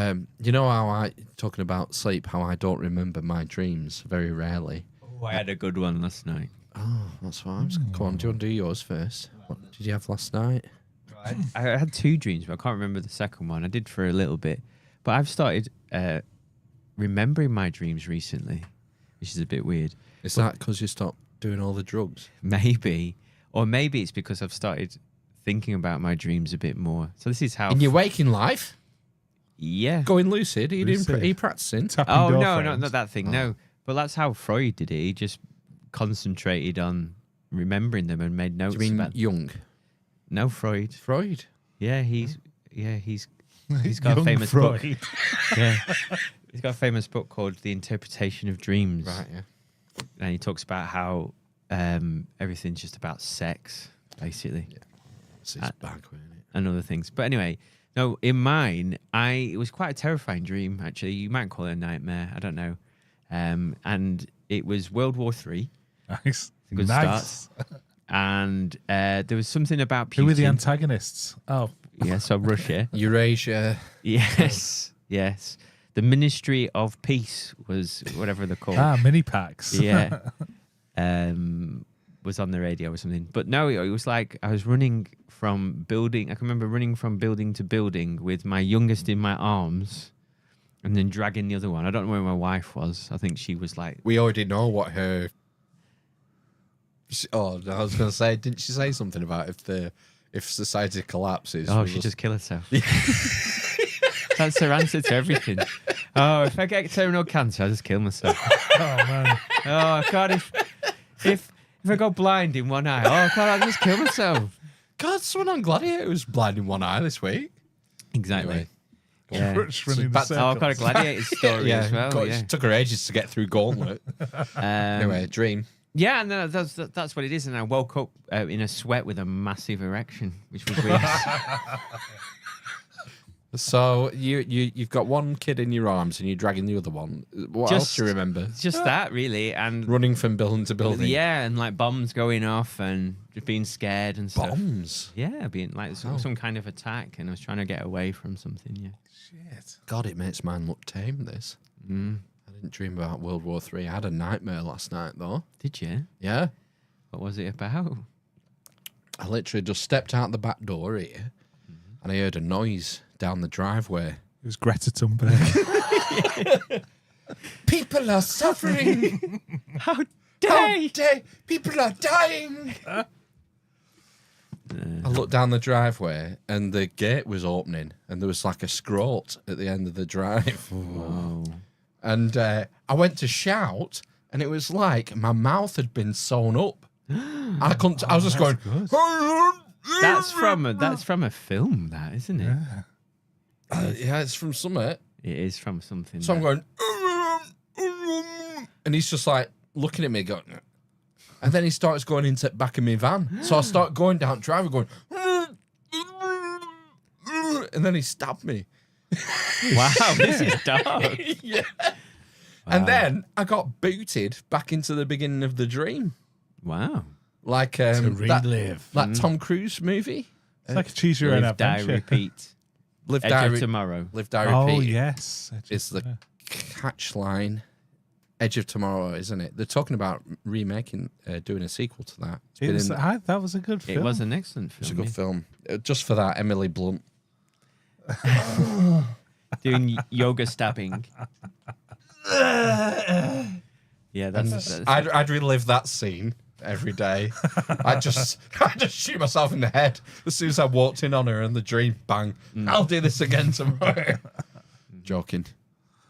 you know how talking about sleep, how I don't remember my dreams very rarely. Oh, I had a good one last night. Oh, that's why I'm just come on. Do you want to do yours first? What did you have last night? I had 2 dreams, but I can't remember the second one. I did for a little bit, but I've started remembering my dreams recently, which is a bit weird. Is that because you stopped doing all the drugs? Maybe, or maybe it's because I've started thinking about my dreams a bit more. So this is how. In your waking life, yeah. going lucid, are Lucid. you practicing? Tapping Oh door no, frames. not that thing. No, but that's how Freud did it. He just concentrated on remembering them and made Do notes you mean about. Jung? No, Freud. Freud? Yeah, he's got a Young famous Freud. book. Yeah, he's got a famous book called The Interpretation of Dreams. Right, yeah. And he talks about how everything's just about sex, basically, It's his bag, isn't it? and other things. But anyway, no, in mine, it was quite a terrifying dream, actually. You might call it a nightmare. I don't know. And it was World War III. Nice. Good Nice. And there was something about Putin. Who were the antagonists? Oh, Yeah, so Russia. Eurasia. Yes, yes. The Ministry of Peace was whatever they're called. mini packs. Yeah. Was on the radio or something. But no, it was like I was running from building. I can remember running from building to building with my youngest in my arms and then dragging the other one. I don't know where my wife was. I think she was like... We already know what her... Oh, I was going to say, didn't she say something about if society collapses? Oh, we'll she'd just kill herself. That's her answer to everything. Oh, if I get terminal cancer, I'll just kill myself. Oh man. Oh, God, if I go blind in one eye, oh, God, I'll just kill myself. God, someone on Gladiator was blind in one eye this week. Exactly. Anyway. Yeah. Crutch running the back- Oh, I've got a circles. Gladiator story as well. God, Yeah. it took her ages to get through Gauntlet. Anyway, dream. Yeah, and that's what it is. And I woke up in a sweat with a massive erection, which was weird. So you've got one kid in your arms and you're dragging the other one. What else do you remember? It's just that, really. And Running from building to building. yeah, and like bombs going off and just being scared and stuff. Bombs. Yeah, being like some kind of attack, and I was trying to get away from something. Yeah. Shit. God, it makes mine look tame, this. I didn't dream about World War III. I had a nightmare last night, though. Did you? Yeah. What was it about? I literally just stepped out the back door here and I heard a noise down the driveway. It was Greta Thunberg. People are suffering. How dare! People are dying. I looked down the driveway and the gate was opening and there was like a scrote at the end of the drive. Oh. And I went to shout and it was like my mouth had been sewn up. I couldn't. I was just going. That's from a film, that isn't it? Yeah, it's from Summit. It is from something. So I'm that- going, and he's just like looking at me, going, and then he starts going into the back of my van. So I start going down driving, going, and then he stabbed me. Wow, this is dark. Yeah. And then I got booted back into the beginning of the dream, Wow. like To that relive. Tom Cruise movie. It's like a choose your own Live, die, adventure. repeat. Live Edge Die of Tomorrow. Live Die Oh Repeat yes, is the catch line. Edge of Tomorrow, isn't it? They're talking about remaking, doing a sequel to that. That was a good film. It was an excellent film. It's a good film. Just for that, Emily Blunt. Doing yoga stabbing. Yeah, that's I'd relive that scene every day. I just shoot myself in the head as soon as I walked in on her and the dream, bang. I'll do this again tomorrow. Joking.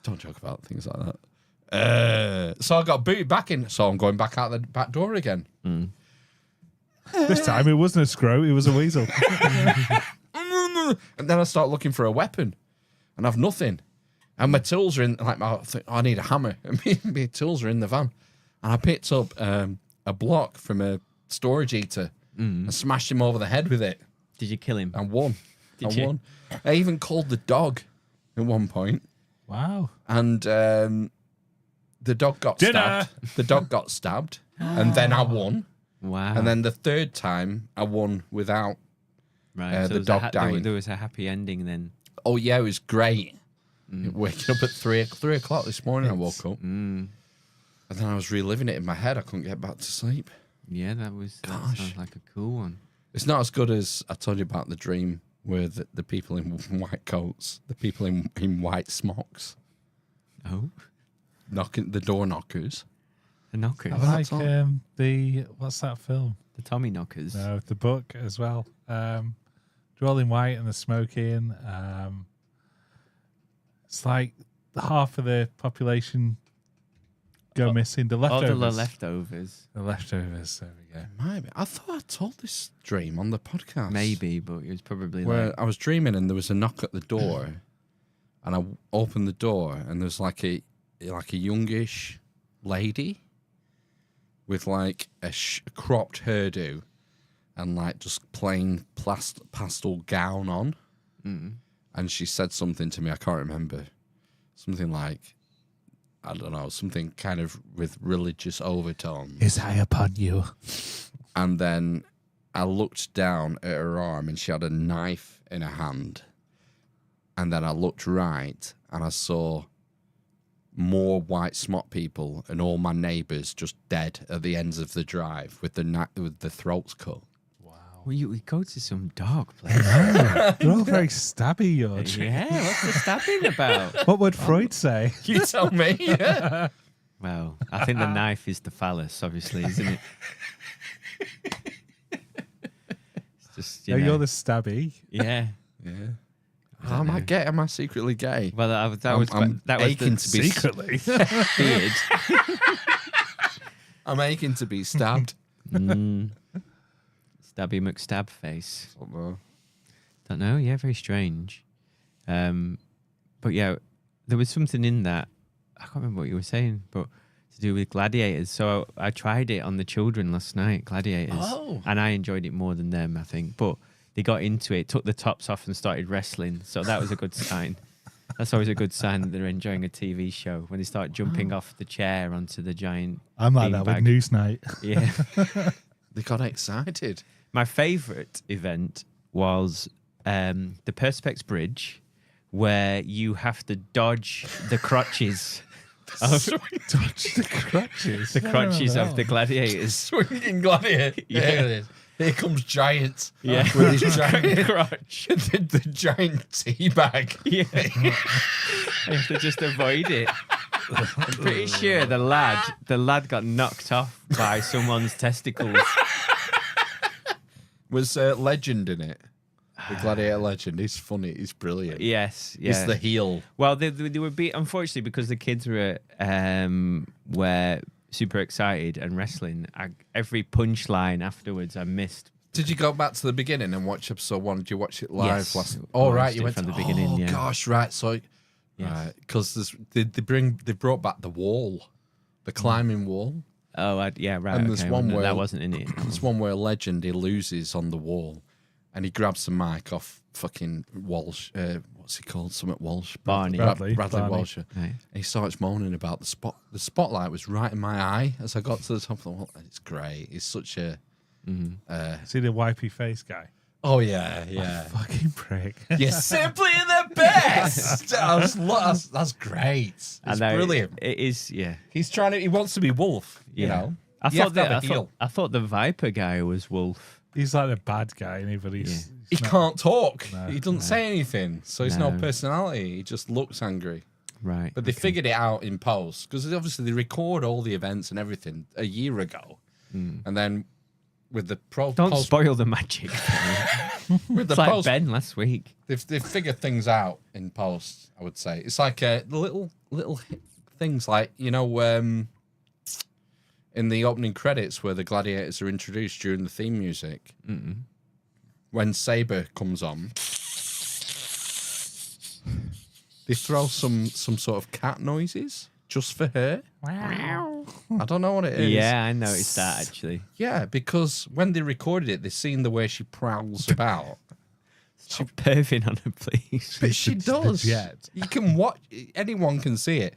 Don't joke about things like that. So I got booted back in, so I'm going back out the back door again. This time it wasn't a scrow, it was a weasel. And then I start looking for a weapon, and I've nothing. And my tools are in, like, I need a hammer. And my tools are in the van. And I picked up a block from a storage heater and smashed him over the head with it. Did you kill him? And won. Did you? Won. I even called the dog at one point. Wow. And the dog got Dinner. stabbed. The dog got stabbed. And then I won. Wow. And then the third time I won without right, the dog dying. There was a happy ending then. Oh, yeah, it was great. Waking up at 3 o'clock this morning, I woke up. And then I was reliving it in my head. I couldn't get back to sleep. Yeah, that sounds like a cool one. It's not as good as I told you about the dream where the people in white coats, the people in white smocks, Oh, knocking the door knockers. the knockers. I like what's that film? The Tommy knockers. No, the book as well. They're all in white and they're smoking. It's like half of the population go missing. The leftovers. All the leftovers. The leftovers. There we go. Maybe. I thought I told this dream on the podcast. Maybe, but it was probably Where like... I was dreaming and there was a knock at the door, and I opened the door and there's like a youngish lady with like a cropped hairdo and like just plain pastel gown on, and she said something to me. I can't remember. Something like, I don't know, something kind of with religious overtones. Is I upon you? And then I looked down at her arm and she had a knife in her hand. And then I looked right and I saw more white smock people and all my neighbours just dead at the ends of the drive with the throats cut. Well, we go to some dark place. They're all very stabby, your dreams. Yeah, what's the stabbing about? What would Freud say? You tell me. Yeah. Well, I think the knife is the phallus, obviously, isn't it? It's just, No, you're the stabby. Yeah. Yeah. Am I gay? Am I secretly gay? Well, that was aching the to be Secretly. beard. I'm aching to be stabbed. Stabby McStab face. Oh, no. Don't know. Yeah, very strange. But yeah, there was something in that. I can't remember what you were saying, but to do with Gladiators. So I tried it on the children last night, Gladiators. Oh. And I enjoyed it more than them, I think. But they got into it, took the tops off and started wrestling. So that was a good sign. That's always a good sign that they're enjoying a TV show, when they start jumping off the chair onto the giant I'm like that with beanbag. Newsnight. Yeah. They got excited. My favourite event was the Perspex Bridge, where you have to dodge the crotches. Dodge the crutches. The crotches of the gladiators. Swinging gladiator. Yeah. Here it is. Here comes Giant. Yeah. With his giant crotch. the giant tea bag. Yeah. You have to just avoid it. I'm pretty sure the lad got knocked off by someone's testicles. Was Legend in it? The Gladiator Legend. He's funny. He's brilliant. Yes. Yeah. He's the heel. Well, they were unfortunately, because the kids were super excited and wrestling. Every punchline afterwards I missed. Did you go back to the beginning and watch episode 1? Did you watch it live Yes. last? I Oh, right. watched You it went from to the beginning, Oh yeah. gosh, right. So, Yes. right, because they brought back the wall, the climbing wall. Oh, yeah, right. And there's okay, one well, where that wasn't in it. There's one where Legend, he loses on the wall, and he grabs the mic off fucking Walsh. What's he called? Something Walsh. Barney. Bradley Barney. Walsh. Right. And he starts moaning about the spot. The spotlight was right in my eye as I got to the top of the wall. It's great. He's such a. See the wipey face guy? Oh yeah. Fucking prick. You're simply the best. That's great. It's I know, brilliant. It is, yeah. He wants to be Wolf. You know. I You have thought to have a heel. I thought the Viper guy was Wolf. He's like a bad guy, but he's He not- can't talk. No, He doesn't say anything, so he's no No. personality. He just looks angry. Right. But they figured it out in post because obviously they record all the events and everything a year ago, and then with the Don't post, spoil the magic. with the It's like post, Ben last week. they've figured things out in post. I would say it's like the little things like in the opening credits where the gladiators are introduced during the theme music. When Saber comes on, they throw some sort of cat noises just for her. I don't know what it is. Yeah, I noticed that actually. Yeah, because when they recorded it, they seen the way she prowls about. Stop perving on her, please. But she does. jet. You can watch. Anyone can see it.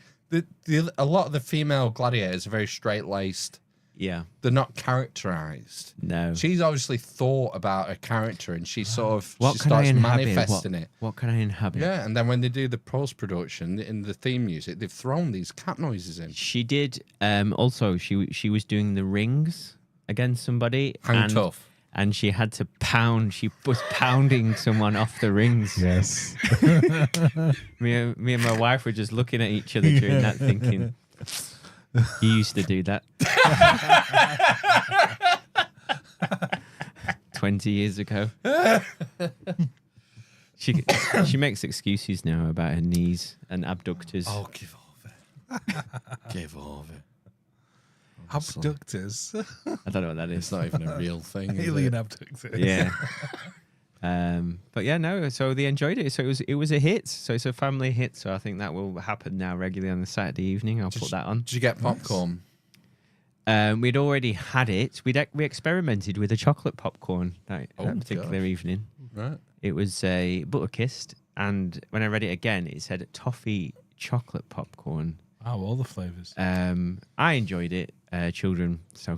A lot of the female gladiators are very straight-laced. Yeah. They're not characterized. No. She's obviously thought about her character, and she sort of What she can I starts inhabit? manifesting it. What can I inhabit? Yeah, and then when they do the post-production in the theme music, they've thrown these cat noises in. She did. Also, she was doing the rings against somebody. Hang tough. And she had to pound. She was pounding someone off the rings. Yes. Me and my wife were just looking at each other during that, thinking, "You used to do that 20 years ago." She makes excuses now about her knees and abductors. Oh, give over. Give over. Abductors. I don't know what that It's is. not even a real thing. is Alien it? abductors. Yeah. But yeah, no. So they enjoyed it. So it was a hit. So it's a family hit. So I think that will happen now regularly on the Saturday evening. I'll put that on. Did you get popcorn? We'd already had it. We experimented with a chocolate popcorn that particular evening. Right. It was a butter kissed, and when I read it again, it said toffee chocolate popcorn. Oh, all the flavors. I enjoyed it. Children, so.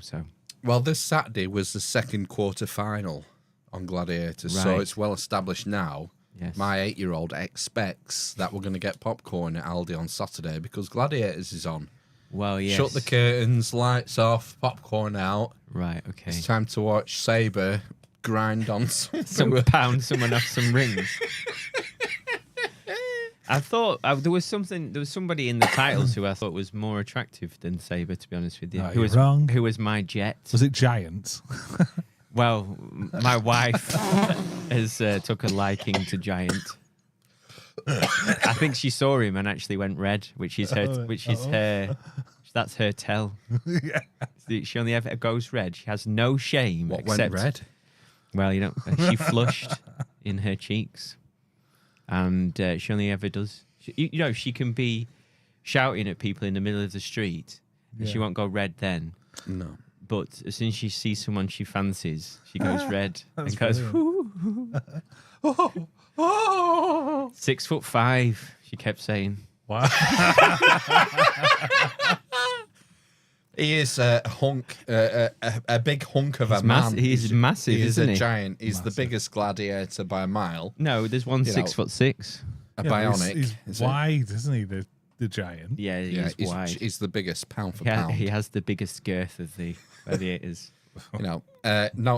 Well, this Saturday was the second quarter final on Gladiators, so Right. it's well established now. Yes. My 8-year-old expects that we're going to get popcorn at Aldi on Saturday because Gladiators is on. Well, yes. Shut the curtains, lights off, popcorn out. Right. Okay. It's time to watch Saber grind on Pound someone off some rings. I thought there was somebody in the titles who I thought was more attractive than Saber, to be honest with you. No, who you're was wrong. Who was my jet? Was it Giants? Well, my wife has took a liking to Giant. I think she saw him and actually went red, which is her. That's her tell. Yeah. She only ever goes red. She has no shame. What except, went red? Well, she flushed in her cheeks, and she only ever does. She can be shouting at people in the middle of the street, and she won't go red then. No. But as soon as she sees someone she fancies, she goes red and goes. Oh, oh. 6'5", she kept saying. Wow. He is a hunk, a big hunk of a man. He's massive, He is isn't a he? giant. He's the biggest gladiator by a mile. No, there's one You know. 6'6". A Yeah, but bionic. He's is it? wide, isn't he? The giant. Yeah, Yeah, he's wide. he's the biggest pound for Yeah, pound. he has the biggest girth of the gladiators. No,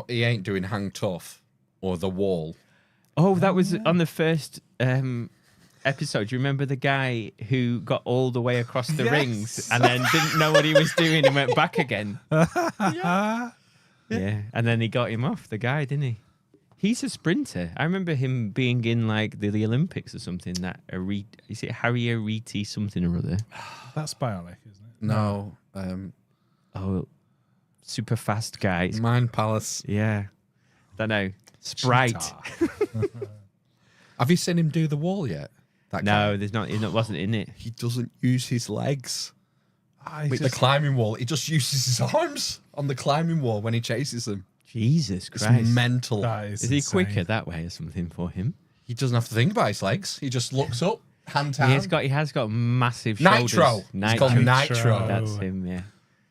he ain't doing hang tough or the wall. Oh, that was on the first episode. Do you remember the guy who got all the way across the rings and then didn't know what he was doing and went back again? Yeah, and then he got him off, the guy, didn't he? He's a sprinter. I remember him being in like the Olympics or something. Is it Harry Ariti something or other? That's bionic, isn't it? No, Oh, super fast guy. Mind Palace. Yeah, don't know. Sprite. Cheetah. Have you seen him do the wall yet? That No, guy? there's not. It wasn't in it. He doesn't use his legs. Ah, he's With just- the climbing wall, he just uses his arms on the climbing wall when he chases them. Jesus It's Christ! mental. that Is he insane. quicker that way or something for him? He doesn't have to think about his legs. He just looks up, hand down. He has got massive Nitro. shoulders. It's called Nitro. That's him. Yeah.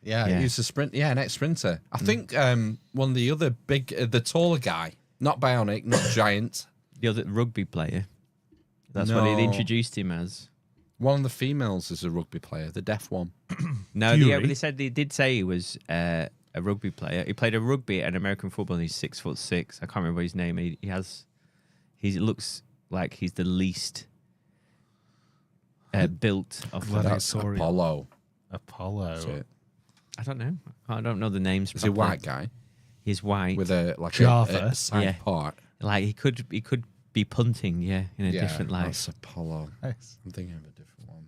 Yeah, Yeah. he's a sprint. Yeah, next sprinter. I think one of the other big, the taller guy Not bionic, not giant. The other rugby player. That's what they No. introduced him as. One of the females is a rugby player, the deaf one. No, Fury. they did say he was a rugby player. He played a rugby and American football, and he's 6'6". I can't remember his name. He looks like he's the least built of the That's Gladiatorial. Apollo. Apollo. That's it. I don't know. I don't know the names. Is he a properly. white guy He's white. with a Java. a side Yeah. part? Like he could be punting, in a different light. That's Apollo. Nice. I'm thinking of a different one.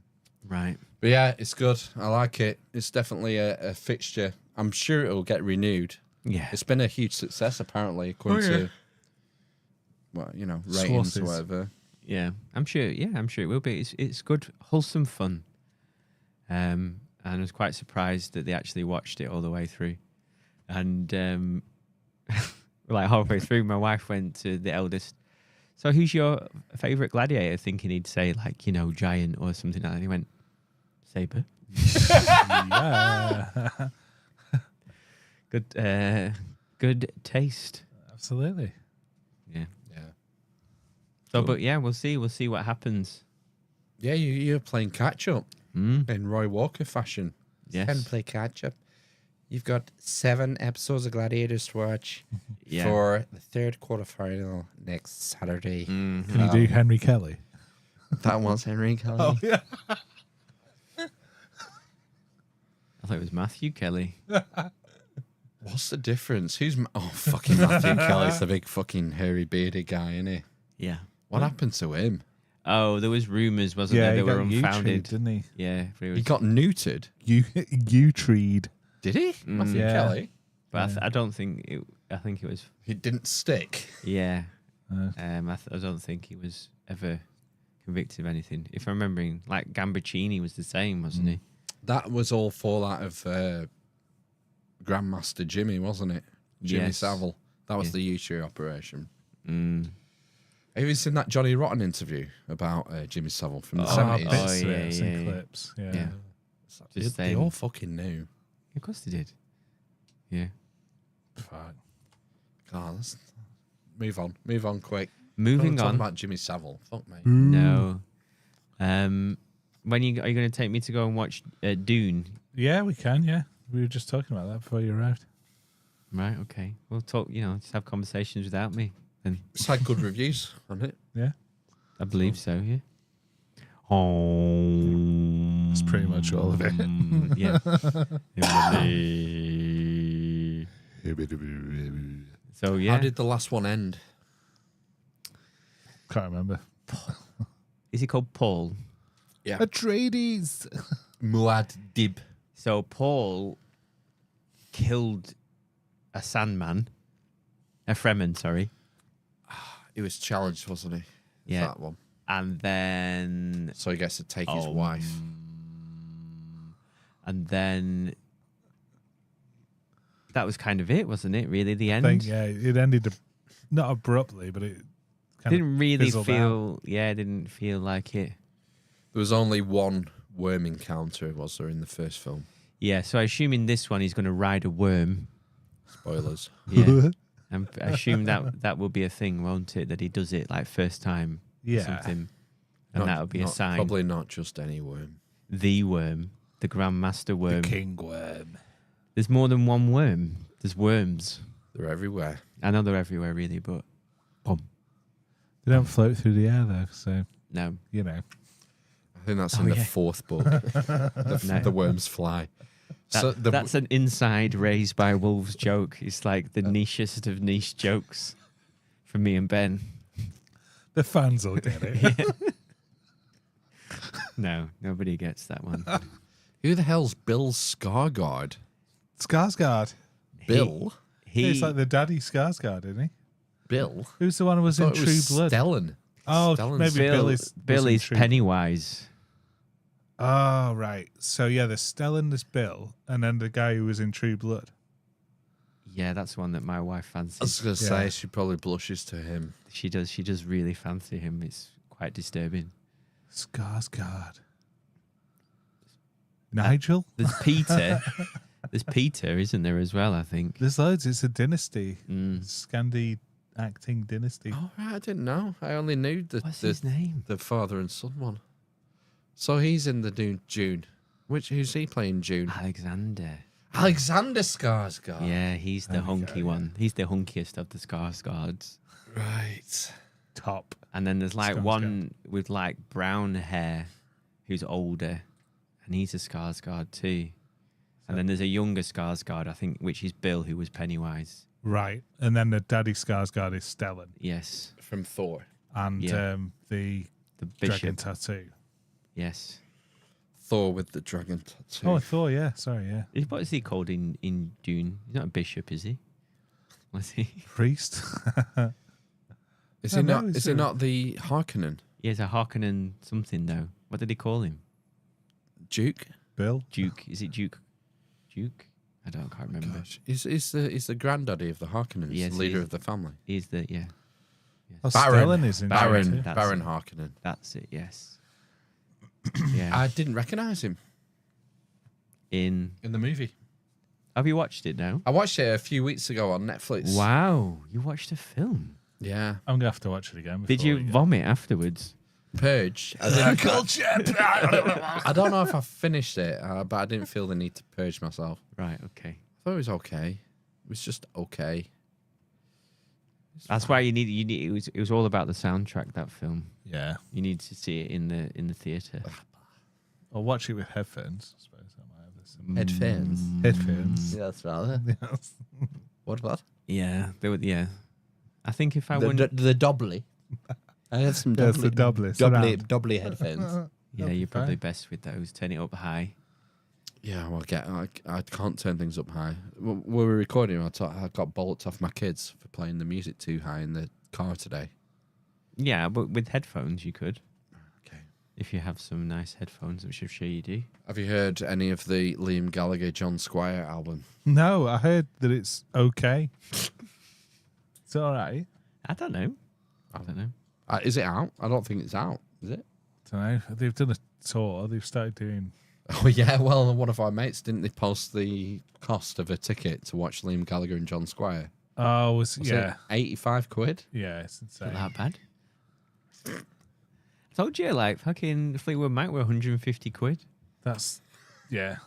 Right. But yeah, it's good. I like it. It's definitely a fixture. I'm sure it'll get renewed. Yeah. It's been a huge success, apparently, according to, well, ratings Sources. or whatever. Yeah. I'm sure it will be. It's good, wholesome fun. And I was quite surprised that they actually watched it all the way through. And like halfway through, my wife went to the eldest. So who's your favourite gladiator? Thinking he'd say like, giant or something like that. And he went, Saber. Yeah. Good taste. Absolutely. Yeah. Yeah. So, Cool. but yeah, we'll see what happens. Yeah, you're playing catch up in Roy Walker fashion. Yes. Can play catch up. You've got 7 episodes of Gladiators to watch Yeah. for the third quarterfinal next Saturday. Mhm. Can you do Henry Kelly? That was Henry Kelly. Oh, yeah. I thought it was Matthew Kelly. What's the difference? Fucking Matthew Kelly's the big fucking hairy bearded guy, isn't he? Yeah. What happened to him? Oh, there was rumours, wasn't Yeah, there? he They were got unfounded. U-treed, didn't he? Yeah. But it was, He got neutered. U-treed. Did he? Matthew Yeah. Kelly? but I don't think it. I think it was. He didn't stick. Yeah. Uh. I don't think he was ever convicted of anything. If I'm remembering, like Gambaccini was the same, wasn't he? That was all fallout of Grandmaster Jimmy, wasn't it? Jimmy Yes. Savile. That was Yeah. the U-Tree operation. Mm. Have you seen that Johnny Rotten interview about Jimmy Savile from the Oh, 70s? bits of yeah, it, some yeah, yeah. clips. Yeah. Yeah. They, Just they saying. all fucking knew. Of course they did. Yeah. Fuck. God, let's move on. Move on quick. Moving Talking on. about Jimmy Savile. Fuck me. No. Are you going to take me to go and watch Dune? Yeah, we can, yeah. We were just talking about that before you arrived. Right. Okay. We'll talk. Just have conversations without me. Then It's had good reviews on it. Yeah. I believe so. Yeah. Oh. That's pretty much all of it. Yeah. So yeah. How did the last one end? Can't remember. Is he called Paul? Yeah. Atreides. Muad Dib. So Paul killed a Sandman, a Fremen, sorry, He was challenged, wasn't he? Yeah. That one. and then So he gets to take his wife. and then that was kind of it, wasn't it? Really, the I end. think, yeah, it ended not abruptly, but it kind Didn't really fizzled feel. Yeah, didn't feel like it. There was only one worm encounter, was there, in the first film? Yeah, so I assume in this one he's going to ride a worm. Spoilers. Yeah, and I assume that will be a thing, won't it? That he does it like first time. Or Yeah. something, and that'll be a sign. Probably not just any worm. The worm, the Grandmaster worm. The king worm. There's more than one worm. There's worms. They're everywhere. I know they're everywhere, really, but boom. They don't float through the air, though, so, No. you know. I think that's Oh, in the yeah. fourth book. The worms fly. That's an inside raised by wolves joke. It's like the nichest of niche jokes from me and Ben. The fans will get it. No, nobody gets that one. Who the hell's Bill Skarsgård? Skarsgård. Bill? He's like the daddy Skarsgård, isn't he? Bill? Who's the one who was in Thought it True was Blood? Stellan. Oh, Stellan's- maybe Bill is Bill is True- Pennywise. Oh, right. So, yeah, there's Stellan, there's Bill, and then the guy who was in True Blood. Yeah, that's one that my wife I was fancies. going to Yeah. say she probably blushes to him. She does really fancy him. It's quite disturbing. Skarsgård. Nigel? There's Peter. There's Peter, isn't there, as well, I think. There's loads. It's a dynasty. Mm. Scandi acting dynasty. Oh, right, I didn't know. I only knew What's his name? the father and son one. So he's in the Dune. Who's he playing Dune? Alexander. Alexander Skarsgård. Yeah, he's the There we hunky go, one. He's the hunkiest of the Skarsgårds. Right. Top. And then there's like Skarsgård. one with like brown hair who's older, and he's a Skarsgård too. And then there's a younger Skarsgård, I think, which is Bill, who was Pennywise. Right. And then the daddy Skarsgård is Stellan. Yes. From Thor. And Yeah. The The dragon bishop. tattoo. Yes. Thor with the dragon tattoo. Oh, Thor, yeah. Sorry, yeah. What is he called in Dune? He's not a bishop, is he? What's he? Priest. Is No, it no, not? he's Is it a- not the Harkonnen He has a Harkonnen something, though. What did he call him? Duke? Bill. Duke. Is it Duke? Duke? I can't remember. Gosh, is the granddaddy of the Harkonnens, Yes, he leader is. of the family? He's the, yeah. Oh, Baron. Stellan is in Baron. there too. That's Baron it. Harkonnen. That's it, yes. Yeah. I didn't recognise him in. in the movie. Have you watched it now? I watched it a few weeks ago on Netflix. Wow. You watched a film. Yeah. I'm going to have to watch it again. Did before you we go. vomit afterwards? Purge. I don't know if I finished it, but I didn't feel the need to purge myself. Right, okay. I thought it was okay. It was just okay. That's why you need it was all about the soundtrack, that film. Yeah. You need to see it in the theatre. I'll watch it with headphones. I suppose I might have this. Headphones. Headphones. Yeah, that's right. Yes. What? Yeah, they would. Yeah, I think if I The, wouldn't, the doubly. I have some Yes, the doubly, doubly. surround. doubly headphones. yeah, that'd you're be probably fine. best with those. Turn it up high. Yeah, well, I can't turn things up high. When we were recording, I got bollocked off my kids for playing the music too high in the car today. Yeah, but with headphones you could, Okay. if you have some nice headphones, which I'm sure you do. Have you heard any of the Liam Gallagher, John Squire album? No, I heard that it's okay. It's all right. I don't know. I don't know. Is it out? I don't think it's out. Is it? Don't know. They've done a tour. They've started doing. Oh yeah. Well, one of our mates didn't they post the cost of a ticket to watch Liam Gallagher and John Squire? Oh, Was yeah, it 85 quid? yeah. It's insane. Not that bad. I told you, like fucking Fleetwood Mac were 150 quid. That's yeah.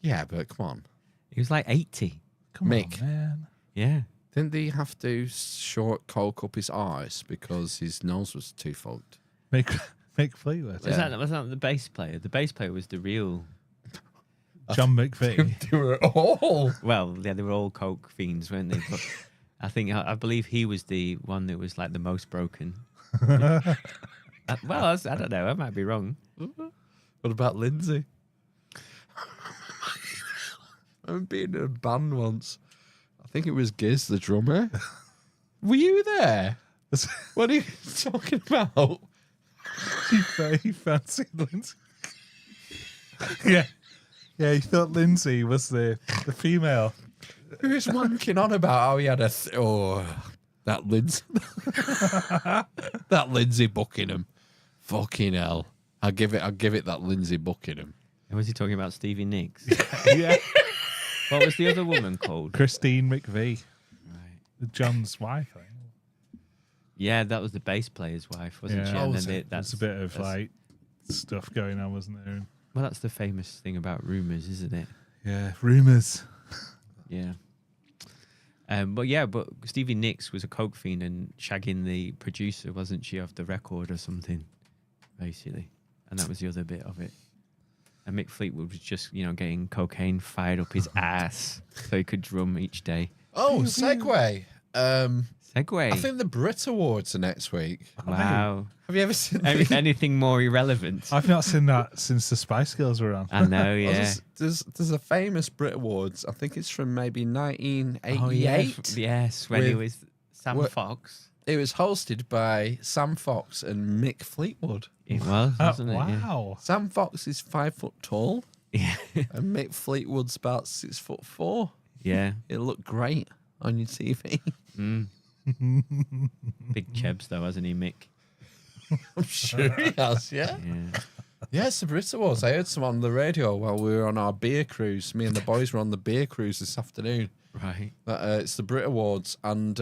Yeah, but come on. It was like 80. Come Mick. on, man. Yeah. Didn't they have to short coke up his arse because his nose was too fogged? Mick Fleetwood. Was that the bass player? The bass player was the real. John McVie. They were all. Well, yeah, they were all coke fiends, weren't they? But I believe he was the one that was like the most broken. Well, I don't know. I might be wrong. What about Lindsay? I remember being in a band once. I think it was Giz, the drummer. Were you there? What are you talking about? He fancied Lindsay. Yeah. Yeah, he thought Lindsay was the female. Who was wanking on about how he had that Lindsay. That Lindsay Buckingham. Fucking hell. I'll give it that Lindsay Buckingham. Was he talking about Stevie Nicks? Yeah. What was the other woman called? Christine McVie, Right. John's wife. I think. Yeah, that was the bass player's wife, wasn't she? Yeah. And was then it? There's a bit of like stuff going on, wasn't there? well, that's the famous thing about rumors, isn't it? Yeah, rumors. Yeah. But Stevie Nicks was a coke fiend and shagging the producer, wasn't she, of the record or something, basically. And that was the other bit of it. And Mick Fleetwood was just, getting cocaine fired up his ass so he could drum each day. Oh, segue. Segway. I think the Brit Awards are next week. Wow. Have you ever seen Anything more irrelevant? I've not seen that since the Spice Girls were on. I know, yeah. There's a famous Brit Awards. I think it's from maybe 1988. Oh, yeah. Yes, when it With- was Sam what- Fox. It was hosted by Sam Fox and Mick Fleetwood. It was, wasn't it? Wow. Sam Fox is 5 foot tall, Yeah. and Mick Fleetwood's about 6'4". Yeah. It looked great on your TV. Mm. Big Chebs, though, hasn't he, Mick? I'm sure he has, yeah. Yeah. Yeah, it's the Brit Awards. I heard some on the radio while we were on our beer cruise. Me and the boys were on the beer cruise this afternoon. Right. It's the Brit Awards, and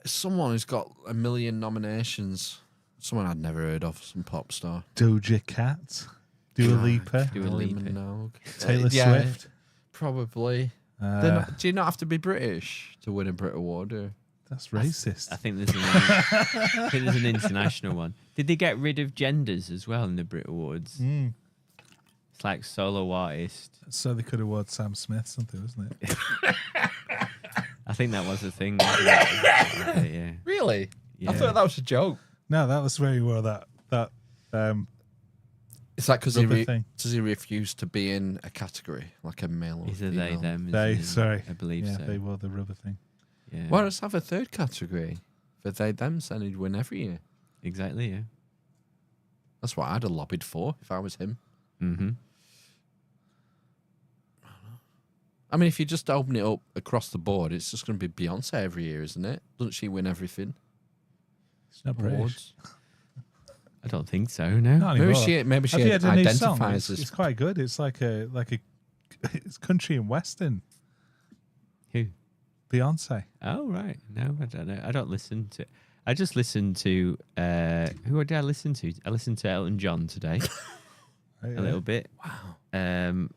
Someone who's got 1 million nominations. Someone I'd never heard of. Some pop star. Doja Cat, Dua Lipa, Dua Kylie Lipa. Minogue. Taylor Yeah, Swift. Probably. Do you not have to be British to win a Brit Award? Or? That's racist. I think there's an international one. Did they get rid of genders as well in the Brit Awards? It's like solo artist. So they could award Sam Smith something, wasn't it? I think that was a thing. Wasn't it? Yeah. Really? Yeah. I thought that was a joke. No, that was where he wore that. It's like because Rubber thing. does he refuse to be in a category like a male or Is it female? they, them? They, isn't it? sorry. I believe Yeah, so. they wore the rubber thing. Yeah. Why does have a third category for they them? Then he'd win every year. Exactly, yeah. That's what I'd have lobbied for if I was him. Mm-hmm. I mean, if you just open it up across the board, it's just going to be Beyonce every year, isn't it? Doesn't she win everything? It's not British. Awards? I don't think so, no. Not Maybe anymore. she Have you heard a new song? identifies It's as quite good. It's like a it's country and western. Who? Beyonce. Oh, right. No, I don't know. I don't listen to... I just listen to... who did I listen to? I listened to Elton John today. Right, A little bit. Wow.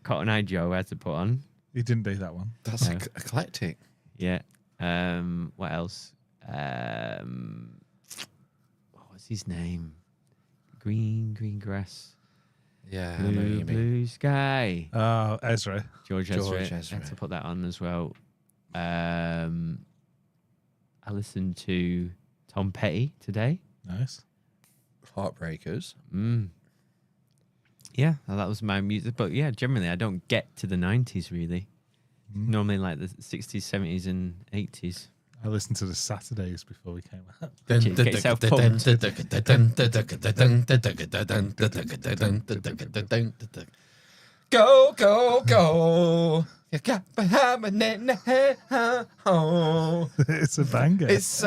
Cotton Eye Joe I had to put on. He didn't do that one. that's No. eclectic. Yeah. What else? What's his name? Green grass. Yeah, I know what you mean. Blue sky. Oh, Ezra. George Ezra. I Ezra. had to put that on as well. I listened to Tom Petty today. Nice. Heartbreakers. Yeah, that was my music. But yeah, generally I don't get to the 90s really. Normally like the 60s, 70s and 80s. I listened to the Saturdays before we came out. Get yourself pumped. Go, go, go. You got behind oh. It's a banger. It's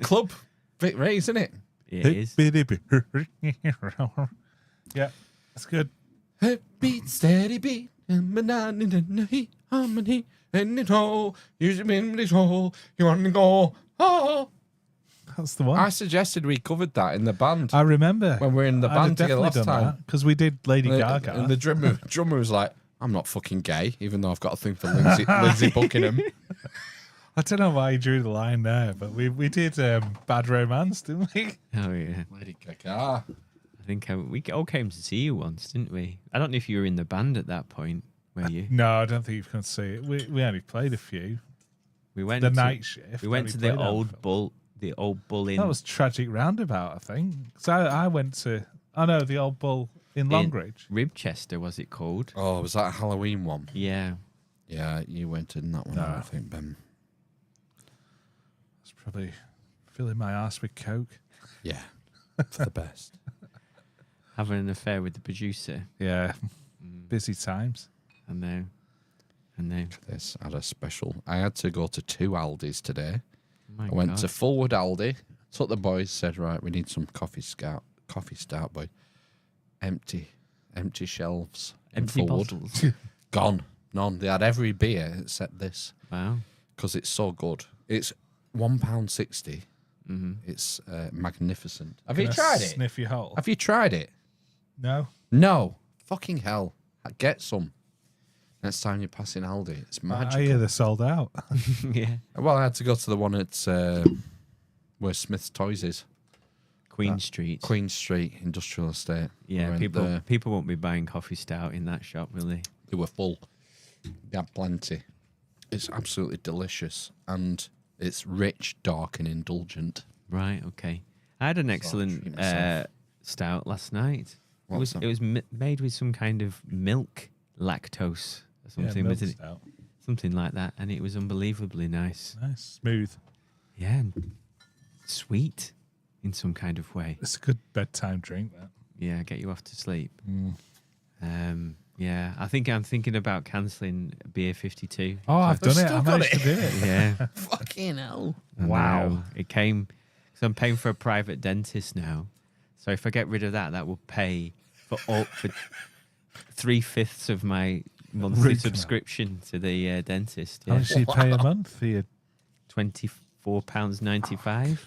Club Vic Ray, isn't it? It is. Yeah, that's good. Beat, steady beat, harmony, and it all. Use it in this hole. You want to go? Oh. That's the one. I suggested we covered that in the band I remember when we were in the I'd band have together last definitely done time. that because we did Lady Gaga. And the drummer was like, "I'm not fucking gay," even though I've got a thing for Lindsay Buckingham. I don't know why he drew the line there, but we did Bad Romance, didn't we? Oh yeah. Lady Gaga. I think we all came to see you once, didn't we? I don't know if you were in the band at that point, were you? No, I don't think you've come to see it. We only played a few. We went The to, night shift. We went only to the played that old film. bull. The old bull in. That was Tragic Roundabout, I think. So I went to. Oh no, the old bull in Longridge. Ribchester, was it called? Oh, was that a Halloween one? Yeah. Yeah, you went in that one, No. I think, Ben. It's probably filling my ass with coke. Yeah, for the best. Having an affair with the producer. Yeah, busy times. I know. This had a special. I had to go to 2 Aldis today. My I went God. to Fulwood Aldi, took the boys, said, right, we need some coffee stout, boy. Empty shelves. in Empty Fulwood. bottles. Gone. None. They had every beer except this Wow. because it's so good. It's £1.60. Mm-hmm. It's magnificent. Have Can you I tried it? Sniff your hole. Have you tried it? No. No. Fucking hell. Get some. Next time you're passing Aldi, it's I magical. hear they're sold out. Yeah. Well, I had to go to the one at where Smith's Toys is. Queen Street. Queen Street Industrial Estate. Yeah, We went people there. people won't be buying coffee stout in that shop, will they? They were full. They had plenty. It's absolutely delicious. And it's rich, dark, and indulgent. Right. Okay. I had an excellent treat myself. stout last night. What's it that? was made with some kind of milk, lactose, or something, milk wasn't it? stout. Something like that, and it was unbelievably nice. Nice, smooth. Yeah, and sweet in some kind of way. It's a good bedtime drink. That. Yeah, get you off to sleep. Mm. Yeah, I think I'm thinking about cancelling Beer 52. Oh, I've done it. still I got managed to do it. Yeah. Fucking hell. I Wow. know. It came because I'm paying for a private dentist now. So if I get rid of that, that will pay for 3/5 of my monthly Root canal. subscription to the dentist. How Yeah. much do you pay a month for your? £4.95.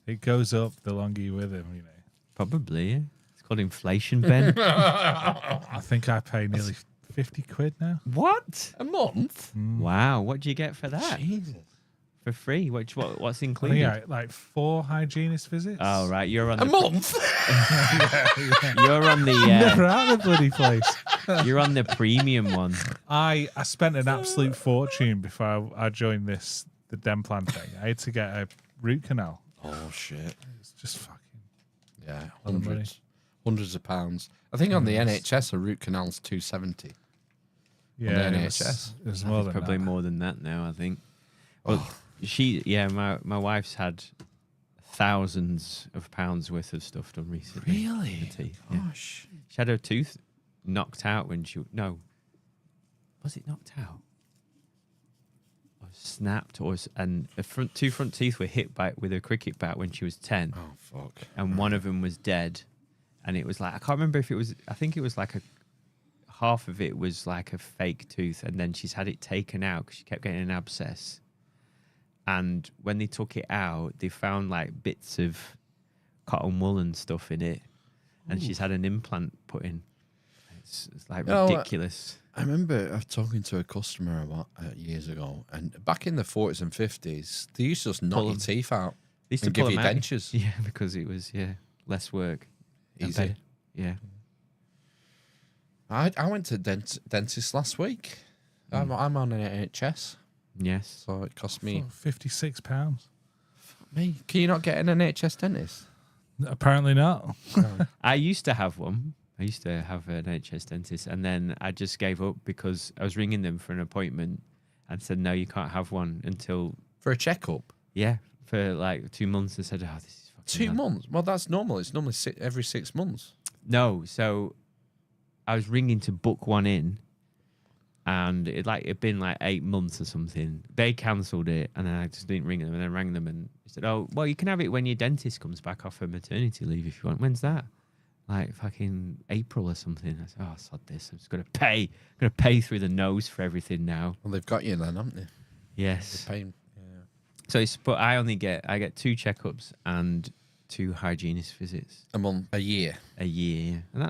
It goes up the longer you're with him, you know. Probably, yeah. It's called inflation, Ben. I think I pay nearly 50 quid now. What? A month? Wow, what do you get for that? Jesus. For free? What's I think included? like 4 hygienist visits. Oh, right, you're on A the month? you're on the Never out of the bloody place. you're on the premium one. I spent an absolute fortune before I joined the Demplan thing. I had to get a root canal. Oh, shit. It's just fucking. Yeah, lot of money. hundreds of pounds. I think on the NHS, a root canal's $270. Yeah, the it was, NHS. it was more than Probably that. more than that now, I think. Well, my wife's had thousands of pounds worth of stuff done recently. Really? in the teeth, yeah. Gosh. She had her tooth knocked out when was it knocked out? Or snapped, and the two front teeth were hit with a cricket bat when she was 10. Oh, fuck. And one of them was dead. And it was like, I can't remember if it was, I think it was like half of it was like a fake tooth. And then she's had it taken out because she kept getting an abscess. And when they took it out, they found like bits of cotton wool and stuff in it. And she's had an implant put in. It's like ridiculous. I remember talking to a customer about years ago, and back in the 40s and 50s, they used to just knock your teeth out They used and to give pull you them out. dentures. Yeah, because it was, less work. and Easy. better. Yeah. I went to dentist last week. I'm on an NHS, Yes. so it cost me. £56. Me, can you not get an NHS dentist? Apparently not. I used to have one. I used to have an NHS dentist, and then I just gave up because I was ringing them for an appointment and said, no, you can't have one until, For a checkup? for like 2 months. I said, oh, this is fucking 2 mad. months? Well, that's normal. It's normally every 6 months. No, so I was ringing to book one in, and it'd been like 8 months or something. They cancelled it, and then I just didn't ring them, and then rang them and said, oh, well, you can have it when your dentist comes back off her maternity leave if you want. When's that? Like fucking April or something. I said, oh, sod this. I'm just gonna pay. I'm gonna pay through the nose for everything now. Well, they've got you then, haven't they? Yes. They're paying. Yeah. So but I get 2 checkups and 2 hygienist visits A month, a year. a year, and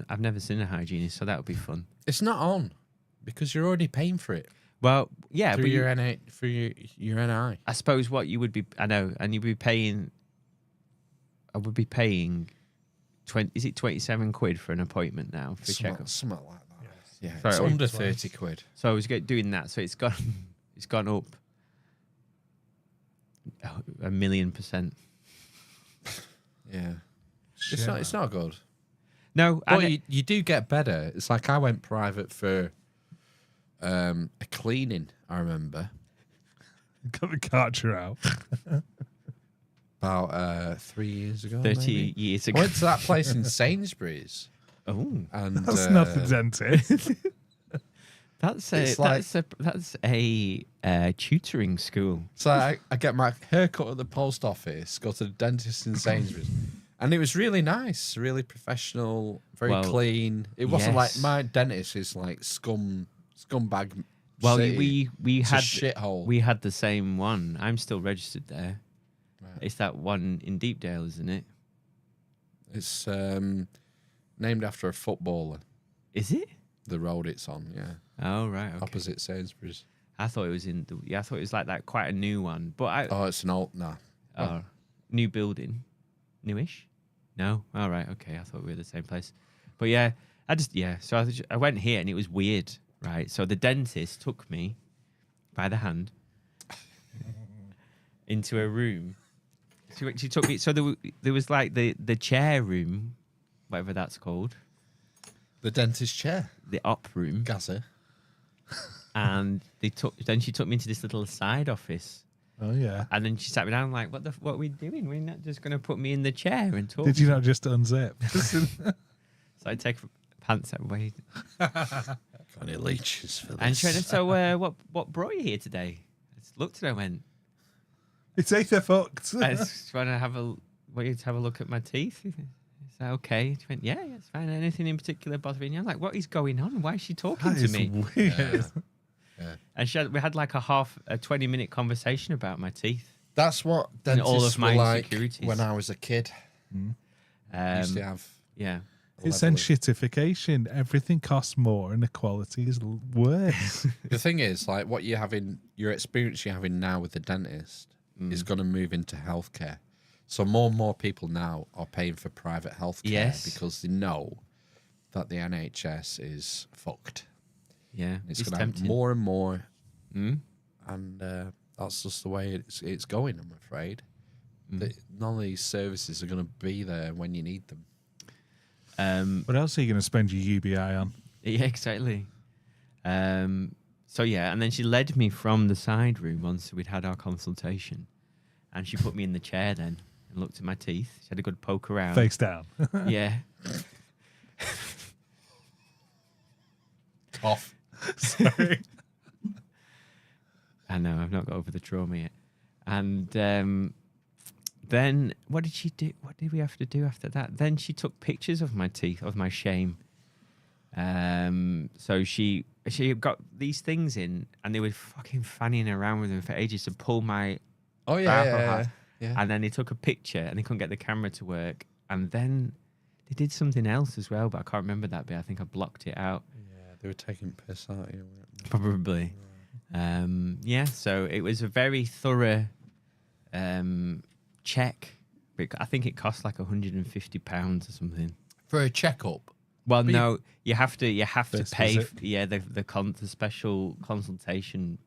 I've never seen a hygienist, so that would be fun. It's not on because you're already paying for it Well, yeah, through but your NI. I suppose what you would be, I know, and you'd be paying. I would be paying 20. Is it 27 quid for an appointment now for checkup? Something like that. Yeah, Sorry, it's we- under 30 quid. So I was doing that, so it's gone up 1,000,000%. Yeah, Shit, it's not good. No, But and you do get better. It's like I went private for a cleaning. I remember Got the Karcher out. about 3 years ago. 30 maybe. years I ago. went to that place in Sainsbury's, Oh, and That's not the dentist. that's a tutoring school. So I get my haircut at the post office, go to the dentist in Sainsbury's, and it was really nice, really professional, very Well, clean. It wasn't yes. like my dentist is like scumbag. Well, city. we It's a had shithole. we had the same one. I'm still registered there. Right. It's that one in Deepdale, isn't it? It's named after a footballer. Is it? The road it's on, yeah, Oh right, okay. opposite Sainsbury's. I thought it was I thought it was like that, quite a new one. But Oh, it's an old new building, newish. No, all right, okay. I thought we were the same place. But yeah, So I went here and it was weird, right? So the dentist took me by the hand into a room. She took me. So there was like the chair room, whatever that's called, The dentist chair, the op room. Gaza. And then she took me into this little side office, Oh, yeah. and then she sat me down like, what are we doing? We're not just going to put me in the chair and talk. Did you not just unzip? So I take pants away, Got any leeches for this? and she went, so what brought you here today? I just looked at her and went, It's either fucked. I just want to have a look at my teeth. Is that okay? She went, yeah, it's fine. Anything in particular bothering you? I'm like, what is going on? Why is she talking That to is me? weird. Yeah. And we had like a 20-minute conversation about my teeth. That's what And all dentists of my were like insecurities. when I was a kid. Used to have. Yeah. It's level of- shitification. Everything costs more and the quality is worse. The thing is, like, what you having, your experience you're having now with the dentist is going to move into healthcare. So more and more people now are paying for private healthcare Yes. because they know that the NHS is fucked. Yeah. It's It's going to have tempting. more and more, Mm? and that's just the way it's going. I'm afraid. None of these services are going to be there when you need them. What else are you going to spend your UBI on? Yeah, exactly. So yeah, and then she led me from the side room once we'd had our consultation, and she put me in the chair then and looked at my teeth. She had a good poke around. Face down. Yeah. Off. Sorry. I know, I've not got over the trauma yet. And then what did she do? What did we have to do after that? Then she took pictures of my teeth, of my shame. So she got these things in, and they were fucking fanning around with them for ages to pull my Oh back yeah, apart. yeah. And then they took a picture, and they couldn't get the camera to work. And then they did something else as well, but I can't remember that bit. I think I blocked it out. Yeah, they were taking piss out of you. weren't they? Probably. Yeah, so it was a very thorough check. I think it cost like £150 or something. For a checkup. Well, But no, you have to First pay. visit. The special consultation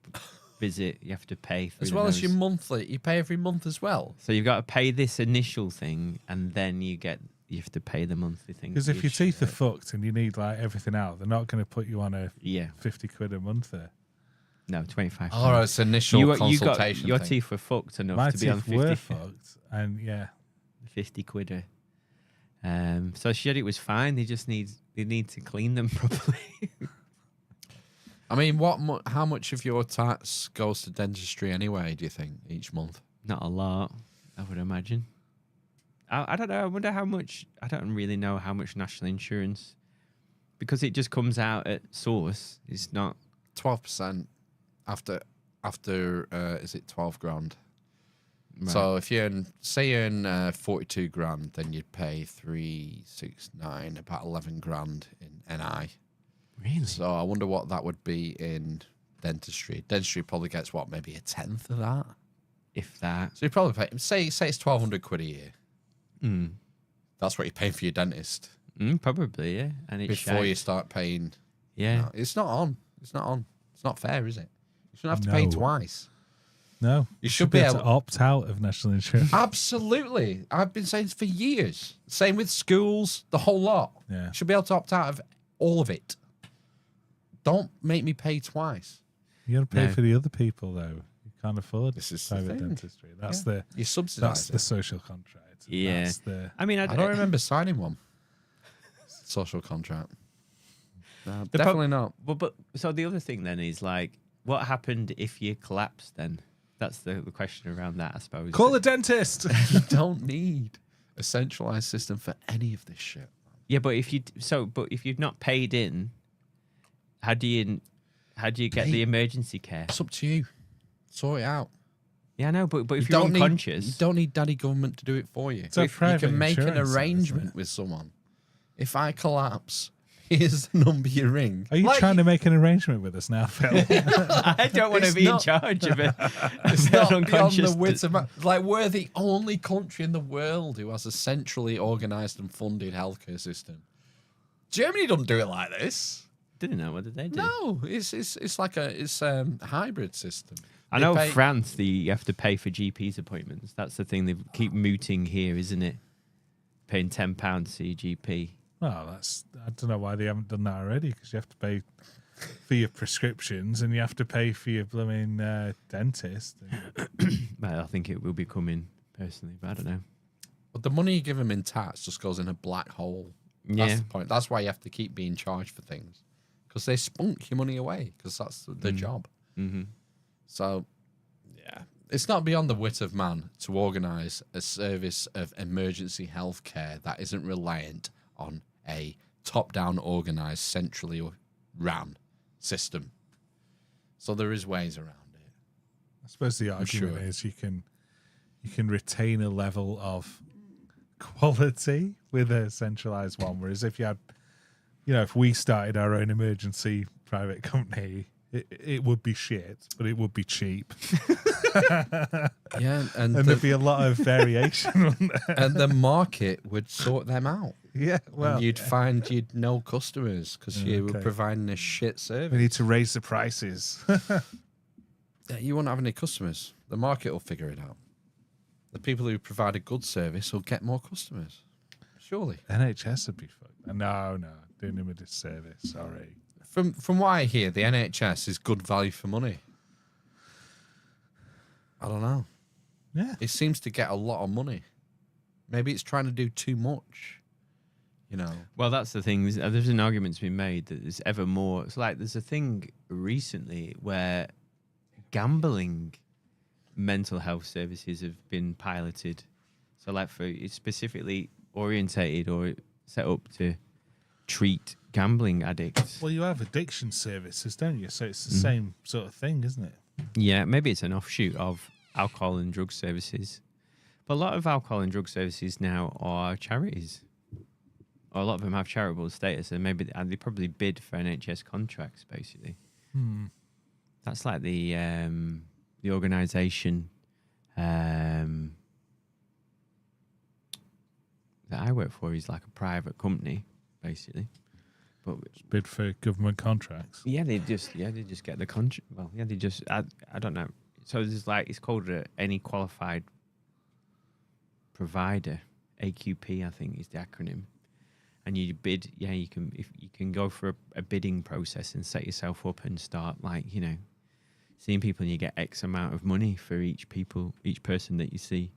visit. You have to pay for As well as your monthly. You pay every month as well. So you've got to pay this initial thing, and then you have to pay the monthly thing. Because if your which- teeth are fucked and you need like everything out, they're not going to put you on a yeah, 50 quid a month there. no, 25. Oh, it's initial you got consultation. your thing. teeth were fucked enough My to be on teeth were 50, fucked, and yeah, 50 quid. So she said it was fine. They need to clean them properly. I mean, how much of your tax goes to dentistry anyway, do you think, each month? Not a lot, I would imagine. I don't know. I wonder how much. I don't really know how much national insurance, because it just comes out at source. It's not. 12% after is it 12 grand? Right. So if you earn 42 grand, then you'd pay 369, about 11 grand in NI. Really? So I wonder what that would be in dentistry. Dentistry probably gets what, maybe a tenth of that. If that. So you probably pay, say it's 1,200 quid a year. Mm. That's what you pay for your dentist Probably, yeah. And it's before you shite. start paying. Yeah. No, it's not on. It's not on. It's not fair, is it? You shouldn't have to pay No. twice. no, You should be able able to opt out of national insurance. Absolutely. I've been saying this for years. Same with schools, the whole lot. Yeah. You should be able to opt out of all of it. Don't make me pay twice. You got to pay No. for the other people though. You can't afford This is the private thing. dentistry. That's Yeah. the You subsidise that's it. the social contract. Yeah. That's the I mean, I don't remember signing one. Social contract. No, The definitely not. But so the other thing then is like, what happened if you collapse then? That's the question around that, I suppose. call a dentist. You don't need a centralised system for any of this shit. Yeah, but if you've not paid in, how do you get the emergency care? It's up to you. Sort it out. Yeah, I know, but if You you're don't unconscious, you don't need daddy government to do it for you. It's a You private can make an insurance, though, isn't arrangement it? with someone. If I collapse, here's the number you ring. Are you Like, trying to make an arrangement with us now, Phil? I don't want to It's be in not- charge of it. It's not beyond unconscious. the wit of man. Like, we're the only country in the world who has a centrally organised and funded healthcare system. Germany doesn't do it like this. Didn't know what did they do. No, it's like a hybrid system. I They know pay- France, you have to pay for GP's appointments. That's the thing. They keep mooting here, isn't it? Paying £10 to see a GP. Well, I don't know why they haven't done that already, because you have to pay for your prescriptions and you have to pay for your blooming dentist. Well, I think it will be coming personally, but I don't know. But the money you give them in tax just goes in a black hole. That's Yeah. the point. That's why you have to keep being charged for things, because they spunk your money away, because that's the job. Mm-hmm. So, yeah, it's not beyond the wit of man to organise a service of emergency health care that isn't reliant on a top-down, organised, centrally ran system. So there is ways around it. I suppose the argument sure. is you can you can retain a level of quality with a centralized one. Whereas if you had, if we started our own emergency private company, it would be shit, but it would be cheap. Yeah, and there'd be a lot of variation on there. and the market would sort them out. Yeah, well, And you'd find you'd no customers because you were Okay. providing a shit we service. need to raise the prices. Yeah, you won't have any customers. The market will figure it out. The people who provide a good service will get more customers. Surely. NHS would be fucked. No, doing him a disservice. Sorry. From what I hear, the NHS is good value for money. I don't know. Yeah. It seems to get a lot of money. Maybe it's trying to do too much. Well, that's the thing. There's an argument's been made that there's ever more. It's like there's a thing recently where gambling mental health services have been piloted. So, like, it's specifically orientated or set up to treat gambling addicts. Well, you have addiction services, don't you? So it's the same sort of thing, isn't it? Yeah, maybe it's an offshoot of alcohol and drug services. But a lot of alcohol and drug services now are charities. Or a lot of them have charitable status, and they probably bid for NHS contracts, basically. That's like the organisation that I work for is like a private company, basically. But Bid for government contracts. they just get the contract. Well, yeah, they just I don't know. So there's it's called any qualified provider, AQP, I think is the acronym. And you bid, you can go for a bidding process and set yourself up and start seeing people, and you get X amount of money for each person that you see.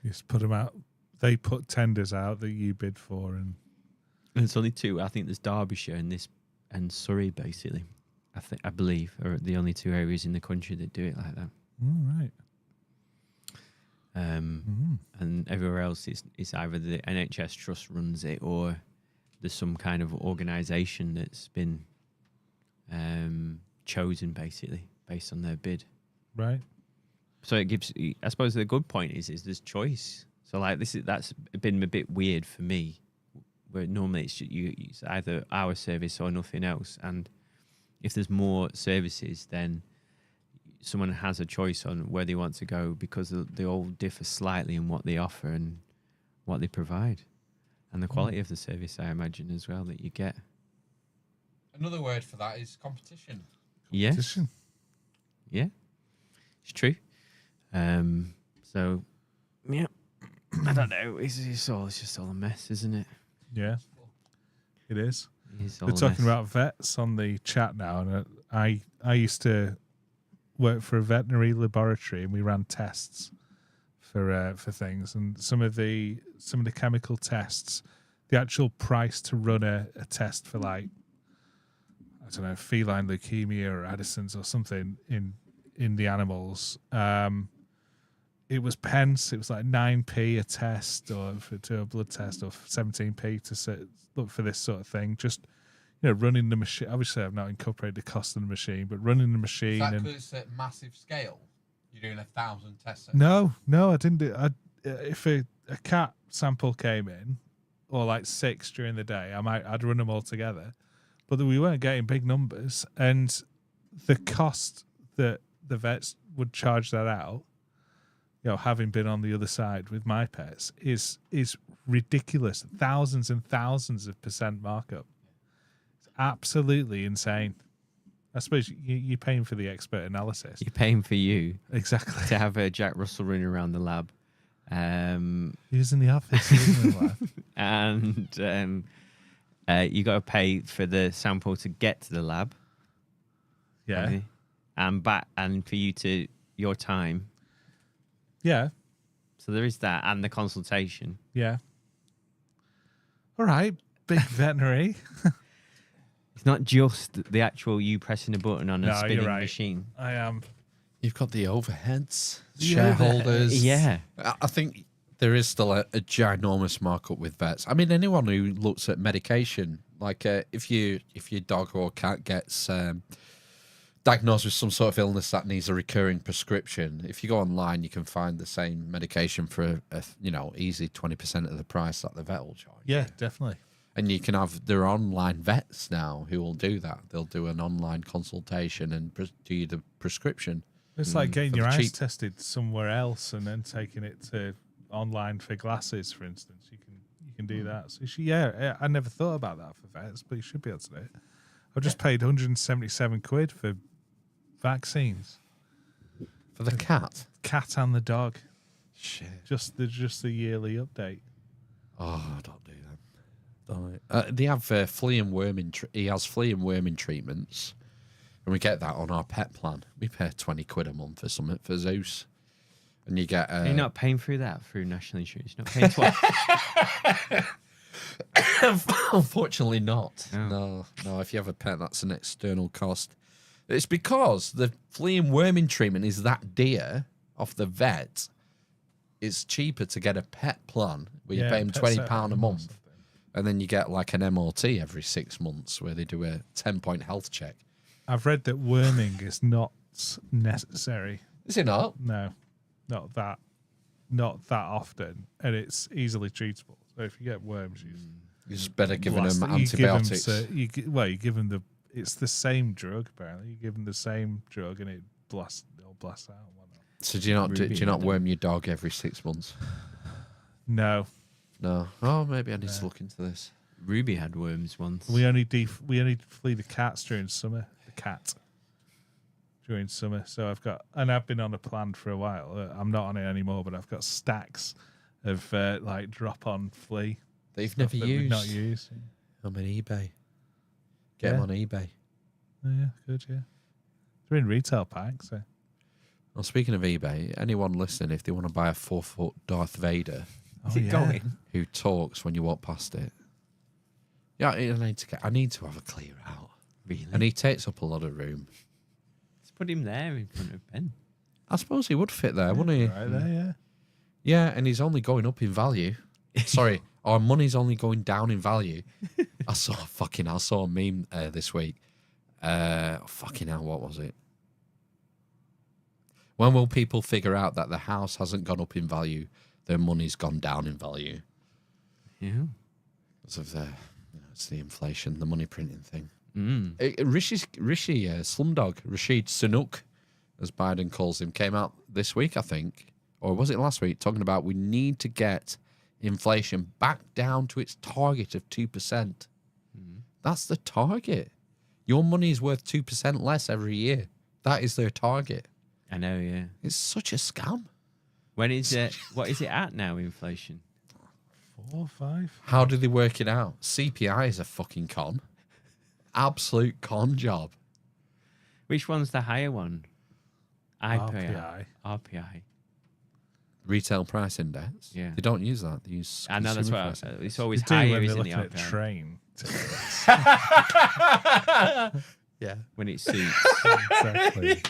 You just put them out. They put tenders out that you bid for, and There's only two. I think there's Derbyshire and Surrey, basically. I believe are the only two areas in the country that do it like that. all right. And everywhere else, it's either the NHS Trust runs it or there's some kind of organisation that's been chosen, basically, based on their bid. Right. So it gives. I suppose the good point is there's choice. So that's been a bit weird for me, where normally it's either our service or nothing else. And if there's more services, then someone has a choice on where they want to go because they all differ slightly in what they offer and what they provide, and the quality of the service, I imagine, as well, that you get. Another word for that is competition. Yes. Competition. Yeah, it's true. So, yeah, I don't know. It's just all a mess, isn't it? Yeah. It is. It's all We're a talking mess. about vets on the chat now, and I used to work for a veterinary laboratory, and we ran tests for things, and some of the chemical tests, the actual price to run a test for, like, I don't know, feline leukemia or Addison's or something in the animals, it was pence. It was like 9p a test, or to a blood test, or 17p to look for this sort of thing. Just running the machine. Obviously, I've not incorporated the cost of the machine, but running the machine. Is that and because it's at massive scale? You're doing 1,000 tests. no, I didn't do. If a cat sample came in, or like 6 during the day, I'd run them all together, but we weren't getting big numbers, and the cost that the vets would charge that out, having been on the other side with my pets, is ridiculous. Thousands and thousands of % markup. It's absolutely insane. I suppose you're paying for the expert analysis. You're paying for you Exactly. to have Jack Russell running around the lab. Who's in the office? Who's in the lab? And you got to pay for the sample to get to the lab. Yeah. Okay? And back, and for your time. Yeah. So there is that, and the consultation. Yeah. All right. Big veterinary. It's not just the actual you pressing a button on a No, spinning you're right. machine. I am. You've got the overheads, The shareholders. Yeah. I think there is still a ginormous markup with vets. I mean, anyone who looks at medication, like if your dog or cat gets diagnosed with some sort of illness that needs a recurring prescription, if you go online, you can find the same medication for easy 20% of the price that the vet will charge. Yeah, definitely. And you can have their online vets now who will do that. They'll do an online consultation and do you the prescription. It's like getting for your the eyes cheap. tested somewhere else and then taking it to online for glasses, for instance. You can do that. So I never thought about that for vets, but you should be able to do it. I've just paid 177 quid for vaccines. For the cat? Cat and the dog. Shit. Just the yearly update. Oh, don't do that. They have flea and worming. He has flea and worming treatments, and we get that on our pet plan. We pay 20 quid a month for something for Zeus, and you get. You're not paying through that through national insurance. You're not paying twice. Unfortunately, not. Oh. No. If you have a pet, that's an external cost. It's because the flea and worming treatment is that dear off the vet. It's cheaper to get a pet plan where you pay them £20 a month, and then you get like an MOT every 6 months where they do a 10-point health check. I've read that worming is not necessary. Is it not? No, not that often, and it's easily treatable. So if you get worms, You just better giving them you give 'em antibiotics. you give them it's the same drug apparently. You give them the same drug and it'll blast out. Whatnot. So do you not worm your dog every 6 months? No, No. Oh, maybe I need to look into this. Ruby had worms once. we only flea the cats during summer. The cat during summer. So I've been on a plan for a while. I'm not on it anymore, but I've got stacks of like drop on flea. They've never that we've used. not used. I'm on eBay. Get them on eBay. Oh, yeah, good, yeah. They're in retail packs. So. Well, speaking of eBay, anyone listening, if they want to buy a 4-foot Darth Vader Is it going? who talks when you walk past it, yeah, I need to have a clear out. Really? And he takes up a lot of room. Let's put him there in front of Ben. I suppose he would fit there, wouldn't he? Right there, yeah. Yeah, and he's only going up in value. Sorry, our money's only going down in value. I saw a meme this week. Fucking hell, what was it? When will people figure out that the house hasn't gone up in value, their money's gone down in value? Yeah. Because of it's the inflation, the money printing thing. Mm. Rishi Slumdog, Rashid Sunak, as Biden calls him, came out this week, I think, or was it last week, talking about we need to get inflation back down to its target of 2%. That's the target. Your money is worth 2% less every year. That is their target. I know, yeah. It's such a scam. When is it? What is it at now? Inflation? 4 or 5. How do they work it out? CPI is a fucking con. Absolute con job. Which one's the higher one? RPI. RPI. Retail price index. Yeah. They don't use that. They use. I know that's consumer what price it's always They do higher, when they're isn't it? looking at RPI? train. Yeah. When it suits. Exactly.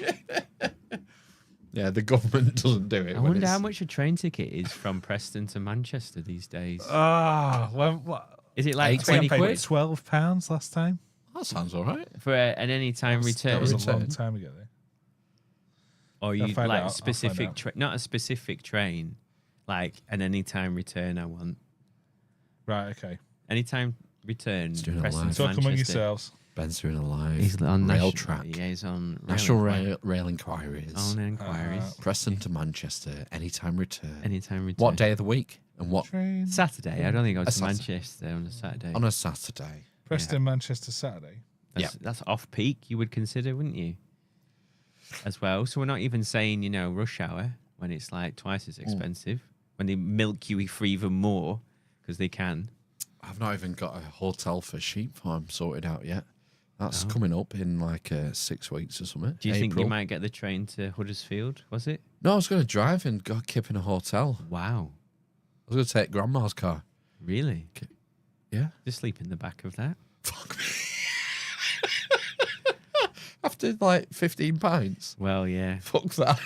Yeah, the government doesn't do it. I wonder how much a train ticket is from Preston to Manchester these days. What? Is it like 18 20 quid? quid £12 last time. That sounds all right. for an anytime That return? was a Return. long time ago. Though. Or I'll you find like out, I'll a specific find out. not a specific train, like an anytime return I want. Right, okay. Anytime return, Let's do it Preston live. to Talk among Manchester. yourselves. Ben's doing a live He's on rail national, track. Yeah, he's on National inquiry. rail inquiries. On inquiries. Preston to Manchester, anytime return. Anytime return. What day of the week? And what Train. Saturday. I don't think I A go to Saturday. Manchester on a Saturday. on a Saturday? Preston, Manchester, Saturday. That's off peak, you would consider, wouldn't you? As well. So we're not even saying, rush hour when it's like twice as expensive. When they milk you for even more because they can. I've not even got a hotel for sheep farm sorted out yet. That's coming up in like 6 weeks or something. Do you think you April. might get the train to Huddersfield? Was it? No, I was going to drive and go kip in a hotel. Wow. I was going to take grandma's car. Really? Yeah. Just sleep in the back of that? Fuck me. After like 15 pints. Well, yeah. Fuck that.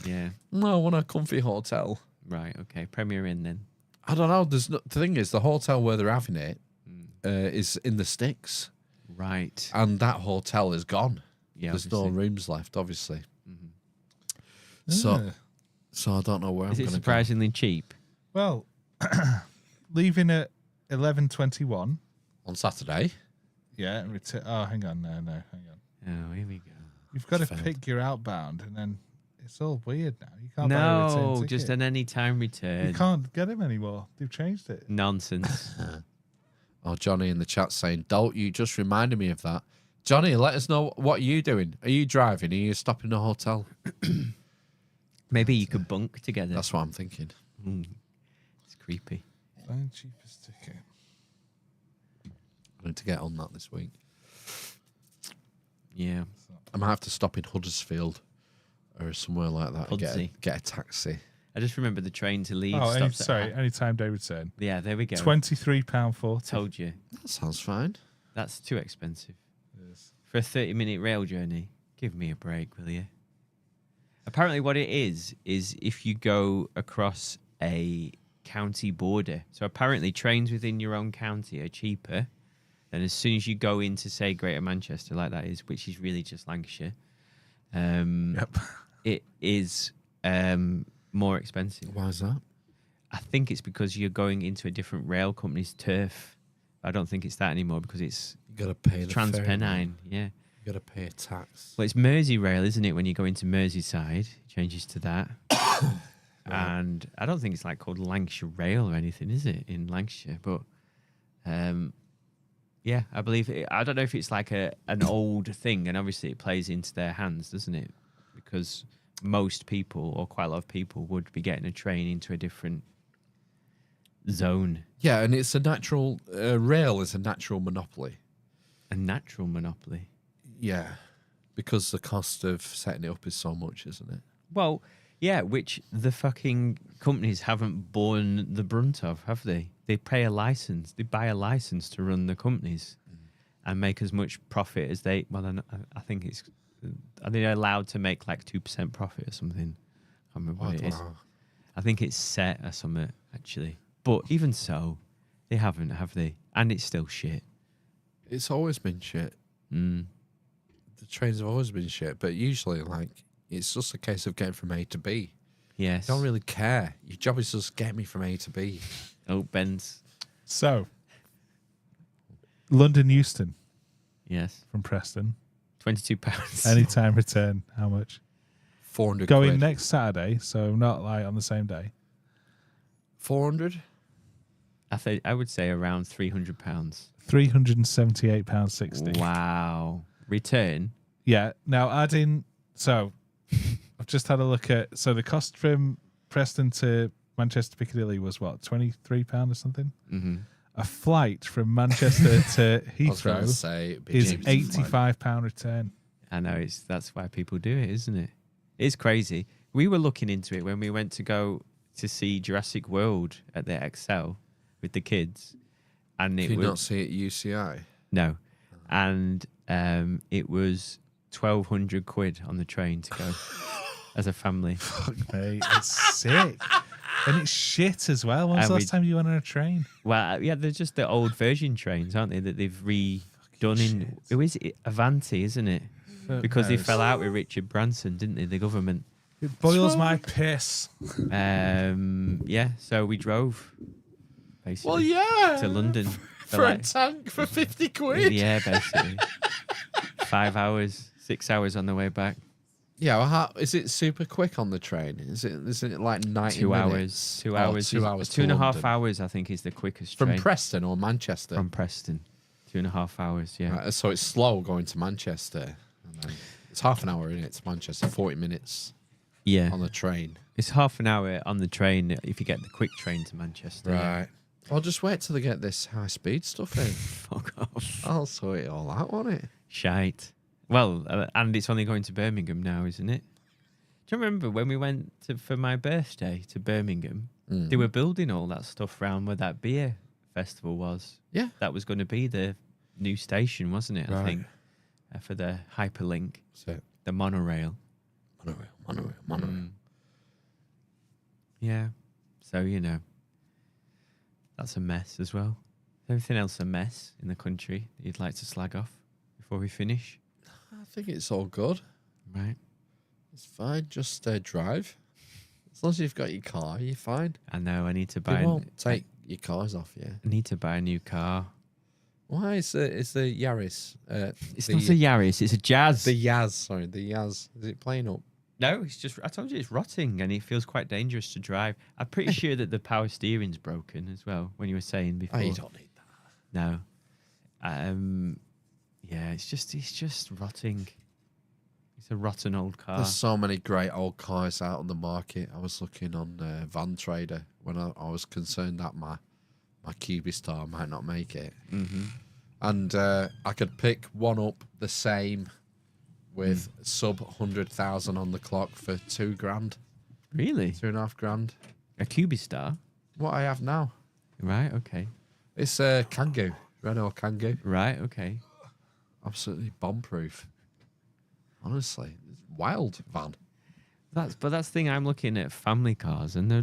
Yeah. No, I want a comfy hotel. Right. Okay. Premier Inn then. I don't know. The thing is, the hotel where they're having it is in the sticks. Right. And that hotel is gone. Yeah, There's no obviously. rooms left, obviously. Ah. So I don't know where Is I'm it going to go. surprisingly cheap? Well, leaving at 11:21. On Saturday. Yeah, and oh, hang on, no, hang on. Oh, here we go. You've got to Failed. pick your outbound, and then it's all weird now. You can't buy a return No, ticket. just an anytime return. You can't get them anymore. They've changed it. Nonsense. Oh, Johnny in the chat saying, "Don't you just reminded me of that." Johnny, let us know what are you doing. Are you driving? Are you stopping in a hotel? Maybe you could bunk together. That's what I'm thinking. It's creepy. Find cheapest ticket. I need to get on that this week. Yeah. I might have to stop in Huddersfield or somewhere like that and Hudsey. get a taxi. I just remember the train to Leeds. Oh, stops at- anytime day return. Yeah, there we go. £23.40. Told you. That sounds fine. That's too expensive. For a 30-minute rail journey, give me a break, will you? Apparently what it is if you go across a county border. So apparently trains within your own county are cheaper than as soon as you go into, say, Greater Manchester, like that is, which is really just Lancashire. Yep. It is more expensive. Why is that? I think it's because you're going into a different rail company's turf. I don't think it's that anymore because it's You got to pay the Transpennine. Yeah. You got to pay a tax. Well, it's Merseyrail, isn't it? When you go into Merseyside, it changes to that. And I don't think it's like called Lancashire Rail or anything, is it, in Lancashire? But yeah, I believe it. I don't know if it's like an old thing, and obviously it plays into their hands, doesn't it? Because most people, or quite a lot of people, would be getting a train into a different zone. Yeah, and it's a natural rail is a natural monopoly. A natural monopoly. Yeah, because the cost of setting it up is so much, isn't it? Well, yeah, which the fucking companies haven't borne the brunt of, have they? They pay a license. They buy a license to run the companies and make as much profit as they... Well, I think it's... Are they allowed to make like 2% profit or something? I can't remember what it is. I think it's set or something, actually. But even so, they haven't, have they? And it's still shit. It's always been shit. Mm. The trains have always been shit, but usually, like, it's just a case of getting from A to B. Yes. You don't really care. Your job is just get me from A to B. Oh, Ben's. So, London Euston Yes. from Preston. £22. Anytime return. How much? 400 Going quid. next Saturday, so not like on the same day. 400? I would say around £300. £378.60. Wow. Return? Yeah. Now adding, so I've just had a look at, so the cost from Preston to Manchester Piccadilly was what, £23 or something? Mm-hmm. A flight from Manchester to I was going to Heathrow say it'd be is cheaper to fly. £85 return. I know, that's why people do it, isn't it? It's crazy. We were looking into it when we went to go to see Jurassic World at the Excel with the kids. And Did it you was... not see it at UCI? No. And it was 1,200 quid on the train to go as a family. Fuck me, it's sick. And it's shit as well. When was And the last time you went on a train? Well, yeah, they're just the old version trains, aren't they, that they've redone in... Who is it? Avanti, isn't it? Because they fell out with Richard Branson, didn't they, the government? It boils my piss. Yeah, so we drove, basically. Well, yeah. To London. For a tank for 50 quid. Yeah, basically. 5 hours, 6 hours on the way back. Yeah, well, how, is it super quick on the train? Is it like 90 2 minutes? hours. 2 Oh, hours. 2 hours. to 2.5 London. hours, I think, is the quickest From train. Preston or Manchester? From Preston. 2.5 hours, yeah. Right, so it's slow going to Manchester. And then it's half an hour in it to Manchester, 40 minutes Yeah. on the train. It's half an hour on the train if you get the quick train to Manchester. yeah. Right. I'll just wait till they get this high speed stuff in. Fuck off. I'll sort it all out, won't it? Shite. Well, and it's only going to Birmingham now, isn't it? Do you remember when we went for my birthday to Birmingham? They were building all that stuff around where that beer festival was. Yeah. That was going to be the new station, wasn't it? I Right. think for the hyperlink, So, the monorail. monorail. Yeah. So, you know, that's a mess as well. Everything else a mess in the country that you'd like to slag off before we finish? I think it's all good. Right. It's fine. Just drive. As long as you've got your car, you're fine. I know. I need to They buy. won't take your cars off you. I need to buy a new car. Why is the Yaris? It's not a Yaris. It's a Jazz. The Yaz. Sorry, the Yaz. Is it playing up? No, it's just. I told you it's rotting and it feels quite dangerous to drive. I'm pretty sure that the power steering's broken as well. When you were saying before. Oh, you don't need that. No. Yeah, it's just rotting. It's a rotten old car. There's so many great old cars out on the market. I was looking on Van Trader when I was concerned that my Cubistar might not make it. Mm-hmm. And I could pick one up the same with sub 100,000 on the clock for $2,000, Really? $2,500. A Cubistar? What I have now. Right, okay. It's a Kangoo, Renault Kangoo. Right, okay. Absolutely bomb-proof. Honestly, it's wild van. That's the thing. I'm looking at family cars, and they're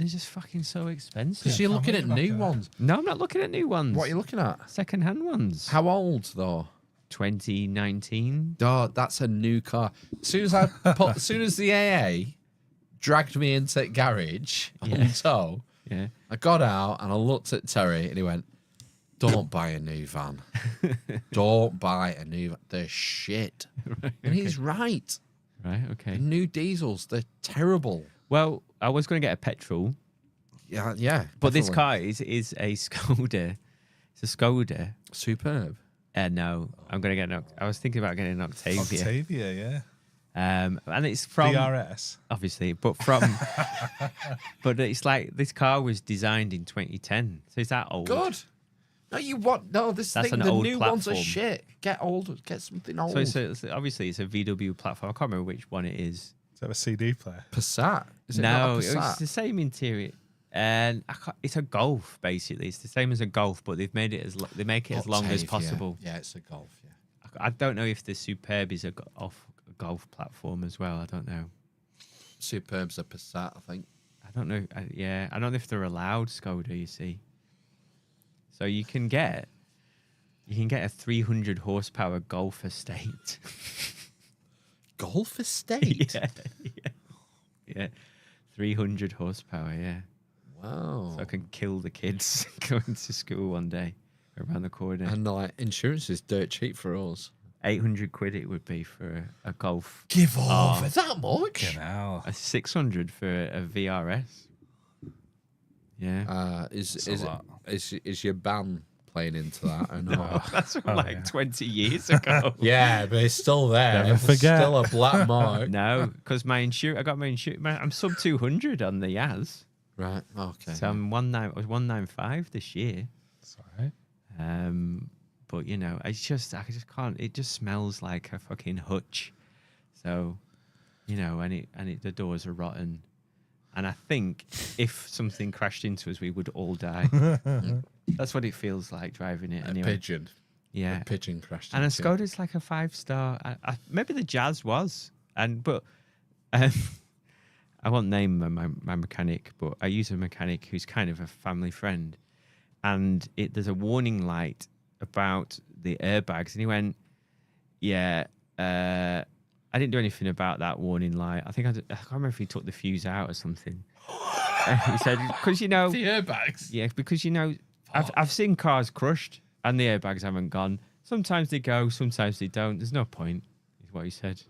just fucking so expensive. Because you're looking at new ones. No, I'm not looking at new ones. What are you looking at? Second-hand ones. How old though? 2019. Oh, that's a new car. As soon as the AA dragged me into the garage on tow, Yeah. I got out and I looked at Terry and he went, "Don't buy a new van. Don't buy a new van. They're shit." Right, And he's right. Right. Okay. The new diesels, they're terrible. Well, I was going to get a petrol, Yeah. but this definitely. car is a Skoda. It's a Skoda. Superb. No, I'm going to get I was thinking about getting an Octavia. Octavia, yeah. And it's from DRS. obviously, but from but it's like this car was designed in 2010, so is that old? Good. No, this That's thing, an the old new ones are platform. shit. Get old, get something old. So obviously it's a VW platform. I can't remember which one it is. Does it have a CD player? Passat. Is it No, not a it's Passat? the same interior, and it's a Golf basically. It's the same as a Golf, but they've made it they make it as long as Octavia. possible. Yeah, it's a Golf, yeah. I don't know if the Superb is off a Golf platform as well. I don't know. Superb's a Passat, I think. I don't know. I don't know if they're allowed Skoda. You see, so you can get a 300 horsepower Golf estate. Golf estate? yeah, 300 horsepower. Yeah, Wow. so I can kill the kids going to school one day around the corner. And like insurance is dirt cheap for us. 800 quid it would be for a Golf. Give off. Is that much? Genau. A 600 for a VRS. Yeah. Is your band playing into that or not? That's from like 20 years ago. Yeah, but it's still there. Never It's forget. still a black mark. No, because I got my insurance. I'm sub 200 on the Yaz. Right. Okay. So I was 195 this year. That's all right. But I just can't. It just smells like a fucking hutch. So, and the doors are rotten. And I think if something crashed into us, we would all die. That's what it feels like driving it. a Anyway, pigeon. yeah. A pigeon crashed. And a into it. Skoda's like a 5-star. Maybe the Jazz was, but I won't name my mechanic, but I use a mechanic who's kind of a family friend, and there's a warning light about the airbags, and he went, "Yeah, I didn't do anything about that warning light. I think I can't remember if he took the fuse out or something." He said, "Because the airbags. yeah, because I've seen cars crushed and the airbags haven't gone. Sometimes they go, sometimes they don't. There's no point," is what he said.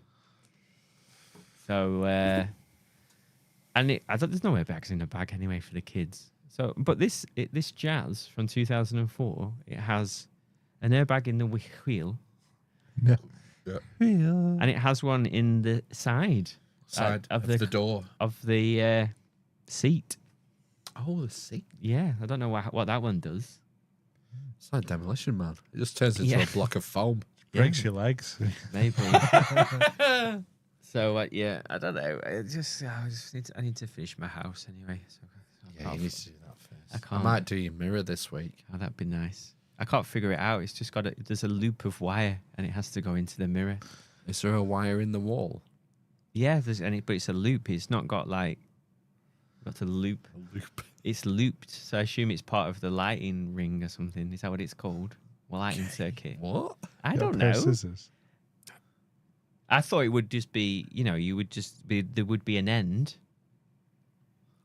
So, I thought there's no airbags in the bag anyway for the kids. So, but this Jazz from 2004, it has an airbag in the wheel, Yeah. and it has one in the side of the door. of the seat. Oh, the seat. Yeah, I don't know what that one does. It's like Demolition Man. It just turns into Yeah. a block of foam. Breaks your legs. Maybe. So yeah, I don't know. I need to finish my house anyway. So I Yeah, can't you need to do that first. I I can't. might do your mirror this week. Oh, that'd be nice. I can't figure it out. It's just there's a loop of wire and it has to go into the mirror. Is there a wire in the wall? Yeah, but it's a loop. It's not got to loop. It's looped, so I assume it's part of the lighting ring or something. Is that what it's called? Well, lighting circuit. What? I Got a don't pair of know. Scissors. I thought it would just be, you would just be there would be an end.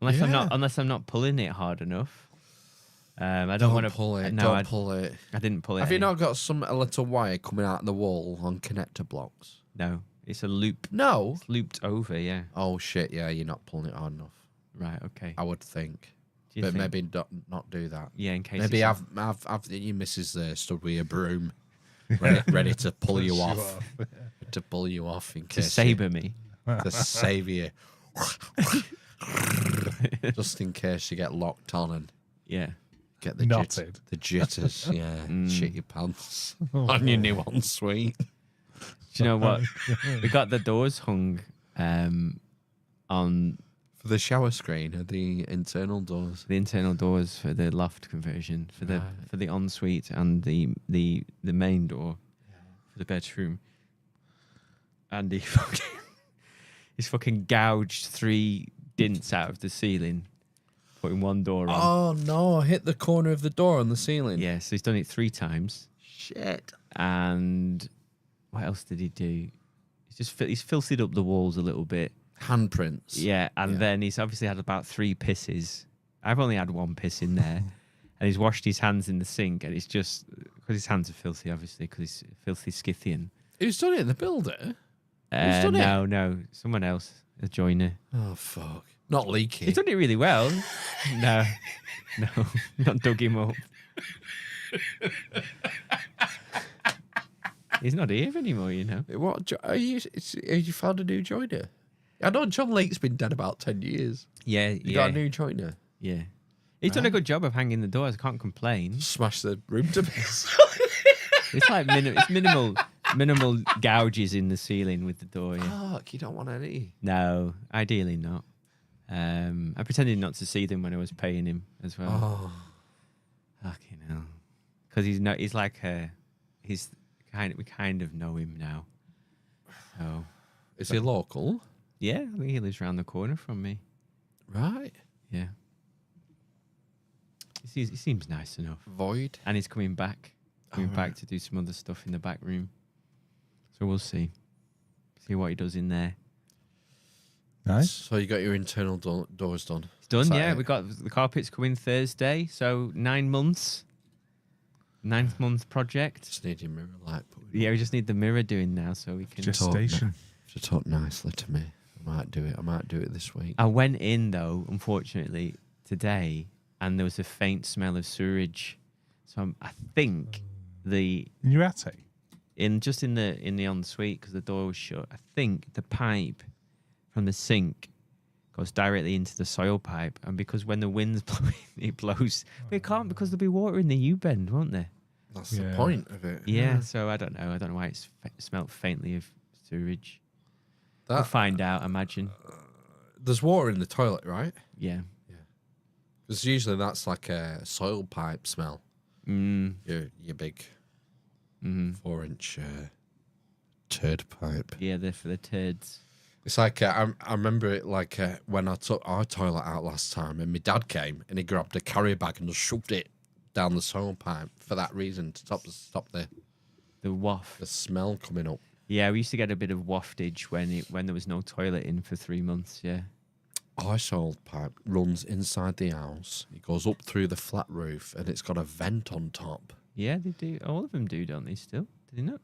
Unless I'm not pulling it hard enough. I don't want to pull it. No, Don't pull it. I didn't pull it. Have you not got a little wire coming out of the wall on connector blocks? No, it's a loop. No. It's looped over. Yeah. Oh shit! Yeah, you're not pulling it hard enough. Right. Okay. I would think. Do you But think? maybe not do that. Yeah, in case. Maybe it's- have your missus there stood with a broom, ready to pull you off, to pull you off in to case saber me. to save you, just in case you get locked on and Yeah. get the Knotted. the jitters. Yeah, shit your pants on your new ensuite. Do you know what? We got the doors hung on For the shower screen or the internal doors. the internal doors for the loft conversion for the ensuite and the main door for the bedroom. And he's fucking gouged 3 dints out of the ceiling, putting one door on. Oh no! I hit the corner of the door on the ceiling. Yeah, so he's done it 3 times. Shit. And what else did he do? He's filthied up the walls a little bit. Handprints. Yeah, and then he's obviously had about 3 pisses. I've only had 1 piss in there. And he's washed his hands in the sink, and it's just because his hands are filthy, obviously, because he's filthy Scythian. Who's done it? The builder? Who's done it? No, someone else, a joiner. Oh fuck! Not leaky. He's done it really well. No, not dug him up. He's not here anymore, What? Are you found a new joiner? I know John Lake's been dead about 10 years. Yeah, You got a new joiner. yeah. He's done a good job of hanging the doors. I can't complain. Smash the room to bits. It's like minimal gouges in the ceiling with the door. Yeah. Fuck! You don't want any. No, ideally not. I pretended not to see them when I was paying him as well. Oh, Fucking hell. Because we kind of know him now. So is he local? yeah, I think he lives around the corner from me. Right. Yeah. He seems nice enough. Void. And he's coming back. Back to do some other stuff in the back room. So we'll see. See what he does in there. Nice. So you got your internal doors done. It's done, Is that yeah. it? We got the carpets coming Thursday, so 9 months. 9th month project. Just need your mirror light put in. Yeah, we just need the mirror doing now so we can. Gestation. To talk nicely to me. I might do it this week. I went in though, unfortunately, today, and there was a faint smell of sewage. So I think In your attic? in the ensuite, because the door was shut, I think the pipe from the sink goes directly into the soil pipe, and because when the wind's blowing, it blows. But it can't, because there'll be water in the U-bend, won't there? That's the Yeah. point of it. Yeah. So I don't know. I don't know why it's smelt faintly of sewage. We'll That, find out. I imagine. there's water in the toilet, right? Yeah. Because usually that's like a soil pipe smell. Mm. Your big Mm. 4-inch turd pipe. Yeah. They're for the turds. It's like I remember it like when I took our toilet out last time, and my dad came and he grabbed a carrier bag and just shoved it down the soil pipe for that reason, to stop the waft. smell coming up. Yeah, we used to get a bit of waftage when there was no toilet in for 3 months. Yeah. Our soil pipe runs inside the house. It goes up through the flat roof, and it's got a vent on top. Yeah, they do. All of them do, don't they? Still, do they not?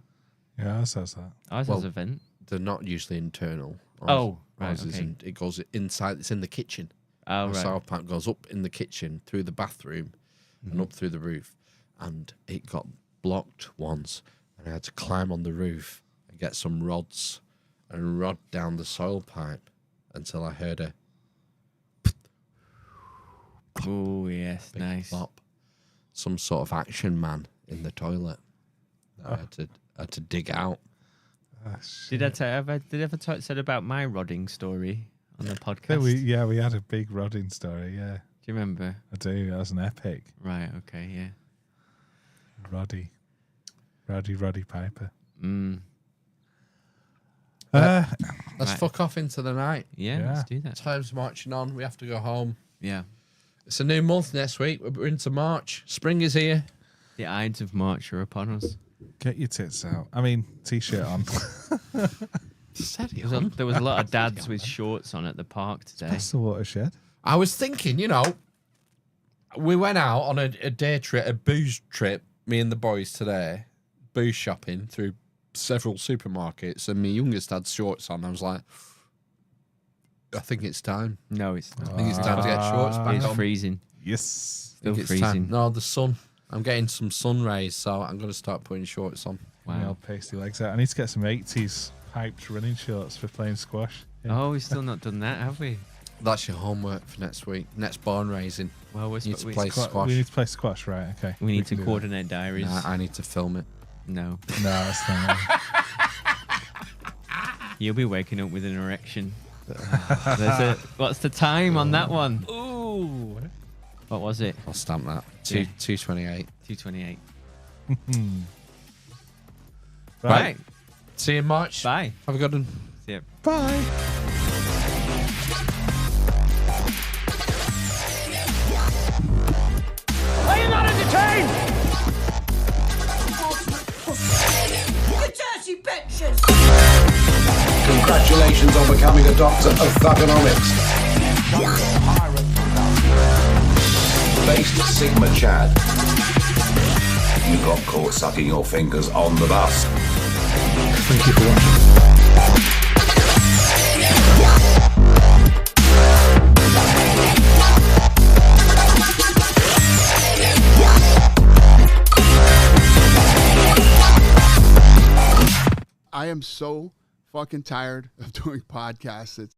Yeah, ours says that. Ours Well, has a vent. They're not usually internal. Oh, right, Ours is okay. it goes inside. It's in the kitchen. Oh, Our right. soil pipe goes up in the kitchen through the bathroom and up through the roof, and it got blocked once, and I had to climb on the roof and get some rods and rod down the soil pipe until I heard a Oh, yes, big nice. plop. Some sort of action man in the toilet. I had to dig out. Did I ever said about my rodding story on the podcast? Yeah, we had a big rodding story, yeah. Do you remember? I do. That was an epic. Right. Okay. Yeah. Roddy Piper. Mm. Let's Right. fuck off into the night. Yeah. Yeah. Let's do that. Time's marching on. We have to go home. Yeah. It's a new month next week. We're into March. Spring is here. The Ides of March are upon us. Get your tits out. I mean, t-shirt on. Steady There was, on. there was a lot of dads with shorts on at the park today. That's the watershed. I was thinking, we went out on a day trip, a booze trip, me and the boys today, booze shopping through several supermarkets, and my youngest had shorts on. I was like, I think it's time. No, it's not. I think it's time to get shorts back It's on. freezing. Yes. I think Still it's freezing. time. No, the sun. I'm getting some sun rays, so I'm going to start putting shorts on. My Wow. old pasty legs out. I need to get some 80s hyped running shorts for playing squash. Yeah. Oh, we've still not done that, have we? That's your homework for next week. Next barn raising. Well, we're You need to supposed play squash. We need to play squash, right? Okay. we need to can do that. coordinate diaries. Nah, I need to film it. No, No, that's not. you'll be waking up with an erection. What's the time on that one? Ooh, what was it? I'll stamp that. Yeah. 2:28. 2:28. Right. See you in March. Bye. Have a good one. See ya. Bye. Are you not entertained? You dirty bitches! Congratulations on becoming a doctor of thugonomics. Based Sigma Chad. You got caught sucking your fingers on the bus. Thank you for watching. I am so fucking tired of doing podcasts.